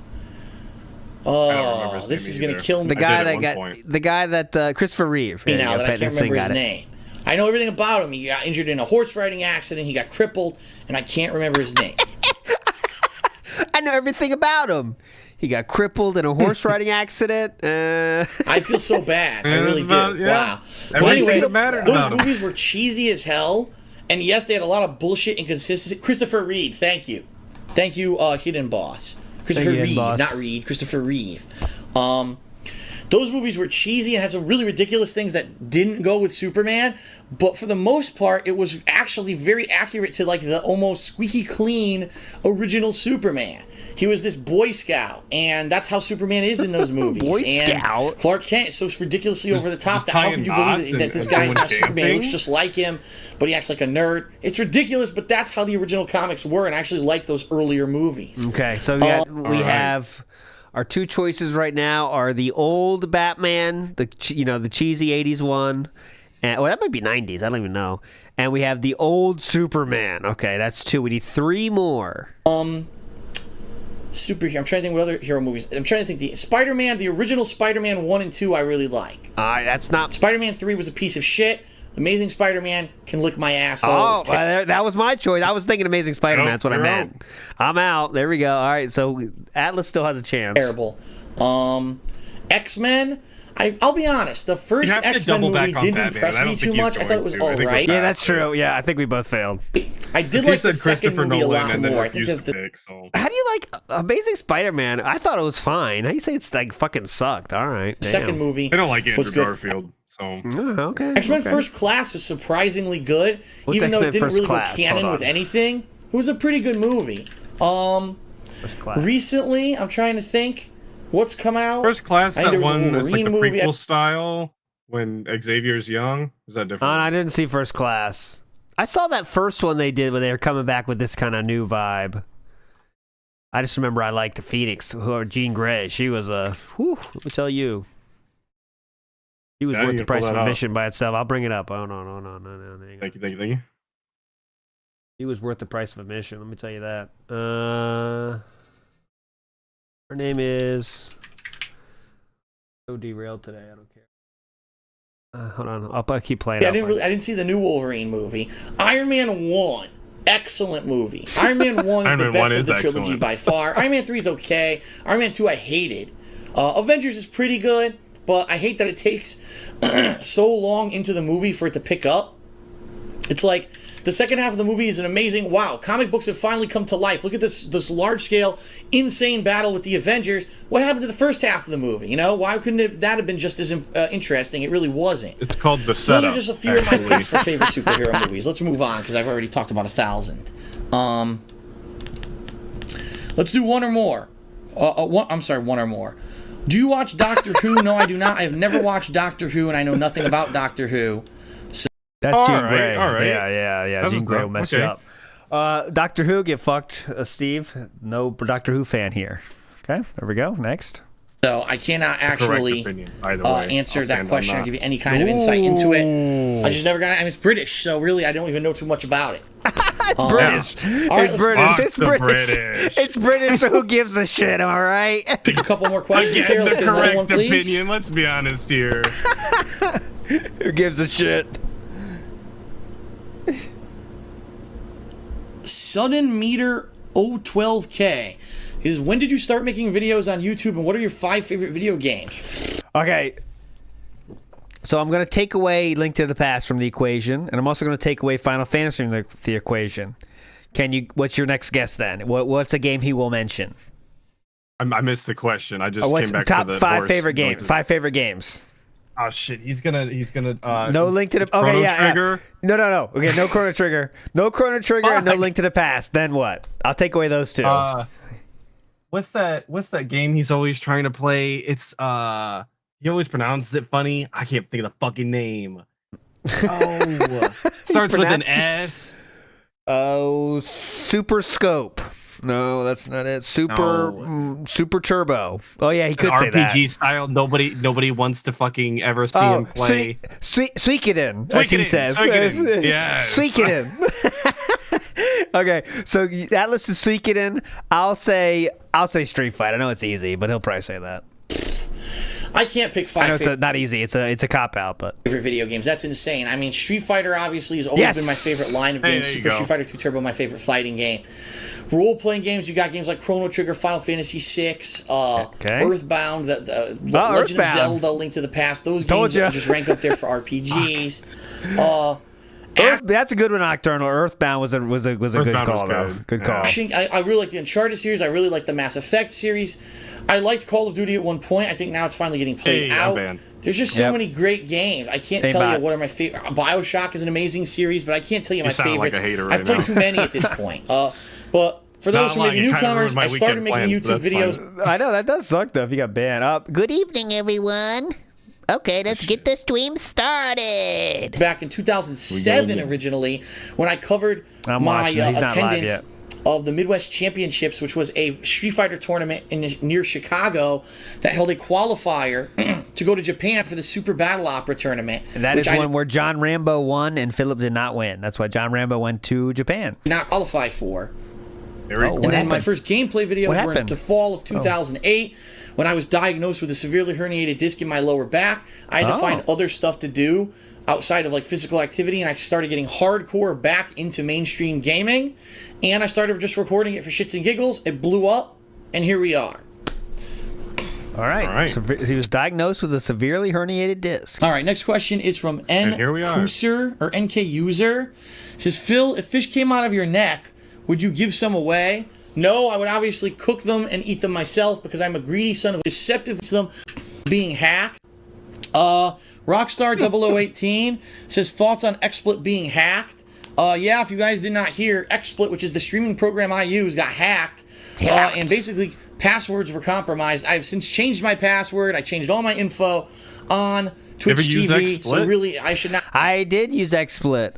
Oh, this is gonna kill me. The guy that Christopher Reeve. I can't remember his name. I know everything about him. He got injured in a horse riding accident. He got crippled, and I can't remember his name. I know everything about him. He got crippled in a horse riding accident. I feel so bad. I really do. Wow. But anyway, those movies were cheesy as hell, and yes, they had a lot of bullshit inconsistency. Christopher Reeve, thank you, Hidden Boss. Christopher Reeve, not Reed. Christopher Reeve. Those movies were cheesy and had some really ridiculous things that didn't go with Superman, but for the most part, it was actually very accurate to like the almost squeaky clean original Superman. He was this Boy Scout, and that's how Superman is in those movies. Boy Scout? Clark Kent is so ridiculously over the top that how could you believe that this guy is not Superman? He looks just like him, but he acts like a nerd. It's ridiculous, but that's how the original comics were, and I actually like those earlier movies. Okay, so we have... Our 2 choices right now are the old Batman, the cheesy 80s one. And, that might be 90s. I don't even know. And we have the old Superman. Okay, that's 2. We need 3 more. Superhero. I'm trying to think what other hero movies. I'm trying to think. The Spider-Man, the original Spider-Man 1 and 2 I really like. That's not... Spider-Man 3 was a piece of shit. Amazing Spider-Man can lick my asshole. That was my choice. I was thinking Amazing Spider-Man. That's what I meant. I'm out. There we go. All right, so Atlas still has a chance. Terrible. X-Men. I'll be honest. The first X-Men movie didn't impress me too much. I thought it was all right. Yeah, that's true. Yeah, I think we both failed. I did like the second movie a lot more. I think How do you like Amazing Spider-Man? I thought it was fine. How do you say it's like fucking sucked? All right. Second movie. I don't like Andrew Garfield. So okay. X-Men First Class was surprisingly good, even though it didn't really go canon with anything. It was a pretty good movie. Recently, I'm trying to think what's come out. First Class, that one is like the prequel style when Xavier's young. Is that different? I didn't see First Class. I saw that first one they did when they were coming back with this kind of new vibe. I just remember I liked the Phoenix, Jean Grey. She was let me tell you. He was worth the price of admission by itself. I'll bring it up. Oh, no. Thank you. He was worth the price of admission. Let me tell you that. Her name is... So derailed today. I don't care. Hold on. I'll keep playing. Yeah, I didn't see the new Wolverine movie. Iron Man 1. Excellent movie. Iron Man 1 is the best of the trilogy by far. Iron Man 3 is okay. Iron Man 2 I hated. Avengers is pretty good. but I hate that it takes so long into the movie for it to pick up. It's like the second half of the movie is an amazing, wow, comic books have finally come to life. Look at this large-scale, insane battle with the Avengers. What happened to the first half of the movie? You know, why couldn't that have been just as interesting? It really wasn't. It's called the So setup. those are just a few of my picks for favorite superhero movies. Let's move on, because I've already talked about 1,000. Let's do one or more. One or more. Do you watch Doctor Who? No, I do not. I have never watched Doctor Who, and I know nothing about Doctor Who. That's All Jean right, Grey. all right. Yeah. That Jean was Grey will dumb. mess Okay. you up. Doctor Who, get fucked, Steve. No Doctor Who fan here. Okay, there we go. Next. So I cannot actually opinion, either way. answer I'll that stand on question or that. give you any kind of insight into it. I just never got it. I mean, it's British, so really I don't even know too much about it. It's British. All right, It's let's- British. Fuck It's the British. British. It's British, so who gives a shit, am I right? A couple more questions here. Again, Let's the get another one, correct please. opinion. Let's be honest here. Who gives a shit? Sudden Meter 012K is, when did you start making videos on YouTube, and what are your 5 favorite video games? Okay. So I'm going to take away Link to the Past from the equation, and I'm also going to take away Final Fantasy from the equation. What's your next guess then? What's a game he will mention? I missed the question. I just What's came back top to the 5 horse favorite games? noises. 5 favorite games. Oh shit, he's gonna No Link to the Chrono Okay, yeah. Trigger. Yeah. No. Okay, no Chrono Trigger. No Chrono Trigger and no Fuck. Link to the Past. Then what? I'll take away those two. What's that game he's always trying to play? It's he always pronounces it funny. I can't think of the fucking name. Oh, starts with an S. Oh, Super Scope. No, that's not it. Super Turbo. Oh yeah, he could say that. RPG style. Nobody wants to fucking ever see him play. Suikoden, as he Suikoden, says. Suikoden, yes. Suikoden. Okay, so Atlas is Suikoden. I'll say Street Fighter. I know it's easy, but he'll probably say that. I can't pick I know 5 it's not easy. It's a cop out, but favorite video games. That's insane. I mean, Street Fighter obviously has always been my favorite line of Hey, games. there you Super go. Street Fighter 2 Turbo, my favorite fighting game. Role-playing games, you got games like Chrono Trigger, Final Fantasy VI, Earthbound, the Legend of Earthbound. Zelda, Link to the Past. Those Told games ya. just rank up there for RPGs. that's a good one. Nocturnal. Earthbound was a good Earthbound call was though. good. Good call. I really like the Uncharted series. I really like the Mass Effect series. I liked Call of Duty at one point. I think now it's finally getting played Hey, I'm out. banned. There's just so Yep. many great games. I can't Hey, tell bot. you what are my favorite. BioShock is an amazing series, but I can't tell you my sound like favorites. a hater right I've played now. too many at this point. But for those who may be lying, it kinda newcomers, ruined my I started weekend making plans, but YouTube that's videos I know that does suck though if you got banned. Good evening, everyone. Okay, let's get the stream started. back in 2007 originally, when I covered I'm my watching. He's not live attendance yet. of the Midwest Championships, which was a Street Fighter tournament near Chicago that held a qualifier to go to Japan for the Super Battle Opera tournament. And that which is I one where John Rambo won and Philip did not win. That's why John Rambo went to Japan. did not qualify for. There we go. And then my happened? first gameplay videos What were in happened? the fall of 2008 when I was diagnosed with a severely herniated disc in my lower back. I had to find other stuff to do outside of like physical activity, and I started getting hardcore back into mainstream gaming, and I started just recording it for shits and giggles. It blew up, and here we are. All right. All right. So he was diagnosed with a severely herniated disc. All right, next question is from here we are. User or NK User. It says, Phil, if fish came out of your neck, would you give some away? No, I would obviously cook them and eat them myself because I'm a greedy son of a deceptive to them being hacked. Rockstar 0018 says, thoughts on XSplit being hacked? Yeah, if you guys did not hear, XSplit, which is the streaming program I use, got hacked. And basically, passwords were compromised. I've since changed my password. I changed all my info on Twitch use TV. So XSplit? really, I should not. I did use XSplit.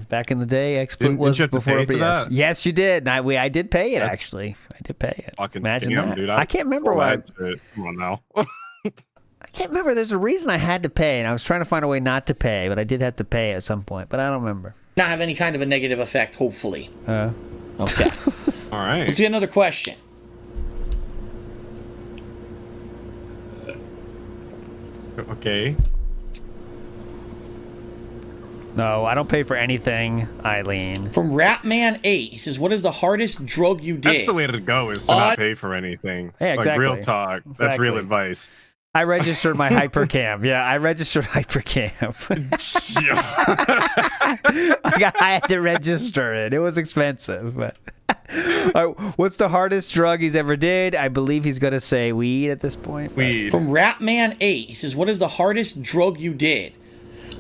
Back in the day, XSplit Didn't was you have to before pay for OBS. that? Yes, you did. And I did pay it, actually. I did pay it. Fucking Imagine scam, that. dude. I can't remember All what. that shit. Come on now. I can't remember. There's a reason I had to pay, and I was trying to find a way not to pay, but I did have to pay at some point, but I don't remember. Not have any kind of a negative effect, hopefully. Okay. All right. Let's get another question. Okay. No, I don't pay for anything, Eileen. From Ratman8, he says, what is the hardest drug you did? That's the way to go, is to not pay for anything. Yeah, Like real exactly. talk. That's real Exactly. advice. I registered my hypercam. Yeah, I registered hypercam. I had to register it. It was expensive. But all right, what's the hardest drug he's ever did? I believe he's going to say weed at this point. Weed. From Ratman8, he says, what is the hardest drug you did?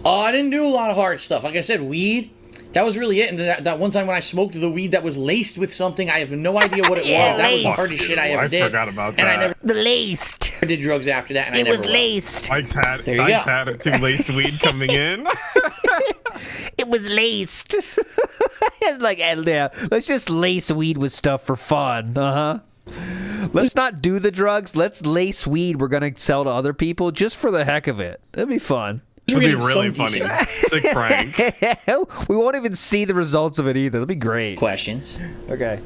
I didn't do a lot of hard stuff. Like I said, weed. That was really it. And that one time when I smoked the weed that was laced with something, I have no idea what it was. That was the hardest shit I ever did. I forgot about that. And I never Laced. did drugs after that. And It I never was will. laced. Mike's had it too, laced weed coming in. It was laced. Like, yeah, let's just lace weed with stuff for fun. Let's not do the drugs. Let's lace weed we're going to sell to other people just for the heck of it. That'd be fun. It'd be Getting really some funny. decent Sick prank. We won't even see the results of it either. That'd be great. questions. Okay.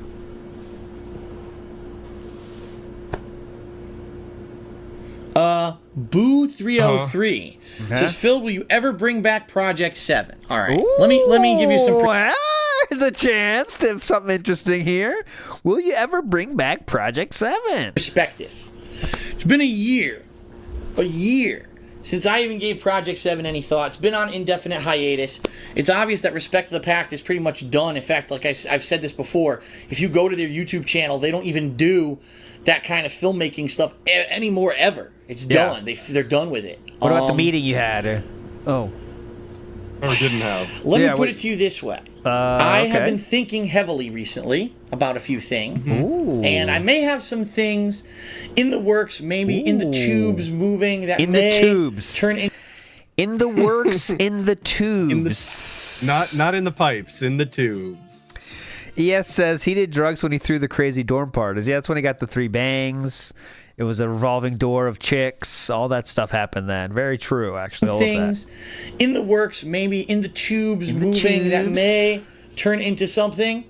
Boo303 says, Phil, will you ever bring back Project 7? All right. Let me give you some There's a chance to something interesting here. Will you ever bring back Project 7? perspective. It's been a year since I even gave Project 7 any thought. It's been on indefinite hiatus. It's obvious that Respect of the Pact is pretty much done. In fact, like I've said this before, if you go to their YouTube channel, they don't even do that kind of filmmaking stuff anymore ever. It's done. They're done with it. What about the meeting you had? Oh. Or didn't have. Let me put it to you this way. I have okay. been thinking heavily recently about a few things. And I may have some things in the works, maybe in the tubes moving that In may the tubes. turn in. In the works, in the tubes. Not in the pipes, in the tubes. ES says he did drugs when he threw the crazy dorm parties. Yeah, that's when he got the 3 bangs. It was a revolving door of chicks. All that stuff happened then. Very true, actually. All Things of in the works, maybe in the tubes In the moving that tubes. may turn into something.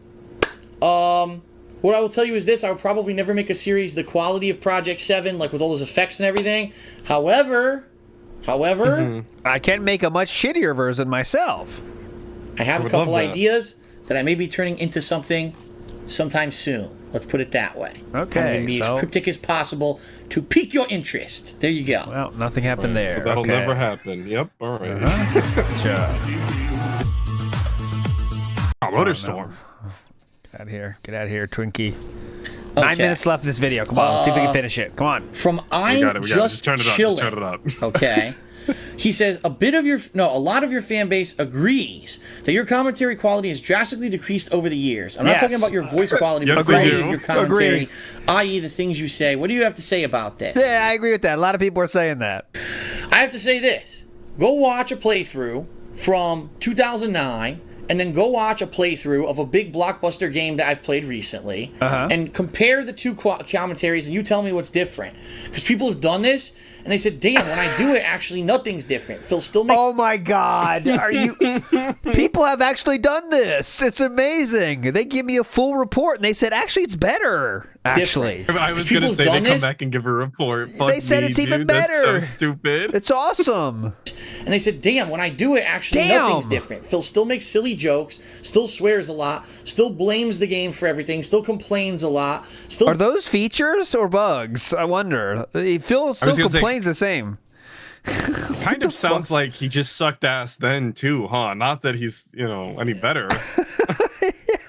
What I will tell you is this: I would probably never make a series the quality of Project 7, like with all those effects and everything. However, that. I can make a much shittier version myself. I have a would couple love that. ideas that I may be turning into something sometime soon. Let's put it that way. Okay, I'm going to be so- as cryptic as possible to pique your interest. There you go. Well, nothing happened there. So that'll Okay. never happen. Yep. All right. Motor Storm. Get out of here, Twinkie. 9 Okay. minutes left in this video. Come on, let's see if we can finish it. Come on. From We I'm got it. just Just turn it up. chilling. Just turn it up. Okay. He says a lot of your fan base agrees that your commentary quality has drastically decreased over the years. I'm not Yes. talking about your voice quality, but Yes, the they quality do. of your commentary, Agreed. i.e. the things you say. What do you have to say about this? Yeah, I agree with that. A lot of people are saying that. I have to say this. Go watch a playthrough from 2009 and then go watch a playthrough of a big blockbuster game that I've played recently and compare the two commentaries and you tell me what's different. Because people have done this and they said, damn, when I do it, actually nothing's different. Phil still makes... Oh my God. Are you. People have actually done this. It's amazing. They give me a full report and they said, actually, it's better. Actually. I was People going to have say they done come this? back and give a report. Fuck They said me, it's even dude. That's better. so stupid. It's awesome. And they said, damn, when I do it, actually Damn. nothing's different. Phil still makes silly jokes, still swears a lot, still blames the game for everything, still complains a lot, still... Are those features or bugs? I wonder. Phil still gonna say- complains the same. Kind of sounds like he just sucked ass then too, huh? Not that he's, any better.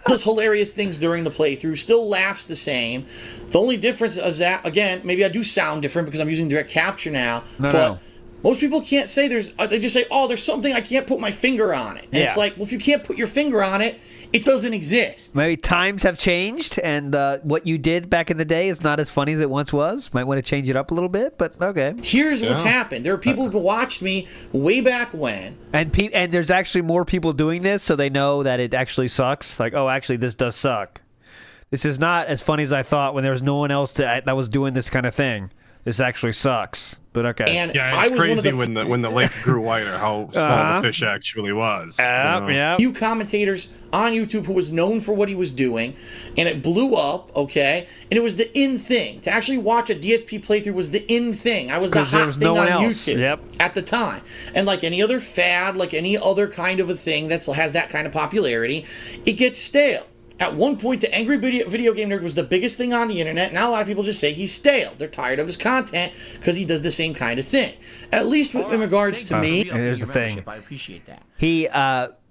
does hilarious things during the playthrough, still laughs the same. The only difference is that, again, maybe I do sound different because I'm using direct capture now, but most people can't say they just say, oh, there's something I can't put my finger on it. And it's like, well, if you can't put your finger on it, it doesn't exist. Maybe times have changed, and what you did back in the day is not as funny as it once was. Might want to change it up a little bit, but okay. Here's what's happened. There are people who watched me way back when. And there's actually more people doing this, so they know that it actually sucks. Like, oh, actually, this does suck. This is not as funny as I thought when there was no one else that was doing this kind of thing. This actually sucks, but okay. And Yeah, I it's was crazy one of the when the lake grew wider how small the fish actually was. few commentators on YouTube who was known for what he was doing, and it blew up, okay? And it was the in thing. To actually watch a DSP playthrough was the in thing. I was the 'Cause there hot was thing no one on else. YouTube Yep. at the time. And like any other fad, like any other kind of a thing that has that kind of popularity, it gets stale. At one point, the angry video game nerd was the biggest thing on the internet. Now a lot of people just say he's stale. They're tired of his content because he does the same kind of thing. At least in regards to me. Here's the thing. I appreciate that. He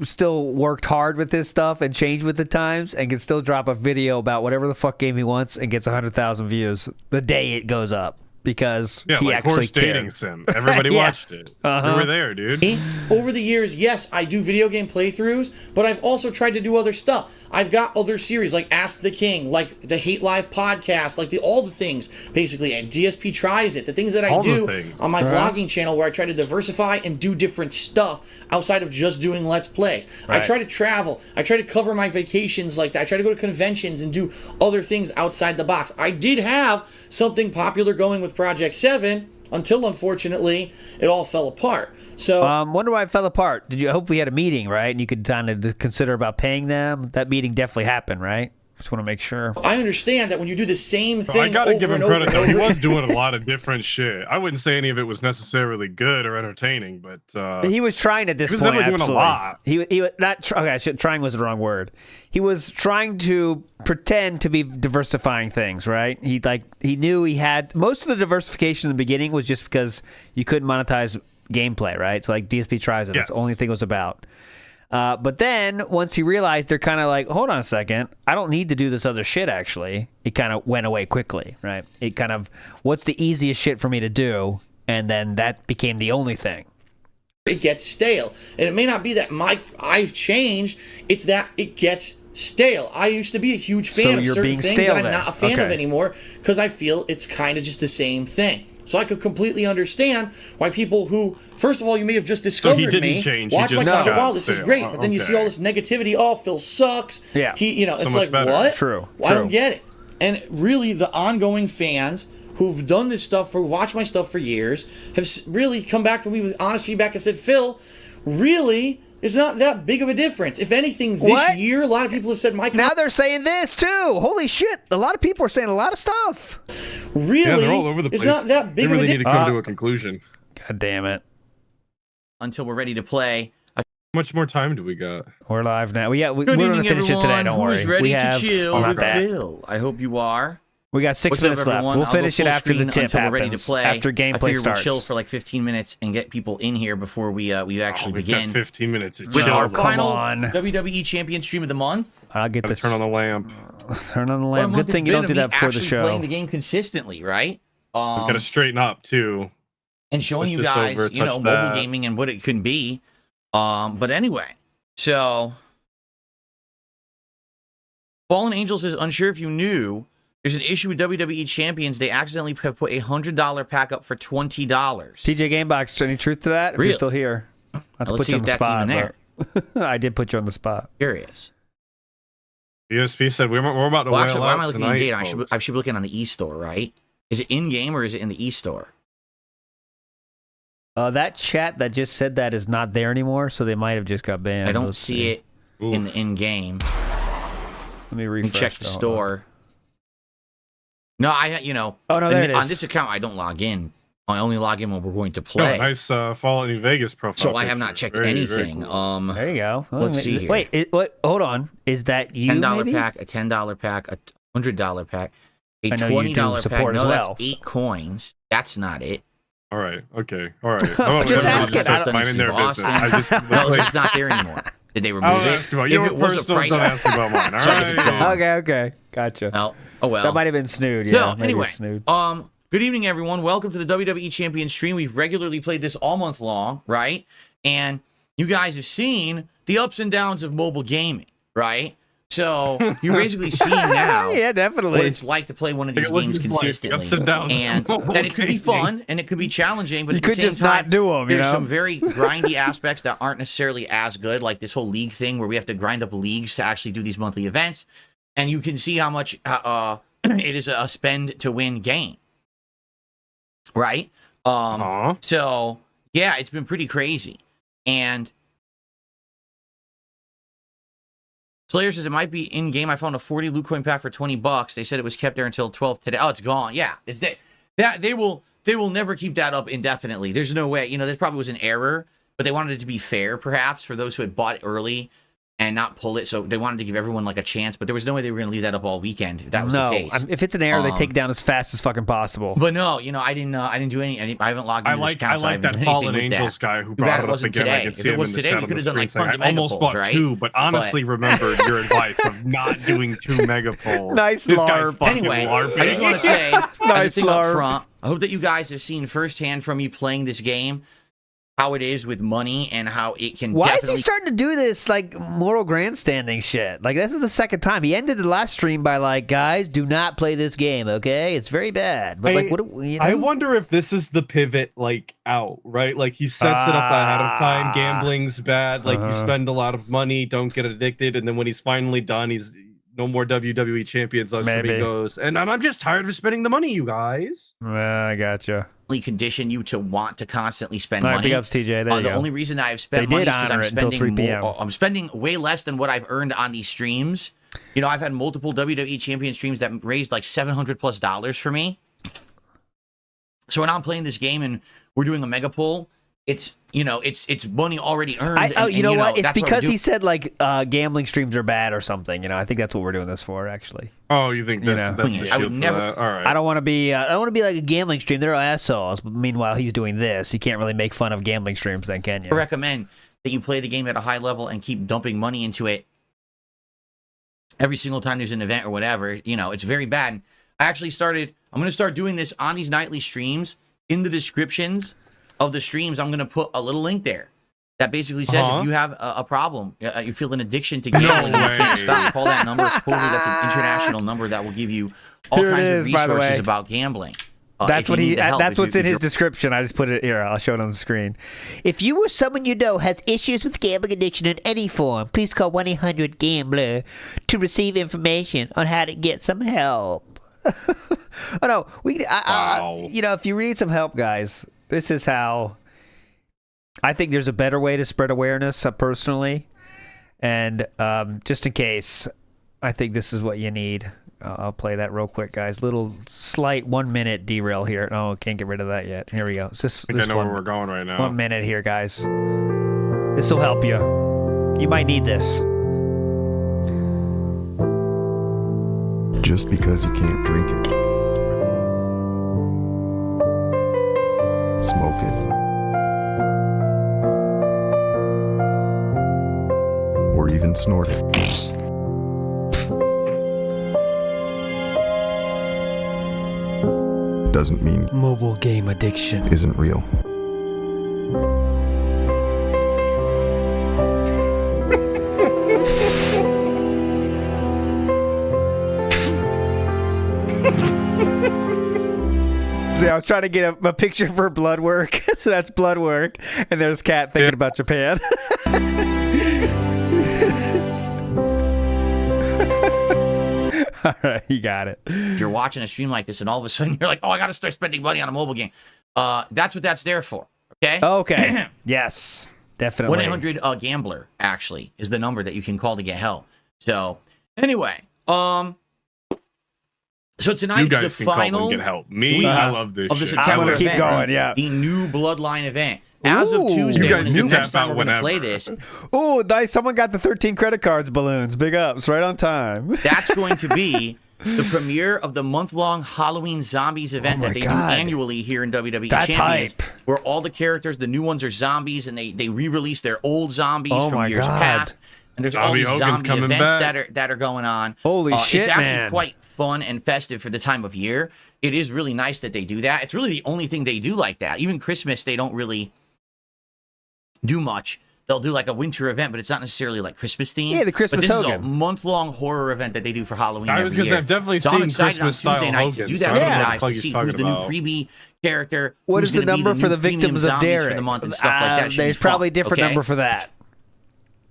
still worked hard with this stuff and changed with the times and can still drop a video about whatever the fuck game he wants and gets 100,000 views the day it goes up. Because he like actually horse dating cared. sim. Everybody watched it. We were there, dude. Over the years, yes, I do video game playthroughs, but I've also tried to do other stuff. I've got other series like Ask the King, like the Hate Live podcast, like all the things, basically. And DSP Tries It, the things that I do on my vlogging channel where I try to diversify and do different stuff outside of just doing Let's Plays. I try to travel. I try to cover my vacations like that. I try to go to conventions and do other things outside the box. I did have something popular going with Project 7 until, unfortunately, it all fell apart. So, wonder why it fell apart. Did you hope we had a meeting, right? And you could kind of consider about paying them? That meeting definitely happened, right? Just want to make sure. I understand that when you do the same thing, I gotta give him credit though. He over, was doing a lot of different shit. I wouldn't say any of it was necessarily good or entertaining, but he was trying at this point. He was definitely doing a lot. He not okay. Trying was the wrong word. He was trying to pretend to be diversifying things, right? He knew he had most of the diversification in the beginning was just because you couldn't monetize gameplay, right? So like DSP Tries It. That's the only thing it was about. But then once he realized they're kind of like, hold on a second, I don't need to do this other shit actually. It kind of went away quickly, right? It kind of, what's the easiest shit for me to do? And then that became the only thing. It gets stale. And it may not be that I've changed, it's that it gets stale. I used to be a huge fan of certain things that I'm not a fan of anymore because I feel it's kind of just the same thing. So I could completely understand why people who, first of all, you may have just discovered me, watch my content, wow, this is great, but then you see all this negativity, oh, Phil sucks. Yeah. It's like, what? True. Well, I don't get it. And really, the ongoing fans who've done this stuff, who watched my stuff for years, have really come back to me with honest feedback and said, Phil, really, it's not that big of a difference. If anything, this year, a lot of people have said, Mike. Now they're saying this too. Holy shit. A lot of people are saying a lot of stuff. Really? Yeah, they're all over the place. It's not that big they really of a need to come to a conclusion. God damn it. Until we're ready to play. How much more time do we got? We're live now. We're Good going to evening, finish everyone. it today. Don't worry. Who's ready we to have chill with that. Phil? I hope you are. We got 6 What's minutes up, left. everyone? We'll I'll go finish it full after the screen tip until happens. we're ready to play. After I gameplay figure starts. we'll chill for like 15 minutes and get people in here before we actually We've begin. got 15 minutes of With chill. our come final on. WWE Champions stream of the month. I'll get Gotta this. turn on the lamp. Turn on the What a lamp. month Good thing it's you don't been do of that me before the actually show. Playing the game consistently, right? Gotta straighten up too. And showing Let's you just guys, overtouch mobile that. gaming and what it can be. But anyway, so Fallen Angels is unsure if you knew. There's an issue with WWE Champions. They accidentally have put a $100 pack up for $20. TJ Gamebox, any truth to that? If Really? you're still here. I have to Let's put see you if on the that's spot. even there. but- I did put you on the spot. Curious. ESP said we're about to Well, whale actually, why am I out looking tonight, in game? folks. I should be looking on the e-store, right? Is it in game or is it in the e-store? That chat that just said that is not there anymore, so they might have just got banned. I don't Let's see it in the in-game. Let me Let refresh. me check the it. Hold on. store. No, Oh, no, there it on is. this account, I don't log in. I only log in when we're going to Oh, play. nice Fallout New Vegas profile. So I have not picture. checked Very, very anything. cool. There you go. Let's see here. Wait, hold on. Is that you? $10 maybe? pack, a $10 pack, a $100 pack, a I know you do $20 pack. support No, as that's well. 8 coins. That's not it. All right. Okay. All right. Just ask it. Start I don't- minding their business. I just No, it's not there anymore. Did they remove I'll it? ask about If your it was a personals. price, Don't ask about mine. All So I guess it's right. gone. Okay. Gotcha. Oh well. That might have been Snood. So Yeah. maybe anyway, it's Snood. good evening, everyone. Welcome to the WWE Champions stream. We've regularly played this all month long, right? And you guys have seen the ups and downs of mobile gaming, right? So you're basically seeing now Yeah, what definitely. it's like to play one of these What games it's like, consistently, ups and downs and of that it could be mobile gaming. fun and it could be challenging, but You at the could same just time, not do 'em, you there's know? some very grindy aspects that aren't necessarily as good, like this whole league thing where we have to grind up leagues to actually do these monthly events, and you can see how much it is a spend to win game, right? Aw. So yeah, it's been pretty crazy. And Slayer says it might be in game. I found a 40 loot coin pack for $20. They said it was kept there until 12th today. Oh, it's gone. Yeah, it's that they will never keep that up indefinitely. There's no way. There probably was an error, but they wanted it to be fair, perhaps, for those who had bought it early and not pull it. So they wanted to give everyone like a chance, but there was no way they were going to leave that up all weekend. If that was the case. If it's an error, they take it down as fast as fucking possible. But no, I didn't do any. I haven't logged into this account. I like that Fallen Angels guy who brought it up again. Today. I can see if it him was in the today, chat we on could the have done like screen tons of saying, I mega almost polls, bought right? 2, but honestly remembered your advice of not doing 2 mega polls. Nice this guy's LARP. fucking Anyway, LARPing. I just want to say, as a Nice thing up LARP. front, I hope that you guys have seen firsthand from me playing this game how it is with money and how it can Why definitely... is he starting to do this like moral grandstanding shit? Like this is the second time. He ended the last stream by like, guys, do not play this game, okay? It's very bad. But like, what? I wonder if this is the pivot, like out, right? Like he sets it up ahead of time. Gambling's bad. Like you spend a lot of money, don't get addicted, and then when he's finally done, he's no more WWE Champions. On Maybe. he goes, and I'm just tired of spending the money, you guys. I gotcha. condition you to want to constantly spend All right, money. big ups, TJ. There you The go. only reason I've spent They money did is because honor I'm it until 3 spending p.m. more. I'm spending way less than what I've earned on these streams. You know, I've had multiple WWE Champion streams that raised like $700+ for me. So when I'm playing this game and we're doing a mega pull, it's it's money already earned. You know what? It's that's because we're he said like gambling streams are bad or something. You know, I think that's what we're doing this for, actually. Oh, you think that's the I shield would for never- that? All right. I don't want to be. I don't want to be like a gambling stream. They're assholes. But meanwhile, he's doing this. You can't really make fun of gambling streams, then, can you? recommend that you play the game at a high level and keep dumping money into it every single time there's an event or whatever. You know, it's very bad. I'm going to start doing this on these nightly streams. In the descriptions of the streams, I'm going to put a little link there that basically says if you have a problem, you feel an addiction to gambling, you can't stop, call that number. Supposedly that's an international number that will give you all Here it kinds of is, by the resources way. about gambling. That's if you need the help, That's if what's you- in if his you're- description. I just put it here. I'll show it on the screen. If you or someone you know has issues with gambling addiction in any form, please call 1-800-GAMBLER to receive information on how to get some help. Oh no, Wow. if you need some help, guys, this is how. I think there's a better way to spread awareness, personally, and just in case, I think this is what you need. I'll play that real quick, guys. Little slight 1 minute derail here. Oh, can't get rid of that yet. Here we go. It's this, I think this I know one, where we're going right now. 1 minute here, guys. This will help you. You might need this. Just because you can't drink it, smoke it, or even snort it, doesn't mean Mobile game addiction. isn't real. See, I was trying to get a picture for blood work. So that's blood work. And there's Kat thinking about Japan. All right, you got it. If you're watching a stream like this and all of a sudden you're like, oh, I got to start spending money on a mobile game. That's what that's there for. Okay? Okay. Yes, definitely. 1-800-GAMBLER, actually, is the number that you can call to get help. So, anyway, so tonight's You guys the can call final and get help. Me, week I love this of the shit. September I'm gonna keep event, going, yeah. the new Bloodline event. As of Ooh. Tuesday, You guys when the can next tap time out we're going to play whenever. this, Oh, nice. Someone got the 13 credit cards balloons. Big ups. Right on time. that's going to be the premiere of the month-long Halloween Zombies event my that they God. do annually here in WWE That's Champions, hype. where all the characters, the new ones are zombies, and they re-release their old zombies Oh from my years God. past. And there's all Zombie these Hogan's zombie coming events back. that are going on. Holy shit, It's actually man. quite fun and festive for the time of year. It is really nice that they do that. It's really the only thing they do like that. Even Christmas, they don't really do much. They'll do like a winter event, but it's not necessarily like Christmas themed. Yeah, the Christmas But this is Hogan. a month-long horror event that they do for Halloween. I was every gonna say, year. I've definitely So I'm seen excited on Christmas-style Tuesday night to Hogan, do so that I with don't you know what the guys fuck to he's see talking who's the new about. freebie character. What who's is the gonna be number for the new premium victims of zombies Derek? for the month and stuff like that. Should be There's fun, probably a different okay? number for that.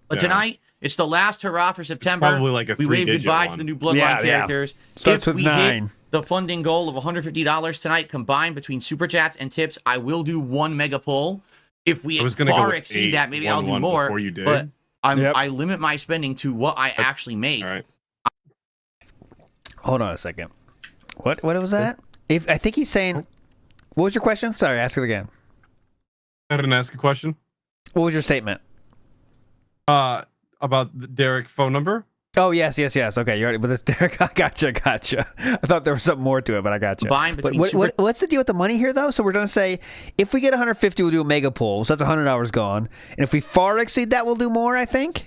But Yeah. tonight, it's the last hurrah for September. probably like a we wave 3-digit goodbye to one. the new Bloodline Yeah, yeah. characters. Starts if with we 9. hit the funding goal of $150 tonight, combined between super chats and tips, I will do one mega pull. If we I was gonna go far with exceed 8, that, maybe I'll do 1-1 more. before you did. But Yep. I limit my spending to what I actually make. All right. Hold on a second. What was that? If I think he's saying, what was your question? Sorry, ask it again. I didn't ask a question. What was your statement? about the Derek phone number? Oh, yes. Okay, you already. But this Derek, gotcha. I thought there was something more to it, but I gotcha. Combined But between what's the deal with the money here, though? So we're gonna say if we get 150, we'll do a mega pull. So that's 100 hours gone, and if we far exceed that, we'll do more. I think.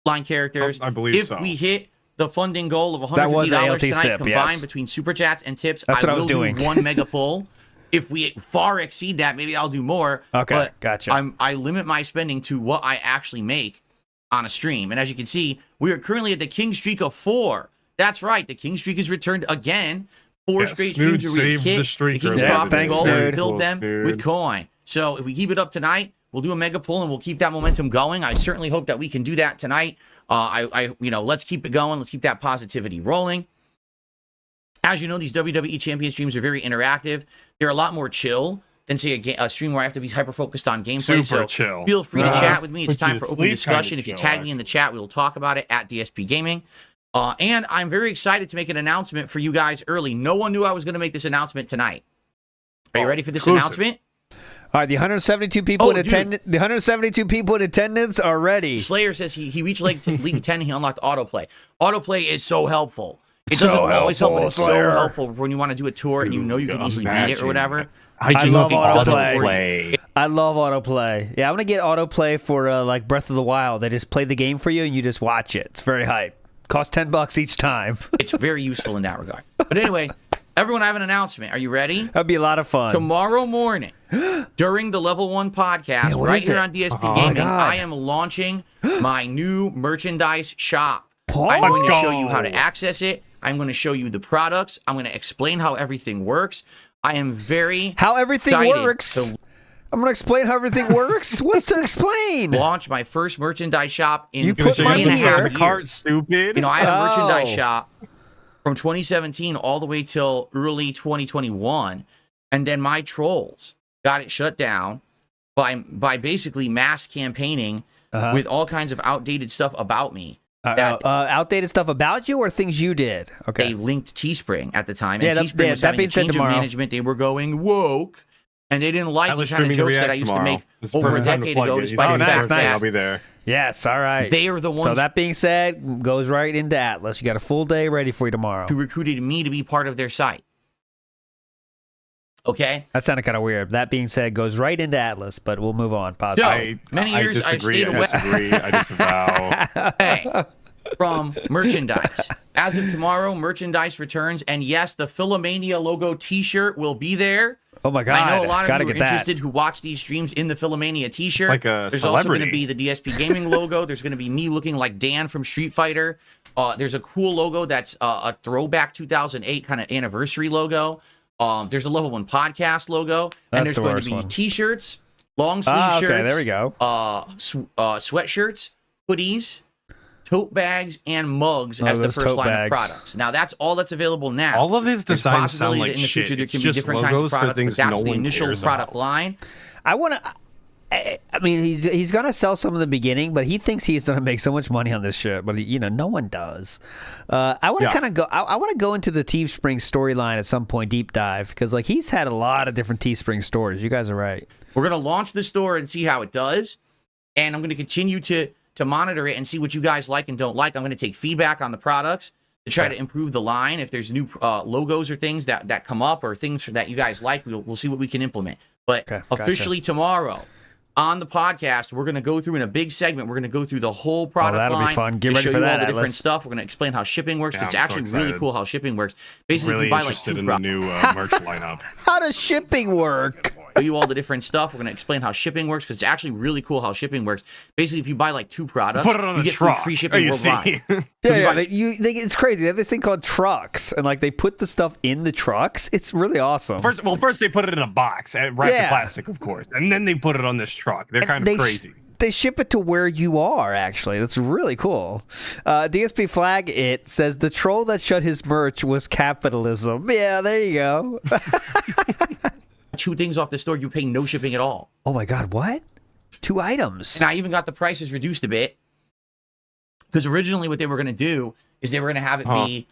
line characters. I believe if so. we hit the funding goal of That was $150 ALT tonight, sip, combined yes. between super chats and tips, That's what I will was doing. do one mega pull. If we far exceed that, maybe I'll do more. Okay, but gotcha. I limit my spending to what I actually make on a stream. And as you can see, we are currently at the king streak of 4. That's right. The king streak has returned again. 4 straight Snood streams where we saved hit the streak King's earlier. Profits Thanks, goal Snood. and filled them with coin. So if we keep it up tonight, we'll do a mega pull and we'll keep that momentum going. I certainly hope that we can do that tonight. Let's keep it going. Let's keep that positivity rolling. As you know, these WWE Champions streams are very interactive. They're a lot more chill than, say, a stream where I have to be hyper-focused on gameplay. Super chill. Feel free to chat with me. It's Which time is for open sleep discussion. kinda If you chill, tag me in the chat, we will talk about it at DSP Gaming. And I'm very excited to make an announcement for you guys early. No one knew I was going to make this announcement tonight. Are you ready for this exclusive. announcement? All right, the 172 people in dude. attendance. The 172 people in attendance are ready. Slayer says he reached League 10 and he unlocked autoplay. Autoplay is so helpful. It doesn't always help, but it's so helpful when you want to do a tour and you know you can easily beat it or whatever. I just love think autoplay. I love autoplay. Yeah, I'm gonna get autoplay for like Breath of the Wild. They just play the game for you and you just watch it. It's very hype. Costs $10 each time. It's very useful in that regard. But anyway, everyone, I have an announcement. Are you ready? That'd be a lot of fun. Tomorrow morning, during the Level 1 podcast, what right is here it? on DSP Oh, Gaming, God. I am launching my new merchandise shop. Paul, I'm going to let's show go. you how to access it. I'm going to show you the products. I'm going to explain how everything works. I am very how everything excited works. to I'm gonna explain how everything works. What's to explain? launch my first merchandise shop in You put 3 money and a here. half the years. cart, stupid. You know, I had a merchandise Oh. shop from 2017 all the way till early 2021, and then my trolls got it shut down by basically mass campaigning with all kinds of outdated stuff about me. Outdated stuff about you or things you did? Okay. They linked Teespring at the time, Yeah, and that- Teespring yeah, was that having a being said change of tomorrow. management. They were going woke, and they didn't like I the was kind of streaming the jokes that I React used tomorrow. to make This is over a perfect time to decade plug ago, it. despite Oh, the nice, fact nice. I'll that be there. Yes. All right. they are the So ones that being said, goes right into Atlas. You got a full day ready for you tomorrow. who recruited me to be part of their site. Okay? That sounded kind of weird. That being said, goes right into Atlas, but we'll move on. Positive. So, many years I disagree. stayed away. I disavow. Hey, from merchandise. As of tomorrow, merchandise returns, and yes, the Philomania logo T-shirt will be there. Oh my God! I know a lot of Gotta you are get that. interested who watch these streams in the Philomania T-shirt. It's like a There's also going to celebrity. be the DSP Gaming logo. There's going to be me looking like Dan from Street Fighter. There's a cool logo that's a throwback 2008 kind of anniversary logo. There's a Level 1 podcast logo, and That's there's the going to worst be one. T-shirts, long sleeve Ah, okay, shirts. there we go. Sweatshirts, hoodies, tote bags, and mugs as the those first tote line bags. of products. Now that's all that's available now. All of these There's designs sound possibility like that in the future shit. there It's can be just different kinds of logos for products, but things that's no the one initial cares product about. line. I want to. I mean, he's gonna sell some in the beginning, but he thinks he's gonna make so much money on this shit. But no one does. I want to kind of go. I want to go into the Teespring storyline at some point, deep dive, because like he's had a lot of different Teespring stories. You guys are right. We're gonna launch the store and see how it does, and I'm gonna continue to monitor it and see what you guys like and don't like. I'm gonna take feedback on the products to try to improve the line. If there's new logos or things that come up or things that you guys like, we'll see what we can implement. But Okay, gotcha. officially tomorrow on the podcast, we're going to go through in a big segment. We're going to go through the whole product that'll be line. fun. Get to ready show for you that, all the different Atlas. stuff. We're going to explain how shipping works. Yeah, It's I'm so actually really excited. cool how shipping works. Basically, Really if you buy like interested 2 in the products, new merch lineup. How does shipping work? show you all the different stuff. We're going to explain how shipping works because it's actually really cool how shipping works. Basically, if you buy like 2 products, Put it on you a get truck. free shipping you worldwide. see? Yeah, buy- it's crazy. They have this thing called trucks, and like they put the stuff in the trucks. It's really awesome. First they put it in a box, wrapped in plastic, of course, and then they put it on this truck. They're kind of crazy. They ship it to where you are, actually. That's really cool. DSP Flag It says the troll that shut his merch was capitalism. Yeah, there you go. 2 things off the store, you pay no shipping at all. Oh my God, what? 2 items. And I even got the prices reduced a bit because originally what they were going to do is they were going to have it be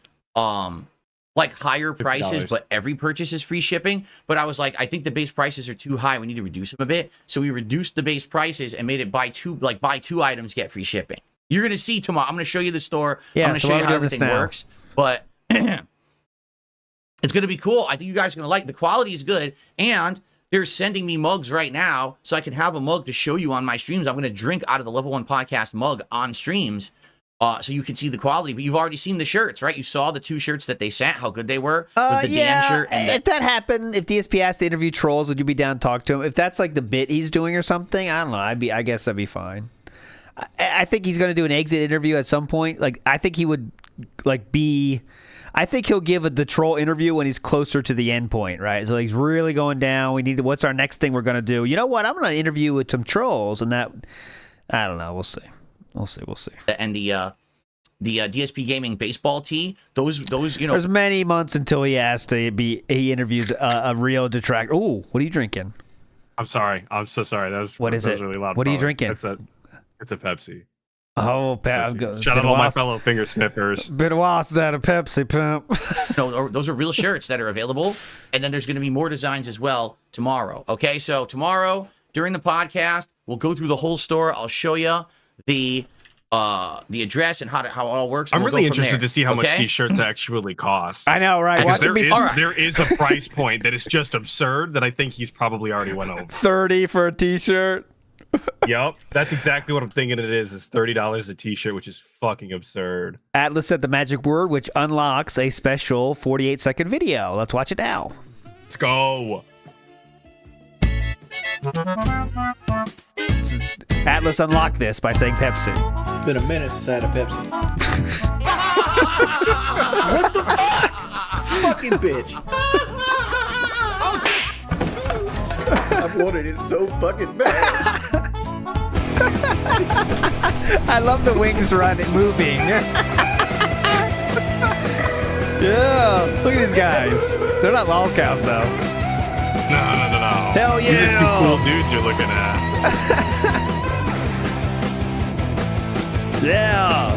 like higher prices, $50. but every purchase is free shipping. But I was like, I think the base prices are too high. We need to reduce them a bit. So we reduced the base prices and made it buy 2 items, get free shipping. You're going to see tomorrow. I'm going to show you the store. Yeah, I'm going to so show why you are we how doing this everything now? works. But it's going to be cool. I think you guys are going to like it. The quality is good. And they're sending me mugs right now so I can have a mug to show you on my streams. I'm going to drink out of the Level 1 Podcast mug on streams so you can see the quality. But you've already seen the shirts, right? You saw the 2 shirts that they sent, how good they were. Was the Dan shirt and if that happened, if DSP asked to interview trolls, would you be down to talk to him? If that's like the bit he's doing or something, I don't know. I guess that'd be fine. I think he's going to do an exit interview at some point. Like, I think he would I think he'll give the troll interview when he's closer to the end point, right? So he's really going down. What's our next thing we're going to do? You know what? I'm going to interview with some trolls, and that, I don't know. We'll see. and the DSP Gaming baseball tee. Those There's many months until he has to he interviews a real detractor. Ooh, what are you drinking? I'm sorry. I'm so sorry. That was really loud. What are you probably. drinking? It's a Pepsi. Oh, Pepsi. Shout out to all my fellow finger snippers. Been a while since I had a Pepsi pump. No, those are real shirts that are available, and then there's going to be more designs as well tomorrow. Okay, so tomorrow during the podcast, we'll go through the whole store. I'll show you the address and how it all works. I'm we'll really go from interested there, to see how much okay? these shirts actually cost. I know, right? Because Watch there is a price point that is just absurd that I think he's probably already went over. 30 for a t-shirt. Yep, that's exactly what I'm thinking it is $30 a t-shirt, which is fucking absurd. Atlas said the magic word, which unlocks a special 48-second video. Let's watch it now. Let's go. Atlas unlocked this by saying Pepsi. It's been a minute since I had a Pepsi. What the fuck? Fucking bitch. I've wanted it so fucking bad. I love the wings moving. Yeah, look at these guys. They're not lolcows though. No. Hell These are yeah. two cool dudes you're looking at. Yeah.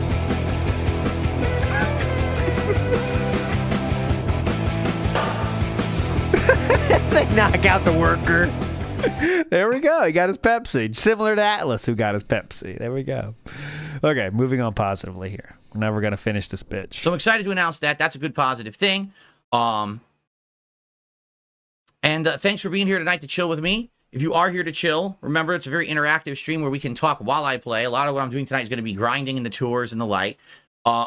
They knock out the worker. There we go. He got his Pepsi. Similar to Atlas, who got his Pepsi. There we go. Okay, moving on positively here. Now we're going to finish this bitch. So I'm excited to announce that. That's a good positive thing. And thanks for being here tonight to chill with me. If you are here to chill, remember it's a very interactive stream where we can talk while I play. A lot of what I'm doing tonight is going to be grinding in the tours and the like.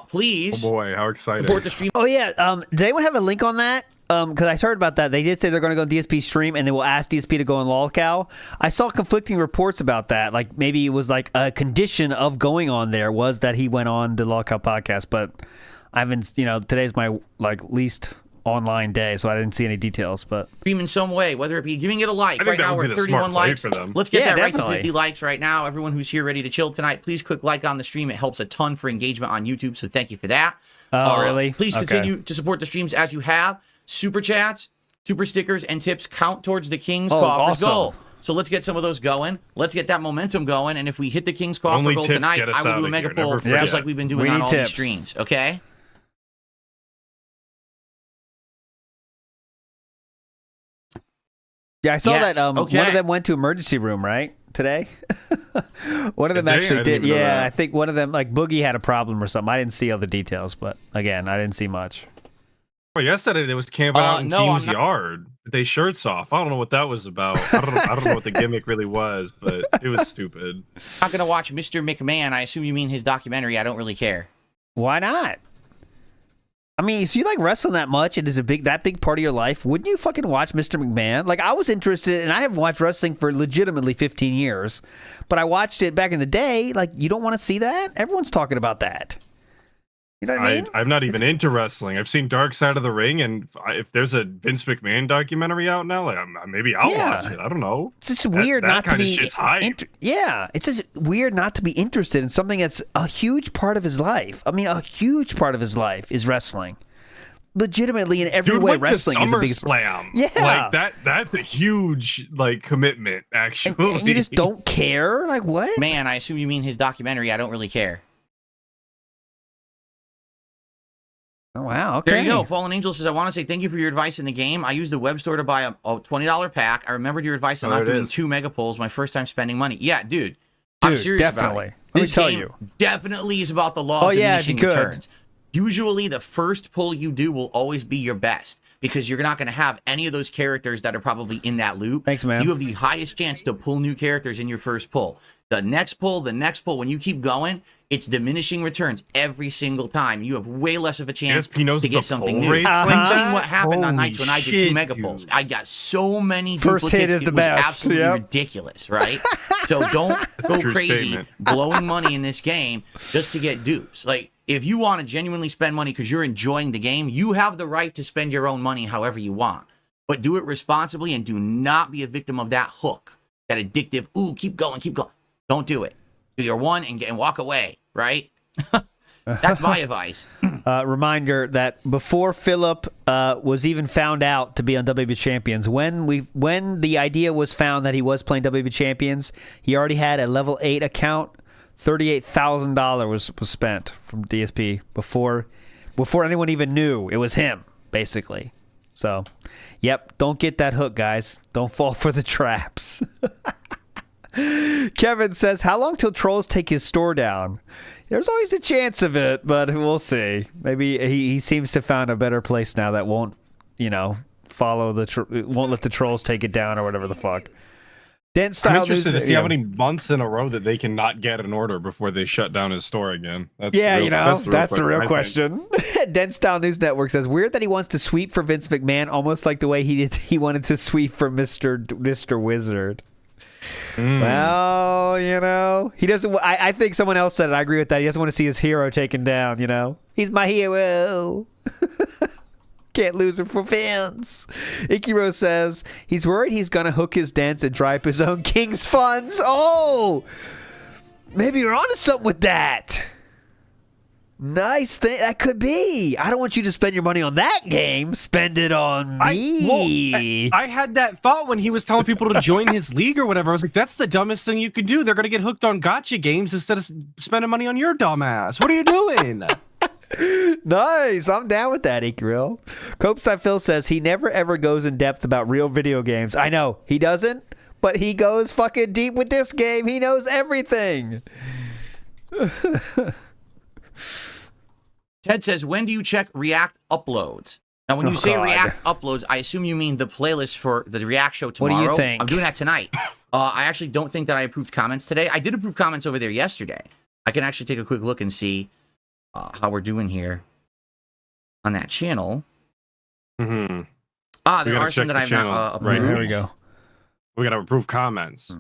Please Oh boy, how exciting. support the stream. Oh, yeah. Did anyone have a link on that? Because I heard about that. They did say they're going to go on DSP stream and they will ask DSP to go on lolcow. I saw conflicting reports about that. Like maybe it was like a condition of going on there was that he went on the lolcow podcast. But I haven't, today's my least online day, so I didn't see any details. But Stream in some way, whether it be giving it a like. I think Right that now would we're be at the smart 31 play likes. for them. Let's get Yeah, that right to definitely. 50 likes right now. Everyone who's here ready to chill tonight, please click like on the stream. It helps a ton for engagement on YouTube, so thank you for that. Oh, really? Please Okay. continue to support the streams as you have. Super chats, super stickers, and tips count towards the King's Coffers awesome. goal. So let's get some of those going. Let's get that momentum going. And if we hit the King's Coffer Only goal tips tonight, get us I will out do a of mega here. poll Never forget. just like we've been doing We on need all tips. these streams. Okay? yeah, I saw Yes, that one okay. of them went to emergency room, right? Today? One of them Did they? I actually didn't did. even know Yeah, that. I think one of them, Boogie had a problem or something. I didn't see all the details, but again, I didn't see much. Well, yesterday there was camping out in no, King's I'm not- yard. They shirts off. I don't know what that was about. I don't know what the gimmick really was, but it was stupid. Not going to watch Mr. McMahon. I assume you mean his documentary. I don't really care. Why not? I mean, so you like wrestling that much? It is that big part of your life. Wouldn't you fucking watch Mr. McMahon? Like, I was interested, and I haven't watched wrestling for legitimately 15 years, but I watched it back in the day. Like, you don't want to see that? Everyone's talking about that. You know what I mean? I'm not even into wrestling. I've seen Dark Side of the Ring, and if there's a Vince McMahon documentary out now, maybe I'll Yeah. watch it. I don't know. It's just weird that not to kind of be. shit's hype. Yeah, it's just weird not to be interested in something that's a huge part of his life. I mean, a huge part of his life is wrestling. Legitimately, in every Dude way, went to wrestling is the biggest. SummerSlam. Yeah. Like that's a huge commitment. Actually, And you just don't care? Like, what? Man, I assume you mean his documentary. I don't really care. Oh, wow. Okay. There you go. Fallen Angel says, I want to say thank you for your advice in the game. I used the web store to buy a $20 pack. I remembered your advice on Oh, not it doing is. 2 mega polls, my first time spending money. Yeah, dude. I'm serious definitely. about it. me This tell game you. definitely is about the law of yeah, if diminishing you could. returns. Usually, the first pull you do will always be your best because you're not going to have any of those characters that are probably in that loop. Thanks, man. You have the highest chance to pull new characters in your first pull. The next pull, when you keep going, it's diminishing returns every single time. You have way less of a chance ESP knows to the get something pull new. rates like You've seen that? what happened on Holy nights when I did 2 shit, mega dude. pulls. I got so many First hit duplicates. is the It was best, absolutely yep. ridiculous, right? So don't go true crazy statement. blowing money in this game just to get dupes. Like, if you want to genuinely spend money because you're enjoying the game, you have the right to spend your own money however you want. But do it responsibly and do not be a victim of that hook, that addictive, ooh, keep going, keep going. Don't do it. Do your one and walk away, right? That's my advice. Reminder that before Philip was even found out to be on WWE Champions, when the idea was found that he was playing WWE Champions, he already had a level 8 account. $38,000 was spent from DSP before anyone even knew it was him, basically. So, yep, don't get that hook, guys. Don't fall for the traps. Kevin says, how long till trolls take his store down? There's always a chance of it, but we'll see. Maybe he seems to have found a better place now that won't, follow won't let the trolls take it down or whatever the fuck. Dent I'm style interested to news, see how many months in a row that they cannot get an order before they shut down his store again. That's that's the real I question. Dent Style News Network says, weird that he wants to sweep for Vince McMahon, almost like the way he wanted to sweep for Mr. Wizard. Well, he doesn't. I think someone else said it. I agree with that. He doesn't want to see his hero taken down. He's my hero. Can't lose him for Vince. Ikiro says he's worried he's gonna hook his dents and dry up his own King's funds. Oh, maybe you're onto something with that. Nice thing that could be. I don't want you to spend your money on that game. Spend it on me. I had that thought when he was telling people to join his league or whatever. I was like, that's the dumbest thing you could do. They're gonna get hooked on gotcha games instead of spending money on your dumb ass. What are you doing? Nice. I'm down with that, Ikrill. Copeside Phil says he never ever goes in depth about real video games. I know he doesn't, but he goes fucking deep with this game. He knows everything. Ted says, when do you check React uploads? Now, when you say React uploads, I assume you mean the playlist for the React show tomorrow. What do you think? I'm doing that tonight. I actually don't think that I approved comments today. I did approve comments over there yesterday. I can actually take a quick look and see how we're doing here on that channel. Mm-hmm. There are some that I've not approved. Right, here we go. We gotta approve comments.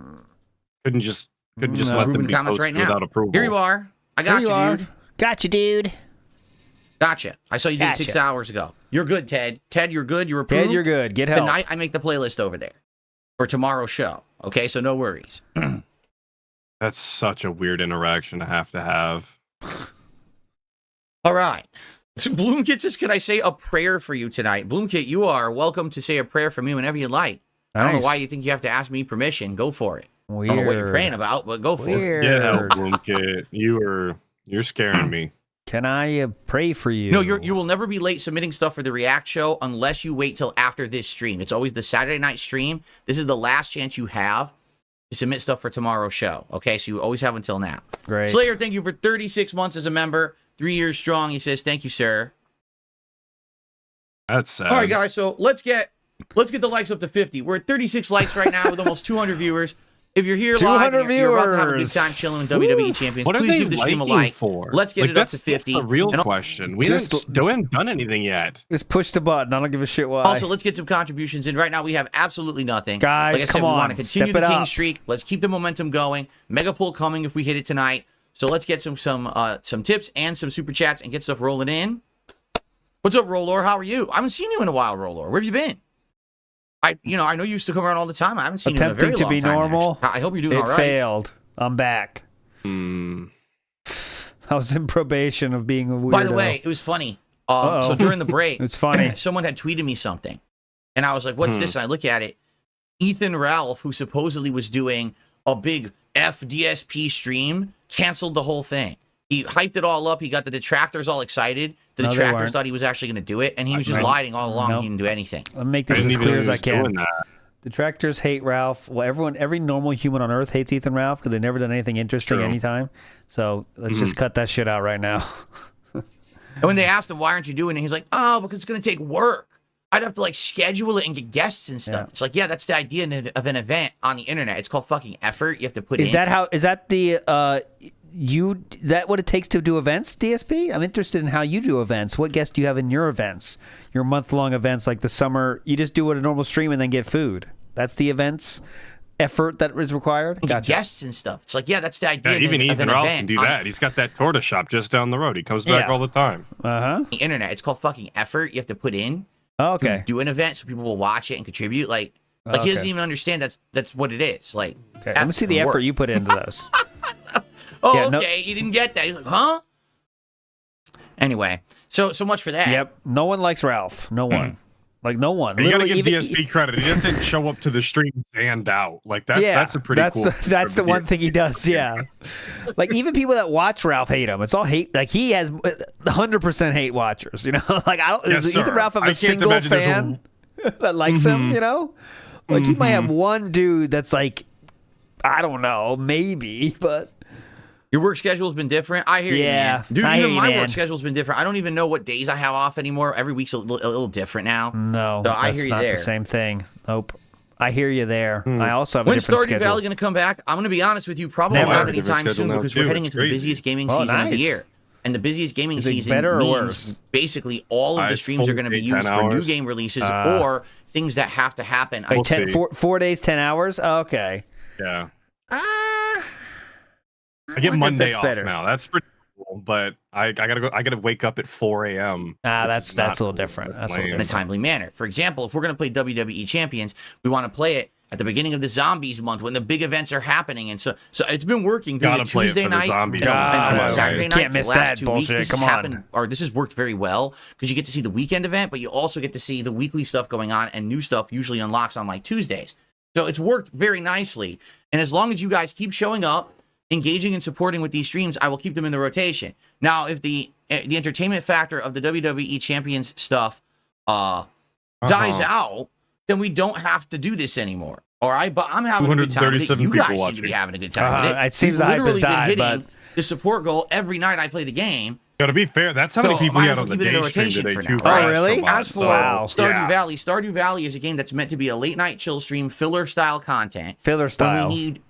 Couldn't just let them be comments posted right now. without approval. Here you are. I got you, dude. Gotcha, dude. Gotcha. I saw you did it 6 hours ago. You're good, Ted. Ted, you're good. You're approved. Ted, you're good. Get help. Tonight, I make the playlist over there for tomorrow's show. Okay, so no worries. That's such a weird interaction to have. All right. So Bloomkit says, could I say a prayer for you tonight? Bloomkit, you are welcome to say a prayer for me whenever you like. I don't know why you think you have to ask me permission. Go for it. Weird. I don't know what you're praying about, but go for it. Yeah, Bloomkit, you're scaring me. Can I pray for you? No, you will never be late submitting stuff for the React show unless you wait till after this stream. It's always the Saturday night stream. This is the last chance you have to submit stuff for tomorrow's show. Okay, so you always have until now. Great. Slayer, thank you for 36 months as a member. 3 years strong. He says, thank you, sir. That's sad. All right, guys, so let's get the likes up to 50. We're at 36 likes right now with almost 200 viewers. If you're here live, and you're about to have a good time chilling with WWE Champions. What are please they give the stream a liking like. for? Let's get it up to 50. That's the real And question. We Just- haven't done anything yet. Just push the button. I don't give a shit why. Also, let's get some contributions in. Right now, we have absolutely nothing. Guys, like I said, come we on. want to continue Step the it king up. streak. Let's keep the momentum going. Mega pull coming if we hit it tonight. So let's get some tips and some super chats and get stuff rolling in. What's up, Rollor? How are you? I haven't seen you in a while, Rollor. Where have you been? I know you used to come around all the time. I haven't seen you in a very Attempting to long be time. normal. Actually. I hope you're doing It all right. failed. I'm back. Hmm. I was in probation of being a weirdo. By the way, it was funny. So during the break, It's funny. someone had tweeted me something. And I was like, what's this? And I look at it. Ethan Ralph, who supposedly was doing a big FDSP stream, canceled the whole thing. He hyped it all up. He got the detractors all excited. The No, they detractors weren't. thought he was actually going to do it. And he was just lying all along. Nope. He didn't do anything. I'll make this I didn't as even clear know as he I was can. doing that. Detractors hate Ralph. Well, every normal human on Earth hates Ethan Ralph because they've never done anything interesting True. anytime. So let's just cut that shit out right now. And when they asked him, why aren't you doing it? He's like, oh, because it's going to take work. I'd have to like schedule it and get guests and stuff. Yeah. It's like, yeah, that's the idea of an event on the internet. It's called fucking effort. You have to put Is in. that what it takes to do events, DSP? I'm interested in how you do events. What guests do you have in your events? Your month-long events like the summer, you just do it a normal stream and then get food. That's the events effort that is required? Gotcha. Guests and stuff. It's like, yeah, that's the idea. Yeah, even of Ethan an Ralph event can do on that. He's got that tortoise shop just down the road. He comes back all the time. Uh-huh. the internet. It's called fucking effort. You have to put in. Oh, okay. To do an event so people will watch it and contribute. Like he doesn't even understand that's what it is. Like, Okay. Let me see the effort you put into those. Oh, Yeah, okay. You didn't get that. He's like, huh? Anyway, so much for that. Yep. No one likes Ralph. No one. Like no one. You gotta Literally, give DSP credit. He doesn't show up to the stream and out. Like that's a pretty cool. That's the one thing he does. Yeah. Like even people that watch Ralph hate him. It's all hate. Like he has 100% hate watchers. You know. Like I don't. Yes, does Ethan sir. Ralph have I a can't single imagine there's fan that likes him? You know. Like he might have one dude that's like, I don't know, maybe, but. Your work schedule's been different. I hear you, man. Dude, I hear even you, my man. work schedule's been different. I don't even know what days I have off anymore. Every week's a little different now. No, So I that's hear you not there. the same thing. Nope. I hear you there. I also have a When's different Stardew schedule. Valley going to come back? I'm going to be honest with you, probably Never. not Different anytime schedule soon now, because too. we're heading It's into the crazy. busiest gaming Oh, season of the nice. year. And the busiest gaming Is it season better or means worse? basically all of the It's streams are going to be 10 used for new hours. game releases or things that have to happen. Wait, We'll 10, see. 4 days, 10 hours? Oh, okay. Yeah. I I get wonder if Monday that's off better. now. That's pretty cool. But I gotta go. I gotta wake up at 4 a.m. That's not a little cool. different. That's a little in a different. timely manner. For example, if we're going to play WWE Champions, we want to play it at the beginning of the Zombies month when the big events are happening. And so it's been working. Doing Gotta it play it Tuesday for the night Zombies and month. on Gotta, Saturday right. night Can't for the miss last that 2 bullshit. weeks. This Come has on. happened, or this has worked very well because you get to see the weekend event, but you also get to see the weekly stuff going on, and new stuff usually unlocks on like Tuesdays. So it's worked very nicely. And as long as you guys keep showing up, engaging and supporting with these streams, I will keep them in the rotation. Now, if the entertainment factor of the WWE Champions stuff dies out, then we don't have to do this anymore. All right, but I'm having a good time with it. 237 You guys people seem to be watching. having a good time with it. It seems We've the hype has literally been died, hitting but the support goal every night I play the game. Gotta be fair. That's how many So, people might we as had well on the keep it in day stream rotation today for too. now. for Oh, really? Astro Bot. As for Wow. Stardew Valley is a game that's meant to be a late night chill stream, filler style content. Filler style. When we need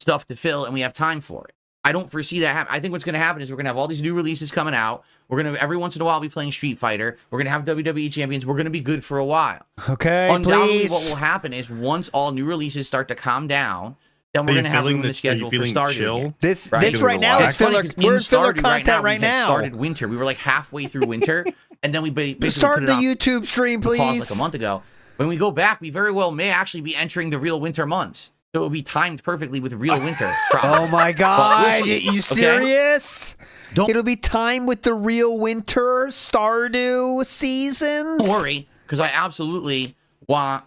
stuff to fill and we have time for it. I don't foresee that happen. I think what's going to happen is we're going to have all these new releases coming out. We're going to every once in a while be playing Street Fighter. We're going to have WWE Champions. We're going to be good for a while. Okay, Undoubtedly, please. what will happen is once all new releases start to calm down, then Are we're you going to have room feeling in the this? Are you schedule for feeling Stardew chill? again. This Right. this right now Relax. is filler. It's funny 'cause We're in in filler Stardew content we right had now. started winter. We were like halfway through winter, and then we basically Start put the it on YouTube stream, pause please. like a month ago. When we go back, we very well may actually be entering the real winter months. So it will be timed perfectly with real winter. Probably. Oh my God! see, you okay? serious? Don't- It'll be time with the real winter Stardew seasons. Don't worry, because I absolutely want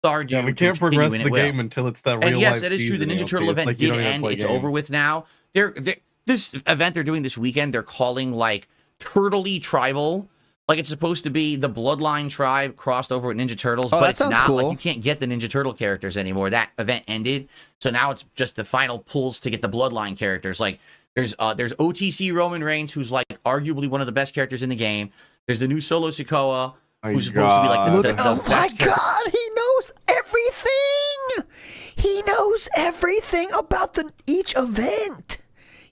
Stardew. Yeah, we to can't continue, progress and the it will. game until it's that real And yes, life that is true. The season, Ninja you know, Turtle it's event like you did don't even end. play It's games. over with now. This event they're doing this weekend, they're calling like Turtley Tribal. Like it's supposed to be the Bloodline tribe crossed over with Ninja Turtles, Oh, but that it's sounds not. cool. Like you can't get the Ninja Turtle characters anymore. That event ended, so now it's just the final pulls to get the Bloodline characters. Like there's OTC Roman Reigns, who's like arguably one of the best characters in the game. There's the new Solo Sikoa, who's supposed to be like the Oh my best character. God! He knows everything. He knows everything about each event.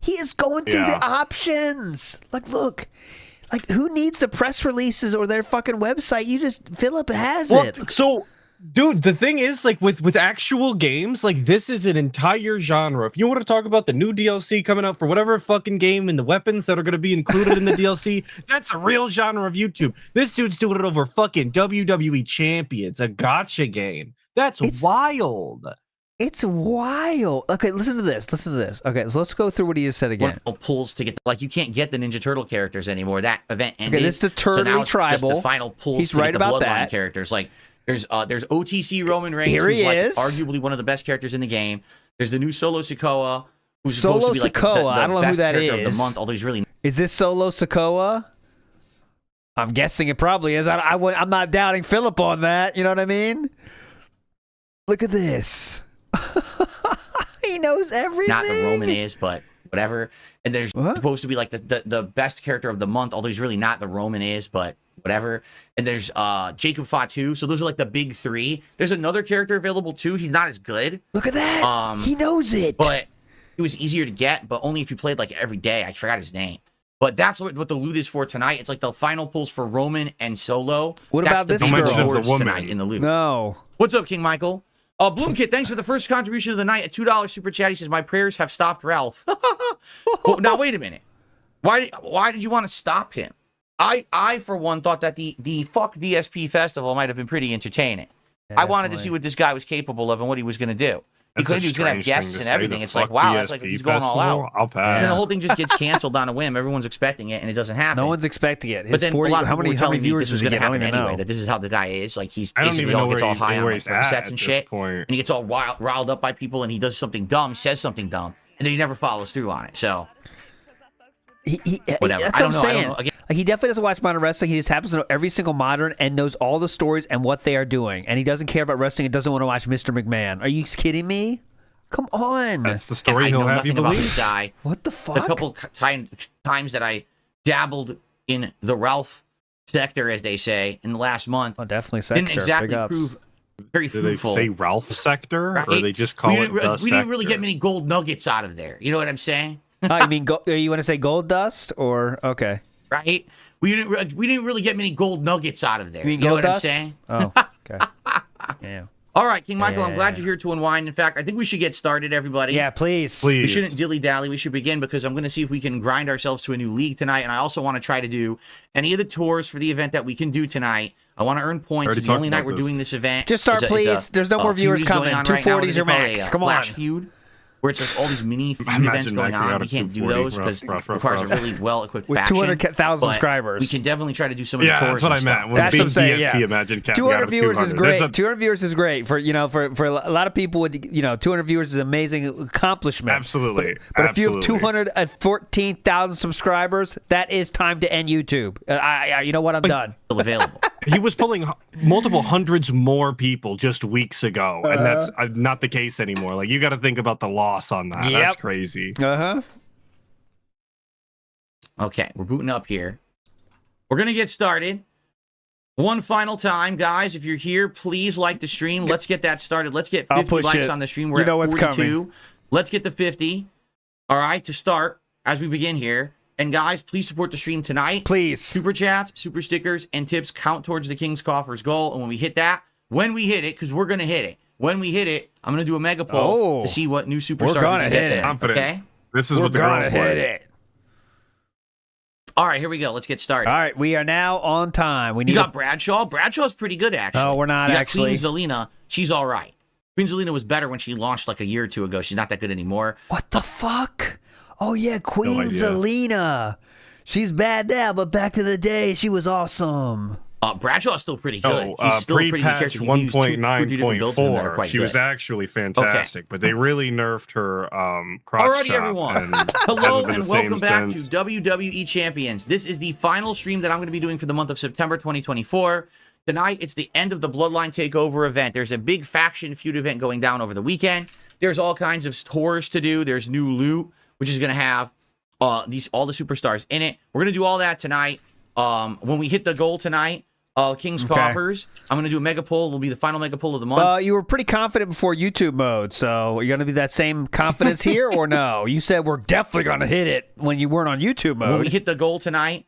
He is going through the options. Like, look. Like, who needs the press releases or their fucking website? You just Philip has it. So, dude, the thing is, like, with actual games, like, this is an entire genre. If you want to talk about the new DLC coming out for whatever fucking game and the weapons that are going to be included in the DLC, that's a real genre of YouTube. This dude's doing it over fucking WWE Champions, a gotcha game. That's wild. It's wild. Okay, listen to this. Listen to this. Okay, so let's go through what he just said again. Pulls to get like you can't get the Ninja Turtle characters anymore. That event ended. Okay, this is the so now Turtley it's Tribal. Just the final pulls He's to right get the about Bloodline that. characters. Like there's OTC Roman Reigns, Here who's he like is. arguably one of the best characters in the game. There's the new Solo Sikoa, who's Solo supposed to be like Sikoa, the I don't know who best that character of is. the month. Although he's really Is this Solo Sikoa? I'm guessing it probably is. I'm not doubting Philip on that. You know what I mean? Look at this. He knows everything. Not the Roman is, but whatever. And there's supposed to be like the best character of the month, although he's really not. The Roman is, but whatever. And there's Jacob Fatu. So those are like the big three. There's another character available too. He's not as good. Look at that. He knows it. But it was easier to get, but only if you played like every day. I forgot his name. But that's what the loot is for tonight. It's like the final pulls for Roman and Solo. What that's about this big girl? rewards The woman. tonight in the loot. No. What's up, King Michael? Bloomkit, thanks for the first contribution of the night. A $2 super chat. He says, my prayers have stopped Ralph. Well, now, wait a minute. Why did you want to stop him? I for one, thought that the fuck DSP festival might have been pretty entertaining. I wanted to see what this guy was capable of and what he was going to do. He claimed he was going to have guests and everything. It's like, wow, that's like he's going all out. I'll pass. And then the whole thing just gets canceled on a whim. Everyone's expecting it, and it doesn't happen. No one's expecting it. But then a lot of how people many were telling me viewers this was does he going to get? I happen don't even anyway. know. That this is how the guy is. Like he's I don't basically even know all gets where all high on where like he's at sets and at shit, this point. and he gets all riled up by people, and he does something dumb, says something dumb, and then he never follows through on it. So whatever. That's I don't what I'm know. saying. Again, Like, he definitely doesn't watch modern wrestling. He just happens to know every single modern and knows all the stories and what they are doing. And he doesn't care about wrestling and doesn't want to watch Mr. McMahon. Are you kidding me? Come on. That's the and story I he'll know have you nothing about believe. this guy. What the fuck? The couple times that I dabbled in the Ralph sector, as they say, in the last month, Oh, definitely sector. didn't exactly Big ups. prove very Do they fruitful. say Ralph sector, Right? or they just call it the we didn't really sector? get many gold nuggets out of there. You know what I'm saying? Oh, you mean you want to say gold dust or okay? Right? We didn't really get many gold nuggets out of there. You mean know gold what dust? I'm saying? Oh, okay. Yeah. All right, King Michael, I'm glad Yeah. you're here to unwind. In fact, I think we should get started, everybody. Yeah, please. Please. We shouldn't dilly-dally. We should begin because I'm going to see if we can grind ourselves to a new league tonight. And I also want to try to do any of the tours for the event that we can do tonight. I want to earn points. Already It's the only talked night about we're this. doing this event. Just start, It's a please. There's no more feud viewers is going coming. on right now. What 240s do they your call it? max. A Come flash on. feud, where it's like all these mini feud Imagine events going maxing on. out We at can't do 240. those because it Rough. requires a really well-equipped With faction. 200,000 but subscribers. We can definitely try to do some of the Yeah, tours that's what I and meant. stuff. When That's big what I'm saying, DSP yeah. Imagine capped 200 out of viewers is 200. great. There's a- 200 viewers is great for for a lot of people. Would 200 viewers is an amazing accomplishment. Absolutely. But if you have Absolutely. 214,000 subscribers, that is time to end YouTube. You know what? I'm done. Still available. He was pulling multiple hundreds more people just weeks ago, and that's not the case anymore. Like, you got to think about the loss on that. That's Yep. crazy. Uh-huh. Okay, we're booting up here. We're going to get started. One final time, guys. If you're here, please like the stream. Let's get that started. Let's get I'll 50 push likes it. on the stream. We're You know at what's 42. coming. Let's get the 50. All right, to start as we begin here. And guys, please support the stream tonight. Please. Super chats, super stickers, and tips count towards the King's Coffers goal. And when we hit it, because we're going to hit it. When we hit it, I'm going to do a mega poll Oh. to see what new We're superstars we gonna can hit get it. tonight. Confident. Okay? This is We're what the gonna girls hit like. it. All right, here we go. Let's get started. All right, we are now on time. We You need got Bradshaw. Bradshaw's pretty good, actually. No, we're not, You got actually. Queen Zelina. She's all right. Queen Zelina was better when she launched like a year or two ago. She's not that good anymore. What the fuck? Oh yeah, Queen idea. Zelina. She's bad now, but back in the day, she was awesome. Bradshaw's still pretty good. Oh, He's still a pretty good pre-patch character. You can use two different builds from him that are 1.9.4, quite she was good. actually fantastic, but they really nerfed her crotch Alrighty, chop, everyone. and Hello hasn't been and the same welcome back since. to WWE Champions. This is the final stream that I'm going to be doing for the month of September 2024. Tonight, it's the end of the Bloodline Takeover event. There's a big faction feud event going down over the weekend. There's all kinds of tours to do. There's new loot, which is going to have all the superstars in it. We're going to do all that tonight. When we hit the goal tonight, King's Coffers, I'm going to do a mega poll. It'll be the final mega poll of the month. You were pretty confident before YouTube mode, so you're going to be that same confidence here, or no? You said we're definitely going to hit it when you weren't on YouTube mode. When we hit the goal tonight,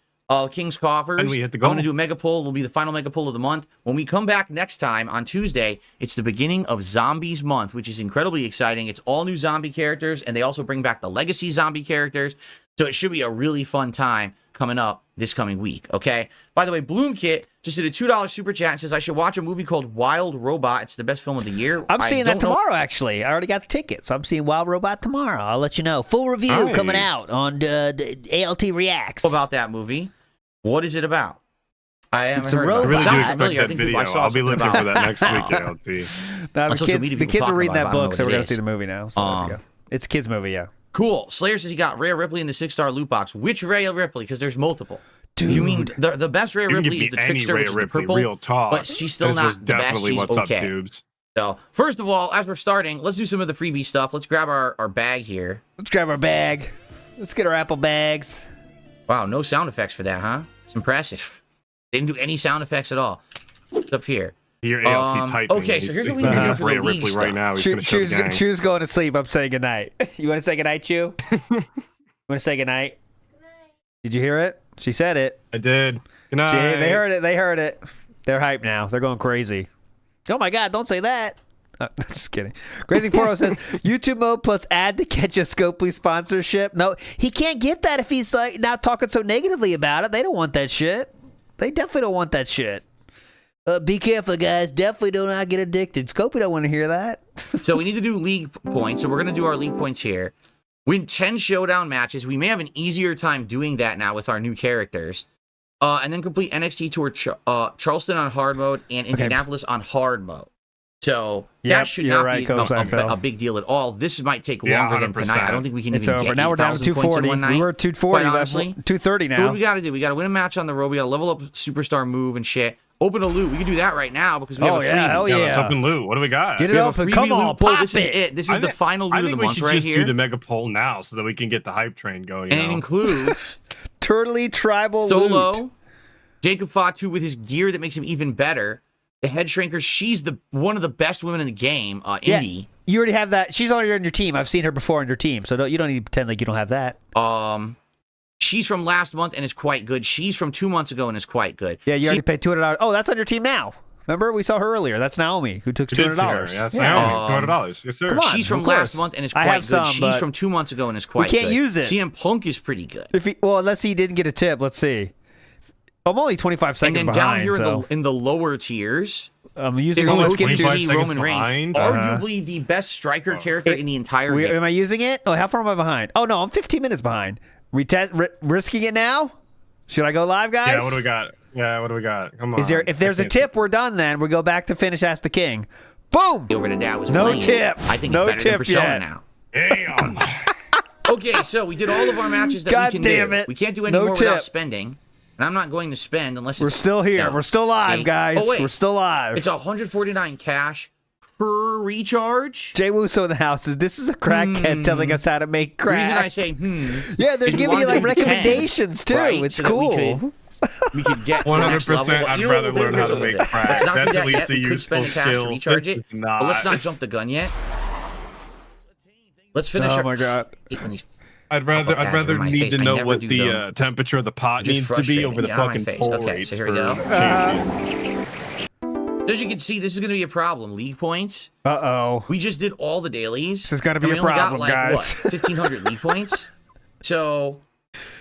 King's Coffers, And we hit the I'm goal. going to do a mega poll. It'll be the final mega poll of the month. When we come back next time on Tuesday, it's the beginning of Zombies Month, which is incredibly exciting. It's all new zombie characters, and they also bring back the legacy zombie characters. So it should be a really fun time coming up this coming week, okay? By the way, Bloomkit just did a $2 super chat and says, I should watch a movie called Wild Robot. It's the best film of the year. I'm seeing that don't know- tomorrow, actually. I already got the tickets. I'm seeing Wild Robot tomorrow. I'll let you know. Full review Nice. coming out on the ALT Reacts. about that movie. What is it about? I haven't It's a heard robot. I about it. really do Sounds expect familiar. I that think video. I saw I'll be something looking about for that next week, ALT. Now, On the social kids, media, the people kids are talk reading about it, that but I don't book, know so what we're it going to is. see the movie now. So there we go. It's a kids' movie, yeah. Cool. Slayer says he got Rhea Ripley in the 6-star loot box. Which Rhea Ripley? Because there's multiple. Dude. You mean the best Rhea You can give Ripley me is the any trickster, Rhea which is the Ripley, purple, real talk. but she's still This not was the best. definitely She's what's okay. up, tubes. So, first of all, as we're starting, let's do some of the freebie stuff. Let's grab our bag here. Let's grab our bag. Let's get our Apple bags. Wow, no sound effects for that, huh? It's impressive. They didn't do any sound effects at all. What's up here? Your ALT typing. Okay, so here's what we need to do for the league stuff. Right now. He's gonna show the gang. Chew's going to sleep. I'm saying goodnight. You want to say goodnight, Chew? You want to say goodnight? Did you hear it? She said it. I did. Good night. They heard it. They heard it. They're hyped now. They're going crazy. Oh my God! Don't say that. Just kidding. Crazy40 says YouTube mode plus ad to catch a Scopely sponsorship. No, he can't get that if he's like now talking so negatively about it. They don't want that shit. They definitely don't want that shit. Be careful, guys. Definitely do not get addicted. Scopely don't want to hear that. So we need to do league points. So we're going to do our league points here. Win 10 showdown matches. We may have an easier time doing that now with our new characters. And then complete NXT Tour Charleston on hard mode and Indianapolis on hard mode. So that should not be a big deal at all. This might take longer than tonight. I don't think we can even get now we're down to 240. We were 240. Honestly, 230 now. So what do we got to do? We got to win a match on the road. We got to level up superstar move and shit. Open a loot. We can do that right now because we have a freebie. Hell yeah. Let's open loot. What do we got? Get it open. Come on, pop this is it. This is the final loot of the month right here. I think we should just do the mega poll now so that we can get the hype train going. And it includes Turtley Tribal Solo, loot. Jacob Fatu with his gear that makes him even better. The head shrinker, she's one of the best women in the game. Indy. You already have that. She's already on your team. I've seen her before on your team, so you don't need to pretend like you don't have that. She's from last month and is quite good. She's from 2 months ago and is quite good. Yeah, you already paid $200. Oh, that's on your team now. Remember, we saw her earlier. That's Naomi who took $200. Yeah, that's Naomi. $200. Yes, sir. Come on, she's from last month and is quite good. She's from 2 months ago and is quite good. We can't use it. CM Punk is pretty good. Unless he didn't get a tip. Let's see. I'm only 25 seconds behind. And then down here in the lower tiers, I'm using there's Roman Reigns, arguably the best striker character in the entire game. Am I using it? Oh, how far am I behind? Oh, no, I'm 15 minutes behind. Risking it now? Should I go live, guys? Yeah, what do we got? Come on. If there's a tip, we're done then. We go back to finish Ask the King. Boom! Over to that was no playing. tip. I think no it's better tip than Persona yet. now. Damn. Okay, so we did all of our matches that we can do. We can't do any more without spending. And I'm not going to spend unless we're still here. No. We're still live, guys. Oh, wait. We're still live. It's 149 cash per recharge. Jay Wuso in the house says this is a crackhead telling us how to make crack. The reason I say yeah, they're giving you like recommendations too. Right? It's so cool. We could get 100%. I'd rather learn how to make crack. That's at least a useful skill. Recharge it. But let's not jump the gun yet. Let's finish. Oh my god. I'd rather need to know what the temperature of the pot needs to be over the fucking pull rates. So here we go. So as you can see, this is going to be a problem. League points. Uh-oh. We just did all the dailies. This is going to be a problem, guys. What, 1,500 league points? So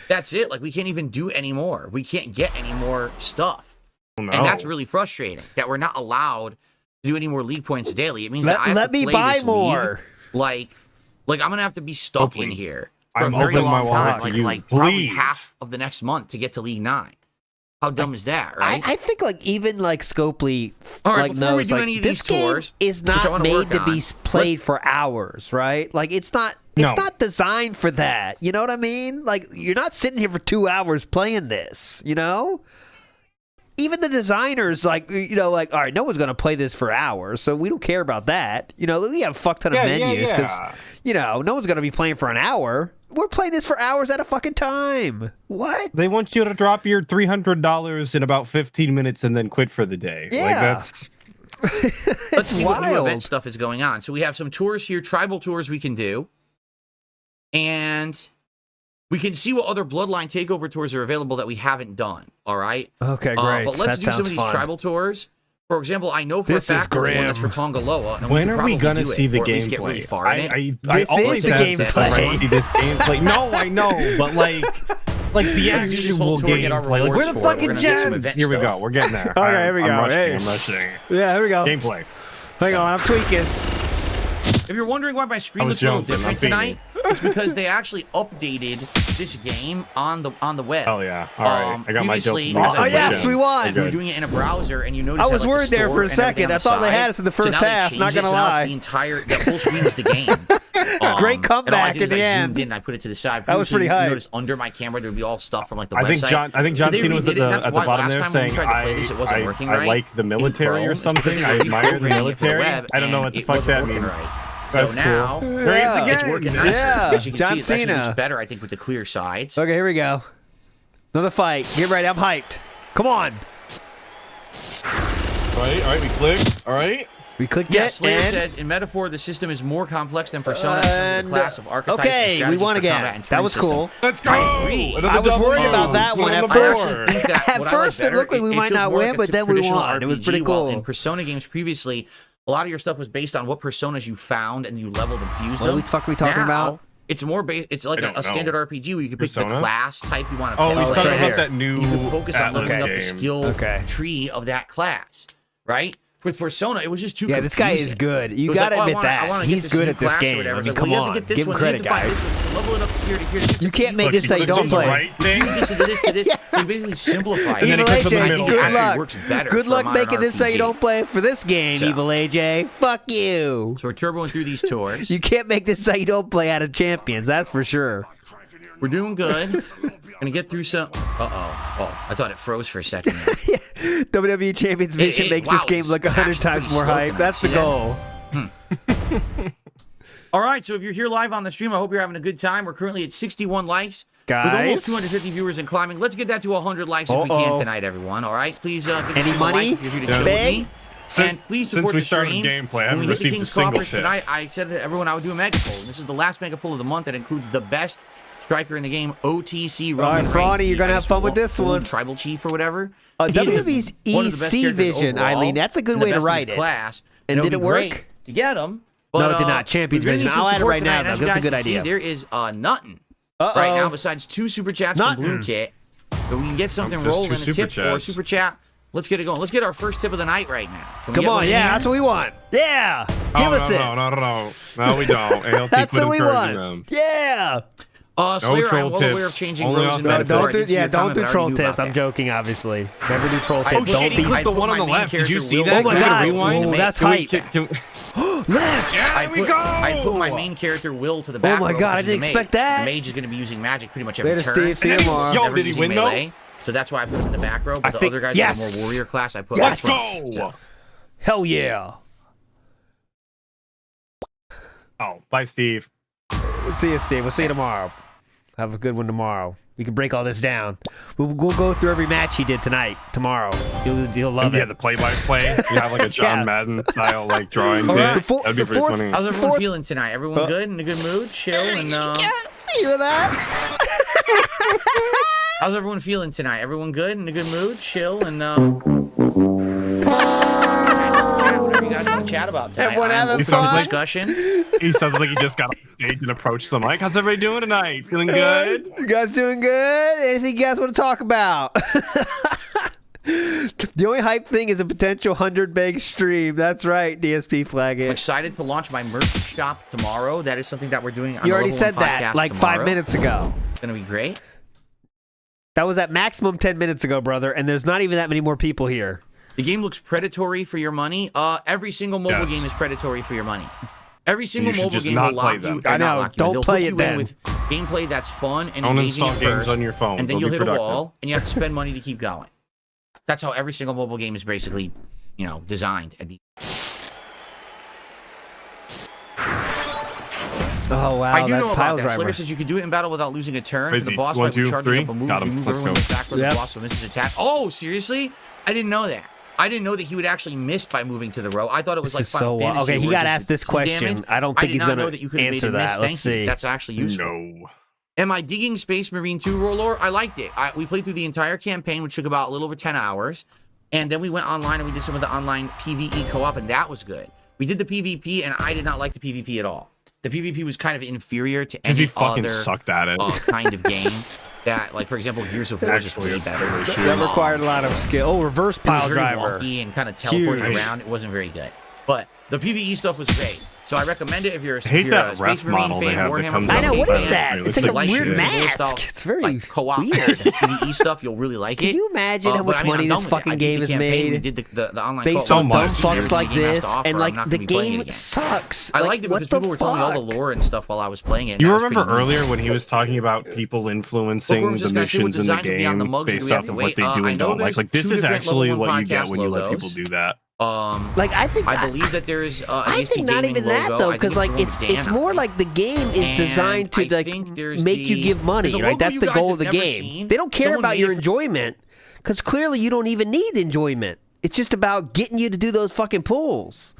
that's it. Like, we can't even do any more. We can't get any more stuff. Oh, no. And that's really frustrating, that we're not allowed to do any more league points daily. It means that I have to play this more. League, like I'm going to have to be stuck in here. I'm opening my wallet to you. Like probably half of the next month to get to League 9. How dumb is that, right? I think like even like Scopely like knows like this game is not made to be played for hours, right? Like it's not designed for that. You know what I mean? Like you're not sitting here for 2 hours playing this, you know? Even the designers, like, you know, like, all right, no one's going to play this for hours, so we don't care about that. You know, we have a fuck ton of menus because, you know, no one's going to be playing for an hour. We're playing this for hours at a fucking time. What? They want you to drop your $300 in about 15 minutes and then quit for the day. Yeah. Like, that's... Let's see what new event stuff is going on. So we have some tours here, tribal tours we can do. And we can see what other Bloodline Takeover tours are available that we haven't done. All right. Okay, great. But let's do some of these tribal tours. For example, I know for a fact there's one that's for Tongaloa. And when are we gonna see the gameplay? Get really far in it. I always the gameplay. I see this gameplay. No, I know, but like the actual gameplay. Like, where the fucking gems? Here we go. We're getting there. Okay, here we go. I'm rushing. Yeah, here we go. Gameplay. Hang on, I'm tweaking. If you're wondering why my screen looks a little different tonight, it's because they actually updated this game on the web. Oh yeah! All right, I got my previously, Oh yes, we won. We were doing it in a browser, and you noticed. I was worried there for a second. I thought they had us in the first half. Not gonna lie. The whole screen is the game. Great comeback in in the I end. zoomed in and I put it to the side. That was pretty You hype. notice under my camera there would be all stuff from like the I website. think John Cena was at the bottom there saying, I like the military or something. I admire the military. I don't know what the fuck that means. That's so now, cool. There he is again. It's working nicer. Yeah. As you can John see, it's actually Cena. much better, I think, with the clear sides. Okay, here we go. Another fight. Get ready. I'm hyped. Come on. All right, we clicked. All right. We clicked Yeah, it. Slayer and says, in metaphor, the system is more complex than Persona. The class of archetypes and okay, we strategies won for again. combat and That turn was system. cool. Let's go. I agree. Another I was double worried move. about that one at the first. board. think that At what I first, like it looked like we it might feels not more win, like but a then we traditional won. It was pretty RPG, while cool. In Persona games previously, a lot of your stuff was based on what personas you found and you leveled and fused them. What the fuck are we talking Now, about? It's more it's like I don't a standard know. RPG where you can pick Persona? the class type you want to Oh, pick. he's it's talking right about here. that new You can focus on Atlas leveling up the game. skill Okay. tree of that class, right? With Persona, it was just too Yeah, this guy is confusing. good. You It was gotta like, admit I wanna that. get He's this good new at this class or game. whatever. I It's mean, like, come well, you have on. to get this Give him one, you credit, have to find guys. this one, level it up here to here. You can't make Look, this he so you clicks don't on the play. right thing. This to this to this. They basically simplify And then it. Evil he clicks on the AJ, middle. good Actually luck. works better Good for a luck modern making this so you RPG. don't play for this game, So- Evil AJ. Fuck you. So we're turboing through these tours. You can't make this so you don't play out of Champions. That's for sure. We're doing good. Gonna get through some. Oh, I thought it froze for a second. WWE Champions Vision Hey, makes wow, this game it's look 100 actually times pretty more slow hype. tonight. That's the See that? goal. All right, so if you're here live on the stream, I hope you're having a good time. We're currently at 61 likes. Guys. With almost 250 viewers and climbing. Let's get that to 100 likes if we can tonight, everyone. All right? Please give the Any stream a money? like if you're here to Yeah. chill Big? with me. And please support Since we the started stream. gameplay, I When haven't we hit the received a King's single Coffers tip. tonight, I said to everyone I would do a mega poll. This is the last mega poll of the month that includes the best striker in the game, OTC Roman right, Franny, Reigns. you're gonna I have guess fun with Golden this one. Tribal Chief or whatever. WWE's one of the best EC characters Vision, overall, Eileen. That's a good and the way to best in his write it. Class. And it would did it be great work? to get him. No, But, it did not. Champions we're gonna Vision. need some I'll add it support right now, tonight. though. As you That's a guys good can see, idea. there is nothing Uh-oh. right now besides 2 super chats from Blue Kit. So we can get something Just rolling, 2 a super tip or a chats. super chat. Let's get it going. Let's get our first tip of the night right now. Can we Come get on, one in yeah, here? that's what we want. Yeah, give us it. No, we don't. ALT That's put what we encouraging want. them. Yeah. Slayer, troll I'm well aware of tips. changing Only rows off in that. metaphor. I Don't do did see your don't comment, do but I troll already knew tips. about I'm that. joking, obviously. Never do troll I tips. put- Don't be. Click the one on the my main left. Did you character see Will that? Oh my Can we God. Rewind? Ooh, that's Can we- hype. can- Left. Yeah, we go. I put my main character Will to the back. Oh my row God, I because he's didn't a expect mage. that. The mage is going to be using magic pretty much every Later, turn. Steve. See you tomorrow. Yo, Never did he using win, though? melee. So that's why I put him in the back row. But I the think- other guys yes. are more warrior class. I put Yes. my Go. Hell yeah. Oh, bye, Steve. See you, Steve. We'll see you tomorrow. Have a good one tomorrow. We can break all this down. We'll go through every match he did tonight, tomorrow. You'll love Yeah, it. the play-by-play. You have like a John Yeah. Madden style like drawing All bit. right. That'd be The pretty fourth- funny. How's everyone Fourth- feeling tonight? Everyone good? In a good mood? Chill? And You hear that? how's everyone feeling tonight? Everyone good? In a good mood? Chill? And whatever you guys want to chat about tonight. Everyone I'm having open to fun? discussion. He sounds like he just got on stage and approached the mic. How's everybody doing tonight? Feeling good? You guys doing good? Anything you guys want to talk about? The only hype thing is a potential 100 meg stream. That's right, DSP flag I'm it. excited to launch my merch shop tomorrow. That is something that we're doing on You the already Level said 1 that podcast like tomorrow. 5 minutes ago. It's going to be great. That was at maximum 10 minutes ago, brother, and there's not even that many more people here. The game looks predatory for your money. Every single mobile Yes. game is predatory for your money. Every single You should mobile just game not will play lock them. you. I know, Not lock you. don't They'll play hook it you then. in with gameplay that's fun and Don't engaging install at games first, on your phone. and then They'll you'll be hit a productive. wall, and you have to spend money to keep going. That's how every single mobile game is basically, designed. At the Oh, wow, I do that know about pile that. driver. Slayer says you can do it in battle without losing a turn. For Crazy. the boss 1, fight, we 2, charge 3. up a move. Got You him. move Let's everyone go. back where Yep. the boss will miss his attack. Oh, seriously? I didn't know that. I didn't know that he would actually miss by moving to the row. I thought it was This like is so Final wild. Fantasy. Okay, he where it got just asked this does question. damage. I don't think did he's not gonna know that you could have made answer it that. miss. Let's Thank you. see. That's actually useful. No. Am I digging Space Marine 2 Rollor? I liked it. We played through the entire campaign, which took about a little over 10 hours. And then we went online and we did some of the online PvE co-op, and that was good. We did the PvP, and I did not like the PvP at all. The PvP was kind of inferior to Because he any fucking other sucked at it. kind of game. That, like, for example, Gears of War is just Actually, way it's better. really true. That required a lot of skill. Oh, reverse It was pile very driver. wonky and kind of teleported Huge. around. It wasn't very good. But the PvE stuff was great. So I recommend it if you're a, hate if you're that a Space ref Marine model they fan, have that Warhammer comes I up know, with what that. is that? Really It's like a like weird shooting mask. style, It's very like co-op weird. PvE stuff. You'll really like it. Can you imagine how But much I mean, money I'm this done with it. fucking I did game the is campaign, made We did the online based co-op. on much. dumb Everything fucks like the game has this, to offer, and I'm like not the gonna be playing it game again. sucks. I Like, liked it what because the people were telling me all the fuck? lore and stuff while I was playing it. You That was remember pretty neat. earlier when he was talking about people influencing Bookworms the is gonna say what missions in the designs will be on the game mugs, or do based we have off to of wait? what they do I and know don't like? there's Like, this two is different actually level one what you get podcast when you let people logos. do that. Like I think I believe that there's I think not even that though, because like it's more like the game is designed to like make you give money. Like that's the goal of the game. They don't care about your enjoyment, because clearly you don't even need enjoyment. It's just about getting you to do those fucking pulls.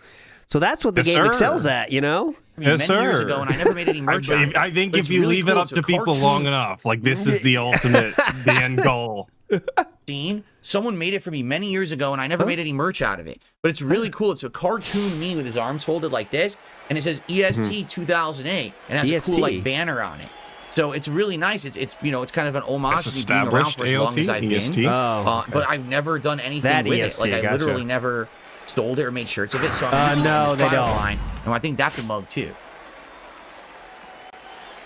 So that's what the game excels at, you know. Yes, many years sir. ago, and I never made any merch out of it. I think But if it's you really leave cool. it up It's to a people cartoon long enough, like this is the ultimate, the end goal. scene. Someone made it for me many years ago, and I never made any merch out of it. But it's really cool. It's a cartoon me with his arms folded like this, and it says EST 2008, and it has a cool like banner on it. So it's really nice. It's you know, it's kind of an homage to being around for as long as I've been. But I've never done anything with it. Like I literally never stole it or made shirts of it. So I'm using it in this product line, and I think that's a mug too.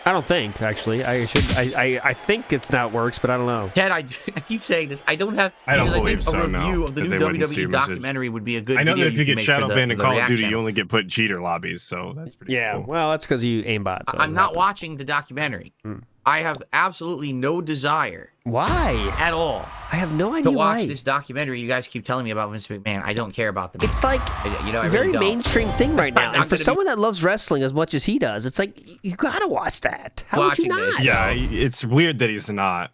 I don't think actually. I think it's how it works, but I don't know. Ted, I keep saying this. I don't have. I don't because believe think so. a review No, of the that new they wouldn't see WWE a message. documentary would be a good. I know that video if you get make shadow for banned in Call of React Duty, you channel. only get put cheater lobbies, so that's pretty cool. Well, that's because you aimbot. So I'm not watching the documentary. I have absolutely no desire. Why? At all. I have no To idea watch why. this documentary you guys keep telling me about Vince McMahon. I don't care about the man. It's like You know, I a very really don't. mainstream thing right now. I'm And for gonna be- someone that loves wrestling as much as he does, it's like you gotta watch that. How would you Watching not? this. Yeah, it's weird that he's not.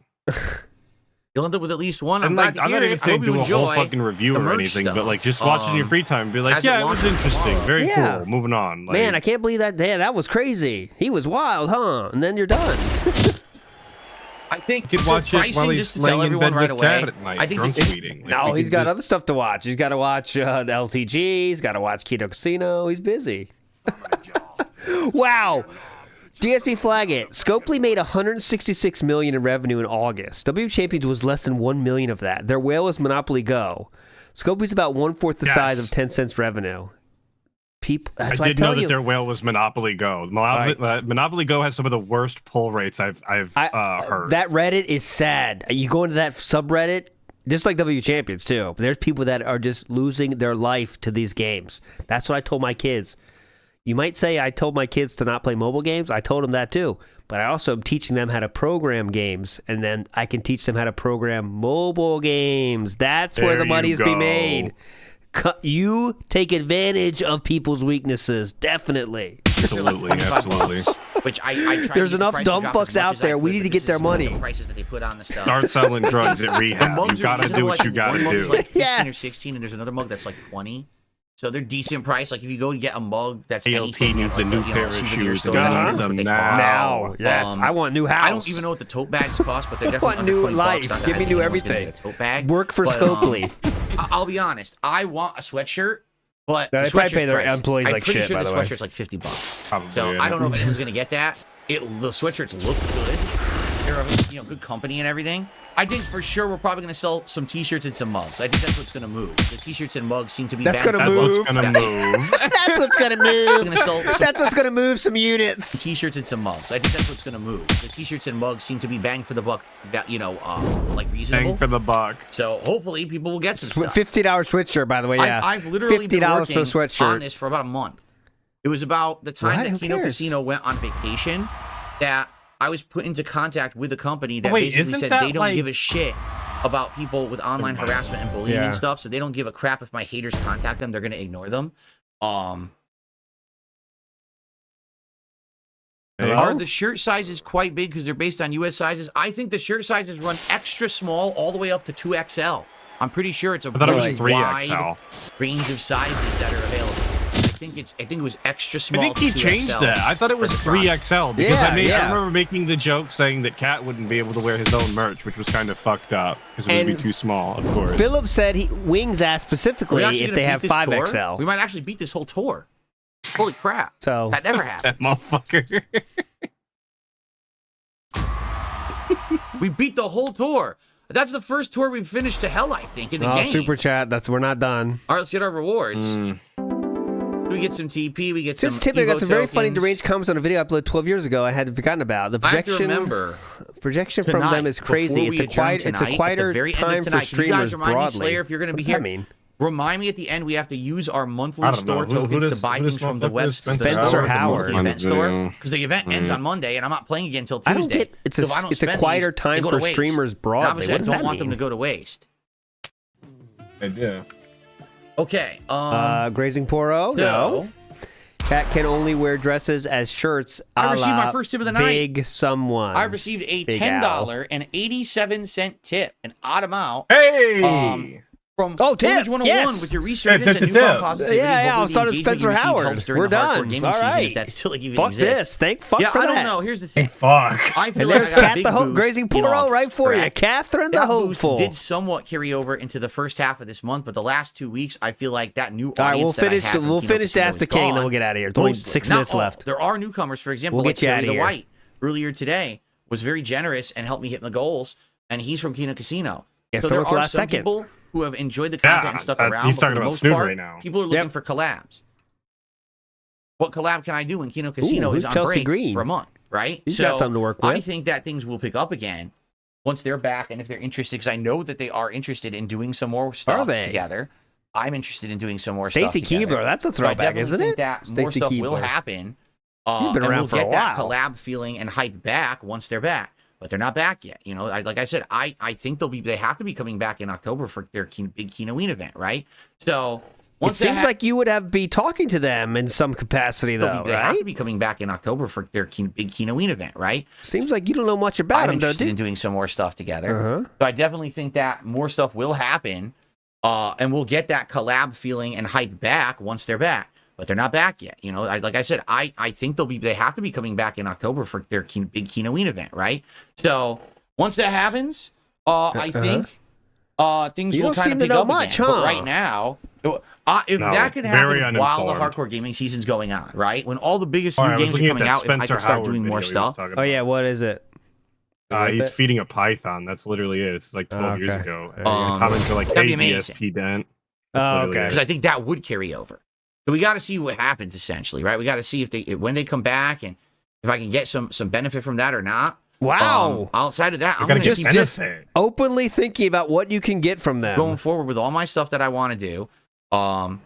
You'll end up with at least one. And I'm like, glad to I'm hear not even it. I saying hope do you a whole enjoy fucking review the or merch anything, but stuff. like just watch in your free time. Be like, as it yeah, it was launches interesting, tomorrow. very Yeah. cool. Moving on. Like, Man, I can't believe that. Yeah, that was crazy. He was wild, huh? And then you're done. I think you could watch it pricing, while just he's to tell laying in everyone bed right with away. Cat at night, I think drunk it's- tweeting. Like, No, we he's could got just- other stuff to watch. He's got to watch the LTG. He's got to watch Keto Casino. He's busy. Wow. DSP flag it. Scopely made $166 million in revenue in August. WWE Champions was less than $1 million of that. Their whale is Monopoly Go. Scopely's about 1/4 the size of 10 cents revenue. People, I that's what did tell know that you. their whale was Monopoly Go. Monopoly Go has some of the worst pull rates I've heard. That Reddit is sad. You go into that subreddit, just like WWE Champions too. There's people that are just losing their life to these games. That's what I told my kids. You might say I told my kids to not play mobile games. I told them that too. But I also am teaching them how to program games, and then I can teach them how to program mobile games. That's where the money is being made. You take advantage of people's weaknesses, definitely. Absolutely, absolutely. Which I try There's to enough price dumb drop as fucks much out as I there. We could, need to but get this their is one of money. the prices that they put on the stuff. Start selling drugs at The rehab. mugs You gotta are do what you like, gotta one mug is do. like 15 or Yes. 16, and there's another mug that's like 20. So they're decent price. Like if you go and get a mug that's ALT anything, needs like, a new you know, pair of souvenir shoes store, and that's needs what them they now. cost. Yes, I want a new house. I don't even know what the tote bags cost, but they're I definitely want under new 20 life. bucks. Give me new Anyone's gonna everything. get a tote bag. Work for But, Scopely. I'll be honest. I want a sweatshirt, but No, the they probably pay sweatshirt's their price. employees I'm like pretty shit, sure by the the way. sweatshirt's like $50. Probably, So yeah. I don't know if anyone's gonna get that. The sweatshirts look good. They're a good company and everything. I think for sure we're probably going to sell some T-shirts and some mugs. I think that's what's going to move. The T-shirts and mugs seem to be. That's gonna That's move. what's gonna move. That's what's gonna We're move. gonna sell some That's what's gonna move some units. T-shirts and some mugs. I think that's what's going to move. The T-shirts and mugs seem to be bang for the buck. That like reasonable. Bang for the buck. So hopefully people will get some stuff. $50 sweatshirt, by the way. Yeah, I've literally been $50 working for a sweatshirt. on this for about a month. It was about the time What? that Who Kino cares? Casino went on vacation that I was put into contact with a company that Wait, basically isn't said that they don't like- give a shit about people with online harassment and bullying Yeah. and stuff, so they don't give a crap if my haters contact them. They're going to ignore them. Are the shirt sizes quite big because they're based on US sizes? I think the shirt sizes run extra small all the way up to 2XL. I'm pretty sure it's a I thought it was really wide 3XL. range of sizes that are available. I think it was extra I small. think he to changed 2XL that. I thought it was for the price. 3XL because Yeah, I remember making the joke saying that Cat wouldn't be able to wear his own merch, which was kind of fucked up because it would be And too small, of course. Philip said Wings asked specifically We're actually if gonna they beat have this tour. 5XL. We might actually beat this whole tour. Holy crap. So That never happened. That motherfucker. We beat the whole tour. That's the first tour we've finished to hell, I think, in the game. super chat. We're not done. All right, let's get our rewards. We get some TP. We get Since some. Tippett got Evo some very funny tokens. deranged comments on a video I uploaded 12 years ago. I had forgotten about the I have to projection. remember. Projection Tonight, from them is crazy. before we adjourn It's a tonight, quieter at the very end of time for tonight, can you guys streamers remind me, broadly. Slayer, if you're going to be What here. does that mean? Remind me at the end we have to use our monthly I don't store know. tokens Who to buy things from the web Spencer store, Howard. the monthly event store, Yeah. because the event ends on Monday and I'm not playing again until I Tuesday. don't get. It's So if I don't it's a spend quieter these, time they go for to waste. streamers And broadly. obviously, What does I don't that want them mean? to go to waste. I do. Okay. Grazing Poro? No. Cat can only wear dresses as shirts. I received la my first tip of the night. Big someone. I received a Big $10.87 tip, an odd amount. Hey! From Oh, tip, Village 101 yes. with your resurgence Tip, and tip, newfound tip. positivity. Yeah, I was Hopefully talking the to engagement Spencer you received Howard. helps during We're the hardcore done. gaming All season, right. if that still even Fuck exists. this. Thank fuck Yeah, for I don't that. know. Here's the thing. Fuck. I feel And like there's I got a Cat big the boost Grazing in Poro August, right for you. correct? Catherine the That boost Hopeful. did somewhat carry over into the first half of this month, but the last 2 weeks, I feel like that new All right, audience we'll finish. that I had from We'll Kino finish to Casino Ask the is King, gone. then we'll get out of here. There's only Most- 6 not minutes all. left. There are newcomers, for example, We'll like get you Terry outta the here. White earlier today was very generous and helped me hit my goals, and he's from Kino Casino. Yeah, so so there at the are last some second. people who have enjoyed the content and stuck around. he's but talking for the about most Snoop part, right now. people are looking Yep. for collabs. What collab can I do when Kino Casino who's is on Chelsea break Green? for a month, right? He's got something to work I with. think that things will pick up again once they're back, and if they're interested, because I know that they are interested in doing some more stuff they? together. I'm interested in doing some more stuff Stacey together. Keebler, that's a So I throwback, definitely isn't think it? that more Stacey stuff will Keebler. happen. He's been and around we'll for a get that while. collab feeling and hype back once they're back. But they're not back yet. You know, like I said, I think they have to be coming back in October for their big Kinoween event, right? So It once seems like you would be talking to them in some capacity, though, they have right? to be coming back in October for their big Kinoween event, right? Seems like you don't know much about I'm them, though, interested do in doing some more stuff together. Uh-huh. So I definitely think that more stuff will happen, and we'll get that collab feeling and hype back once they're back. But they're not back yet. You know, like I said, I think they have to be coming back in October for their big Kinoween event, right? So once that happens, I think things You will don't kind seem of to pick know up much, again. But huh? right now, if No, that can very happen while the uninformed. hardcore gaming season's going on, right? When all the biggest Oh, I new was games are looking at coming that out, if I Spencer can start Howard doing more video he was stuff. talking Oh, yeah, about. what is it? He's feeding a python. That's literally it. It's like 12 years Okay. ago. There you go. Comments are like, that'd hey, be amazing. DSP Dent. Oh, literally okay. Because I think that would carry over. So we got to see what happens, essentially, right? We got to see when they come back and if I can get some benefit from that or not. Wow. Outside of that, I'm gotta going to get keep benefit. Openly thinking about what you can get from them. going forward with all my stuff that I want to do. And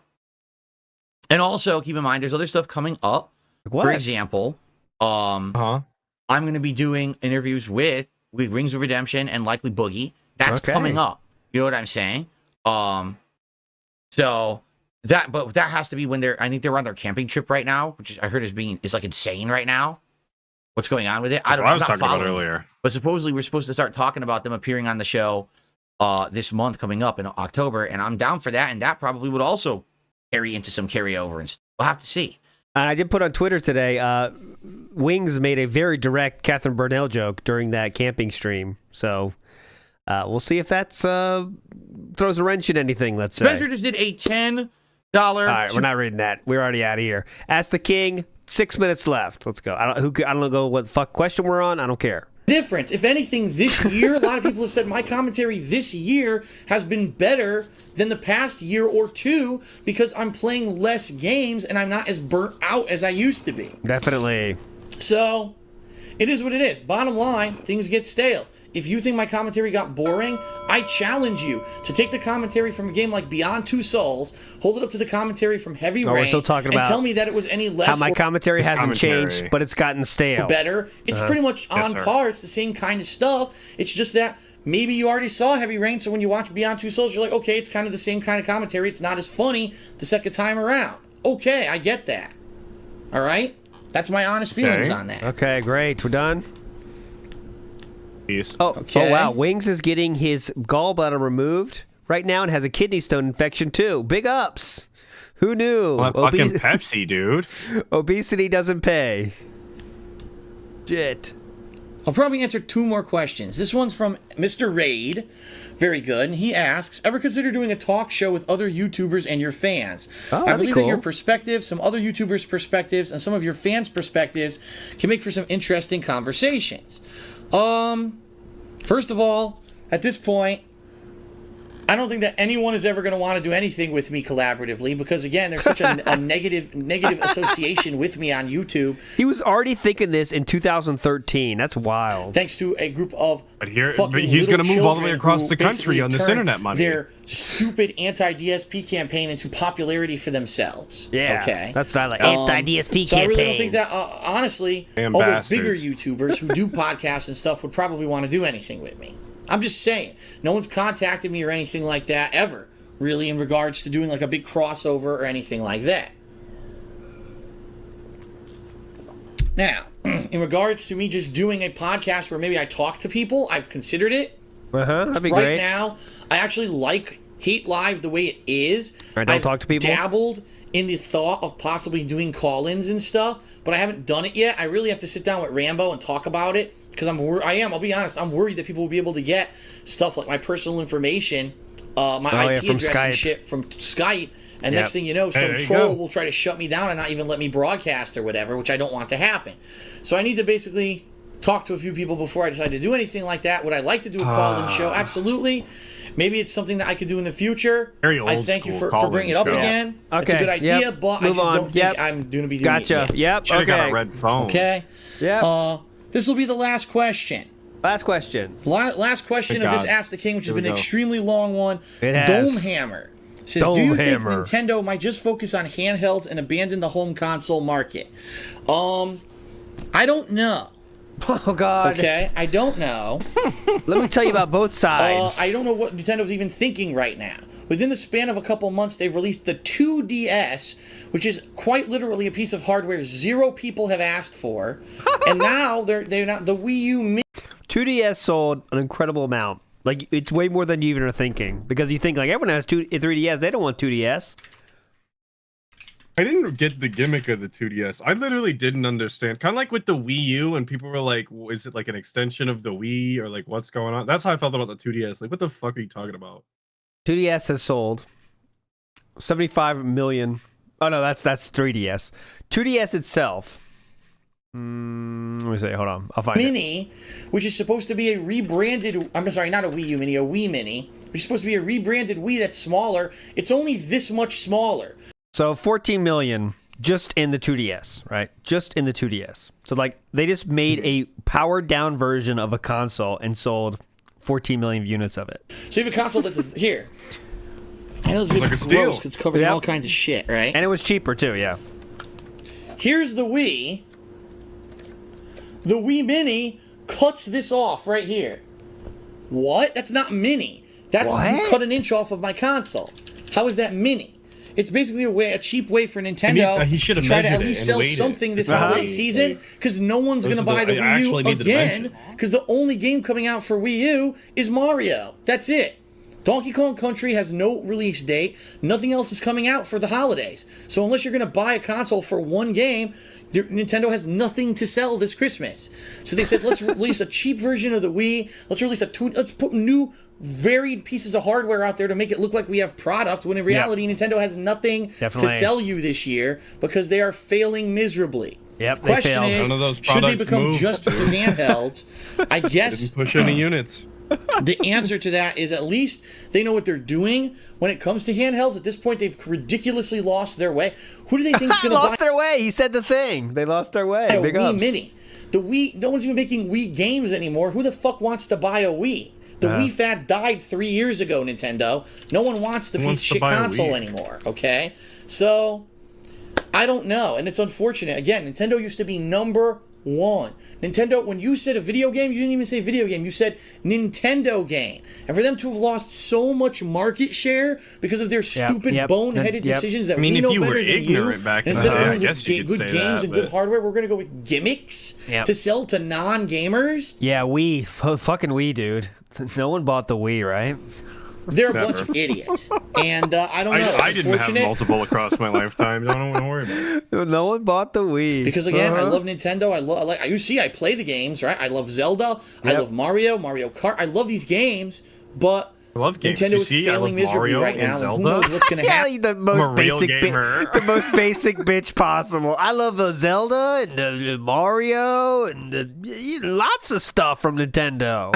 also keep in mind, there's other stuff coming up. What? For example, I'm going to be doing interviews with Rings of Redemption and likely Boogie. That's Okay. coming up. You know what I'm saying? So that has to be when I think they're on their camping trip right now, which I heard is like insane right now. What's going on with it? That's what I was I'm not talking about following it. earlier. But supposedly we're supposed to start talking about them appearing on the show this month coming up in October, and I'm down for that, and that probably would also carry into some carryover, and we'll have to see. I did put on Twitter today, Wings made a very direct Catherine Burnell joke during that camping stream. So we'll see if that throws a wrench in anything, let's say. Spencer just did a $10. All right, we're not reading that. We're already out of here. Ask the King. 6 minutes left. Let's go. I don't know what fuck question we're on. I don't care. Difference. If anything, this year, a lot of people have said my commentary this year has been better than the past year or two because I'm playing less games and I'm not as burnt out as I used to be. Definitely. So, it is what it is. Bottom line, things get stale. If you think my commentary got boring, I challenge you to take the commentary from a game like Beyond Two Souls, hold it up to the commentary from Heavy we're Rain, still talking and about tell me that it was any less How my or commentary hasn't commentary. changed, but it's gotten stale. better. It's pretty much on sir. par. It's the same kind of stuff. It's just that maybe you already saw Heavy Rain, so when you watch Beyond Two Souls, you're like, okay, it's kind of the same kind of commentary. It's not as funny the second time around. Okay, I get that. All right? That's my honest feelings Okay. on that. Okay, great. We're done. Peace. Oh, Okay. oh wow. Wings is getting his gallbladder removed right now and has a kidney stone infection too. Big ups. Who knew? Well, that fucking Pepsi, dude. Obesity doesn't pay. Shit. I'll probably answer 2 more questions. This one's from Mr. Raid. Very good. And he asks, ever consider doing a talk show with other YouTubers and your fans? Oh, I that'd be believe that cool. your perspective, some other YouTubers' perspectives, and some of your fans' perspectives can make for some interesting conversations. First of all, at this point, I don't think that anyone is ever going to want to do anything with me collaboratively because, again, there's such a negative association with me on YouTube. He was already thinking this in 2013. That's wild. Thanks to a group of But he's going to move all the way across the country on this internet money. Their stupid anti-DSP campaign into popularity for themselves. Yeah, okay, that's not like anti-DSP so campaigns. I really don't think that, honestly, other bigger YouTubers who do podcasts and stuff would probably want to do anything with me. I'm just saying, no one's contacted me or anything like that ever, really, in regards to doing like a big crossover or anything like that. Now, in regards to me just doing a podcast where maybe I talk to people, I've considered it. That'd be Right great. now, I actually like Hate Live the way it is. Right, don't talk to people? Dabbled in the thought of possibly doing call-ins and stuff, but I haven't done it yet. I really have to sit down with Rambo and talk about it. Because I'll be honest, I'm worried that people will be able to get stuff like my personal information, my IP from address Skype. and shit from Skype, and next thing you know, some troll will try to shut me down and not even let me broadcast or whatever, which I don't want to happen. So I need to basically talk to a few people before I decide to do anything like that. Would I like to do a call-in show? Absolutely. Maybe it's something that I could do in the future. Very old I thank you school for bringing it up call-in show. again. Okay, It's a good idea, yep. but I Move just on. don't think Yep. I'm going to be doing Gotcha. it yet. Yep. Should've got Okay. a red phone. Okay? Yeah. This will be the last question. Last question. Last question Thank of this God. Ask the King, which has Here we been an go. extremely long one. It has. Domehammer says, do you think Domehammer. Nintendo might just focus on handhelds and abandon the home console market? I don't know. Oh God. Okay, I don't know. Let me tell you about both sides. I don't know what Nintendo's even thinking right now. Within the span of a couple months, they've released the 2DS, which is quite literally a piece of hardware 0 people have asked for, and now they're not the Wii U Mini. 2DS sold an incredible amount. Like, it's way more than you even are thinking. Because you think, like, everyone has 3DS. They don't want 2DS. I didn't get the gimmick of the 2DS. I literally didn't understand. Kind of like with the Wii U, and people were like, is it like an extension of the Wii, or like what's going on? That's how I felt about the 2DS. Like, what the fuck are you talking about? 2DS has sold 75 million. Oh, no, that's 3DS. 2DS itself. Let me see. Hold on. I'll find it. Mini, which is supposed to be a rebranded, I'm sorry, not a Wii U Mini, a Wii Mini, which is supposed to be a rebranded Wii that's smaller. It's only this much smaller. So 14 million just in the 2DS, right? Just in the 2DS. So, like, they just made a powered down version of a console and sold 14 million units of it. So you have a console that's here. I know it's a bit like a gross steal. because it's covered in Yep. all kinds of shit, right? And it was cheaper, too, yeah. Here's the Wii. The Wii Mini cuts this off right here. What? That's not mini. That's you What? cut an inch off of my console. How is that mini? It's basically a cheap way for Nintendo he should to have try to at measured it least and sell weighed it. something this Uh-huh. holiday season because no one's going to Those buy are the the- Wii I U actually need the again dimension. because the only game coming out for Wii U is Mario. That's it. Donkey Kong Country has no release date. Nothing else is coming out for the holidays. So unless you're going to buy a console for one game, Nintendo has nothing to sell this Christmas. So they said, let's release a cheap version of the Wii. Let's put new varied pieces of hardware out there to make it look like we have product, when in reality Nintendo has nothing Definitely. to sell you this year because they are failing miserably. Yep, The they question failed. is, None of those should they products become move. just for handhelds? I guess Didn't push any units. the answer to that is at least they know what they're doing when it comes to handhelds. At this point, they've ridiculously lost their way. Who do they think is going to buy Lost their way. He said the thing. They lost their way. a Big Wii ups. Mini? The Wii, no one's even making Wii games anymore. Who the fuck wants to buy a Wii? The Wii fad died 3 years ago, Nintendo. No one wants the Who piece wants of to shit buy a console Wii? anymore, okay? So, I don't know, and it's unfortunate. Again, Nintendo used to be number one. Nintendo, when you said a video game, you didn't even say video game. You said Nintendo game. And for them to have lost so much market share because of their stupid, boneheaded yep. decisions that I mean, we if know you were better than ignorant you, back in instead the of day, I going guess you with could good say games that, and good but- hardware, we're going to go with gimmicks Yep. to sell to non-gamers. Yeah, Wii. Fucking Wii, dude. No one bought the Wii, right? They're a bunch of idiots. And I don't know. I It's didn't have unfortunate. multiple across my lifetime. Don't worry about it. No one bought the Wii. Because again, I love Nintendo. You see, I play the games, right? I love Zelda. I Yep. love Mario Kart. I love these games, but I love games. Nintendo You is see, I failing love miserably Mario right and now. And who Zelda. knows what's going to Yeah, happen? the most real basic gamer. the most basic bitch possible. I love the Zelda and the Mario and lots of stuff from Nintendo.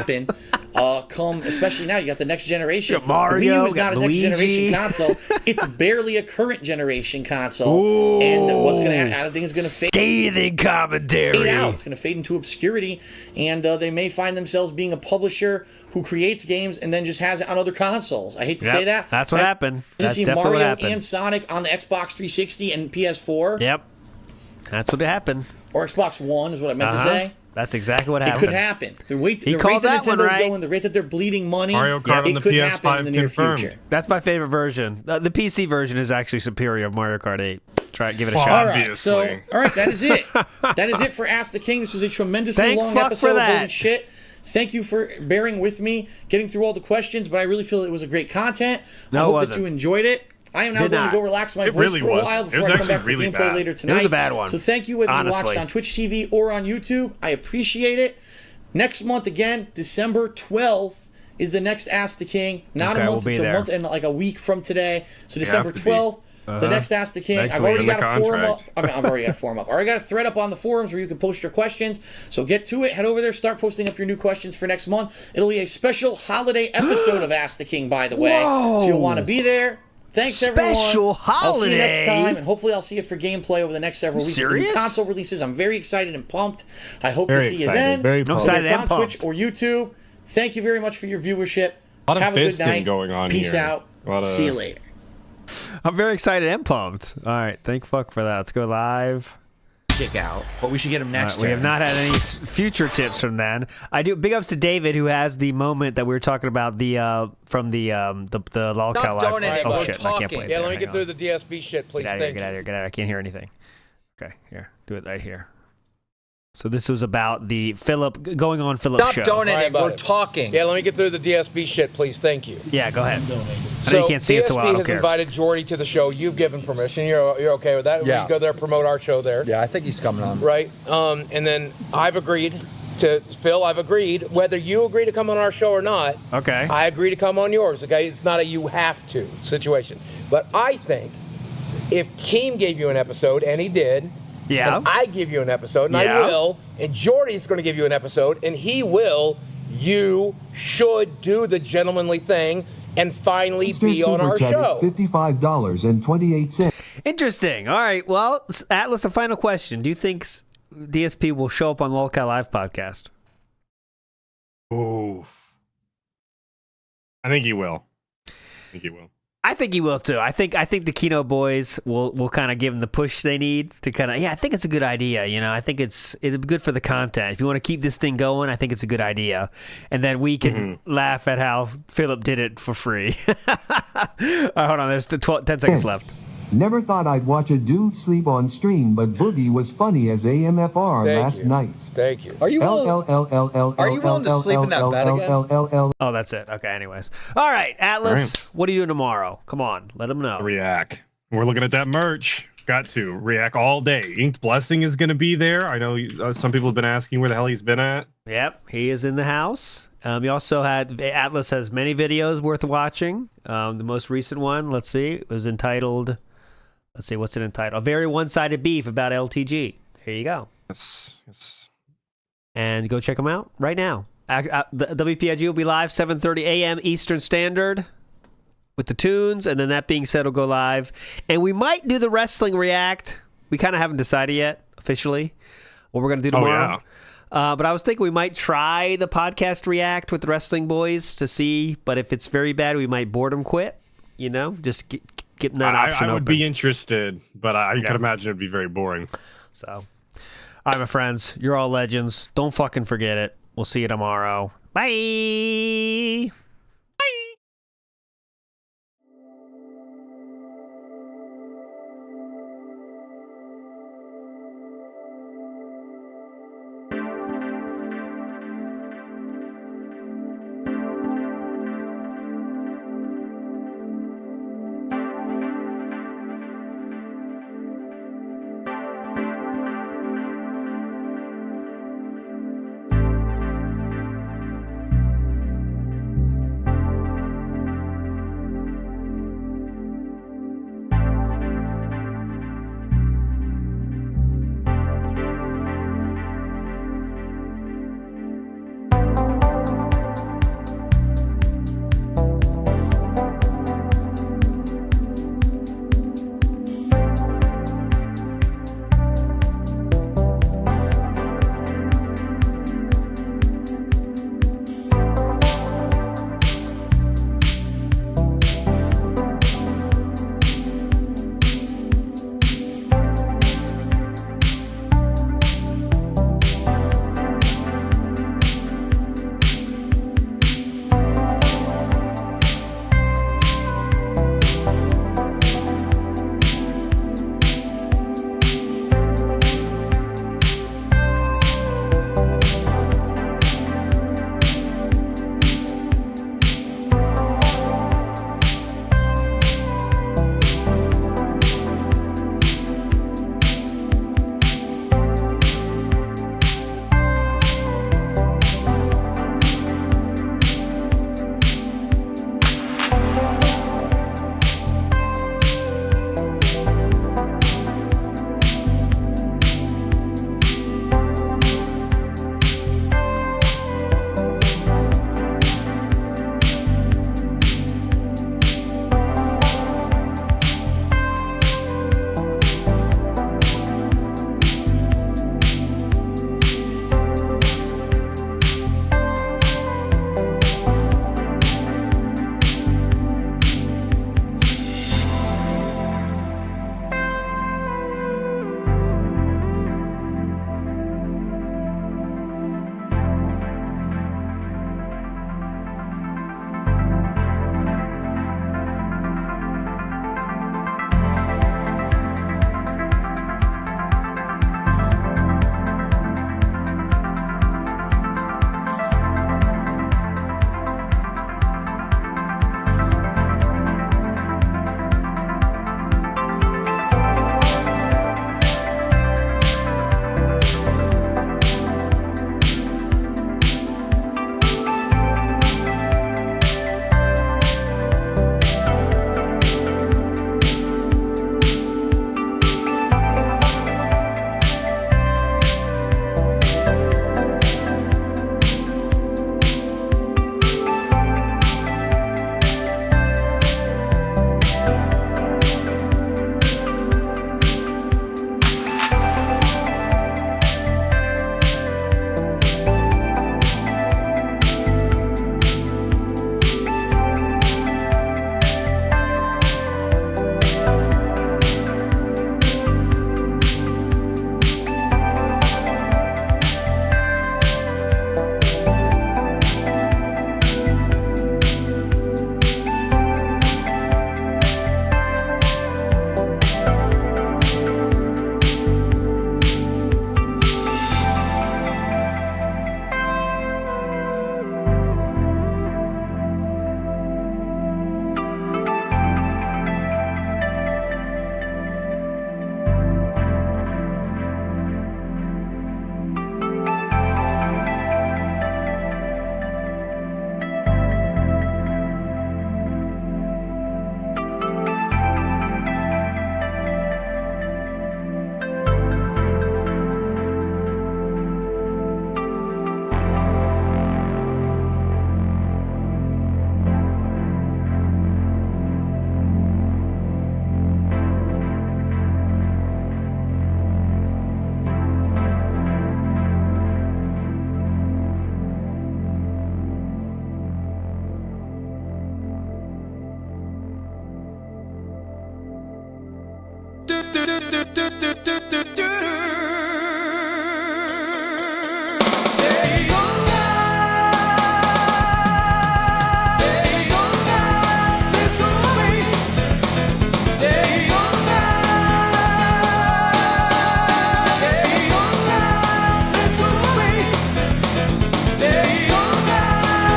come, especially now, you got the next generation. Mario, the Wii U is not a Luigi. next generation console. It's barely a current generation console. Ooh. And what's going to happen, I don't think it's going to fade Scathing commentary. out. It's going to fade into obscurity, and they may find themselves being a publisher who creates games and then just has it on other consoles. I hate to say that. That's what happened. I That's see definitely Mario what happened. and Sonic on the Xbox 360 and PS4. Yep. That's what happened. Or Xbox One is what I meant to say. That's exactly what It happened. could happen. The rate called that that one Nintendo's right. going, the rate that they're bleeding money, Mario Kart on it the could PS5 happen in the near confirmed. future. That's my favorite version. The PC version is actually superior of Mario Kart 8. Give it a Well, shot. All right, so Obviously. that is it. That is it for Ask the King. This was a tremendously Thank long fuck episode. for that. Holy shit. Thank you for bearing with me, getting through all the questions, but I really feel it was a great content. No, I it hope wasn't. that you enjoyed it. I am now Did going not. to go relax my It voice really for a was. while It before was I come actually back for really gameplay bad. later It was tonight. a bad one. So thank you whether you Honestly. watched on Twitch TV or on YouTube. I appreciate it. Next month again, December 12th is the next Ask the King. Not Okay, a we'll month, be it's there. a month and like a week from today. So December to be. 12th. The next Ask the King. Next I've week already in the got a forum up. contract. I mean, I've already got a forum up. I already got a thread up on the forums where you can post your questions. So get to it. Head over there. Start posting up your new questions for next month. It'll be a special holiday episode of Ask the King, by the way. Whoa. So you'll want to be there. Thanks, everyone. Special I'll see you next holiday? time, and hopefully I'll see you for gameplay over the next several weeks. With the new Serious? console releases. I'm very excited and pumped. I hope Very to see you excited, then. very I'm pumped. Whether excited it's and on pumped. Twitch or YouTube. Thank you very much for your viewership. A lot of Have a good fisting night. going on Peace here. out. A lot of- See you later. I'm very excited and pumped. All right. Thank fuck for that. Let's go live. Kick out. But we should get him next We have turn. not had any future tips from then. I do big ups to David who has the moment that we were talking about from the lolcow Stop live. donating. Oh We're shit! I can't talking. play it. Yeah, there. let me Hang get on. through the DSP shit, please. Get out of here! Thank Get you. out of here! Get out! I can't hear anything. Okay, here. Do it right here. So this was about the going on Philip's Stop show. donating. We're talking. Yeah, let me get through the DSP shit, please. Thank you. Yeah, go ahead. I know you can't see it so well. I DSP don't has care. invited Jordy to the show. You've given permission. You're okay with that? Yeah. We go there, promote our show there. Yeah, I think he's coming on. Right. And then I've agreed to Phil. I've agreed whether you agree to come on our show or not. Okay. I agree to come on yours. Okay. It's not a you have to situation. But I think if Keem gave you an episode, and he did. Yeah. And I give you an episode, and Yeah. I will, and Jordy's going to give you an episode, and he will. You should do the gentlemanly thing and finally be on our show. $55.28. Interesting. All right. Well, Atlas, a final question. Do you think DSP will show up on Lolcow Live podcast? Oof. I think he will. I think he will too. I think the Kino boys will kind of give him the push they need to kind of. Yeah, I think it's a good idea. You know, I think it's good for the content. If you want to keep this thing going, I think it's a good idea. And then we can laugh at how Philip did it for free. All right, hold on. There's 10 seconds left. Never thought I'd watch a dude sleep on stream, but Boogie was funny as AMFR Thank last you. night. Thank you. Are you willing to sleep in that bed again? Oh, that's it. Okay. Anyways. All right, Atlas. All right. What are you doing tomorrow? Come on, let them know. React. We're looking at that merch. Got to React all day. Inked Blessing is going to be there. I know some people have been asking where the hell he's been at. Yep, he is in the house. You also had Atlas has many videos worth watching. The most recent one, let's see, it was entitled. Let's see, what's it entitled? A very one-sided beef about LTG. Here you go. Yes. And go check them out right now. The WPIG will be live 7:30 a.m. Eastern Standard with the tunes, and then that being said, it'll go live. And we might do the wrestling react. We kind of haven't decided yet officially what we're going to do tomorrow. But I was thinking we might try the podcast react with the wrestling boys to see. But if it's very bad, we might boredom quit. You know, just get that option I would open. be interested, but I could imagine it'd be very boring. So, all right, my friends, you're all legends. Don't fucking forget it. We'll see you tomorrow. Bye.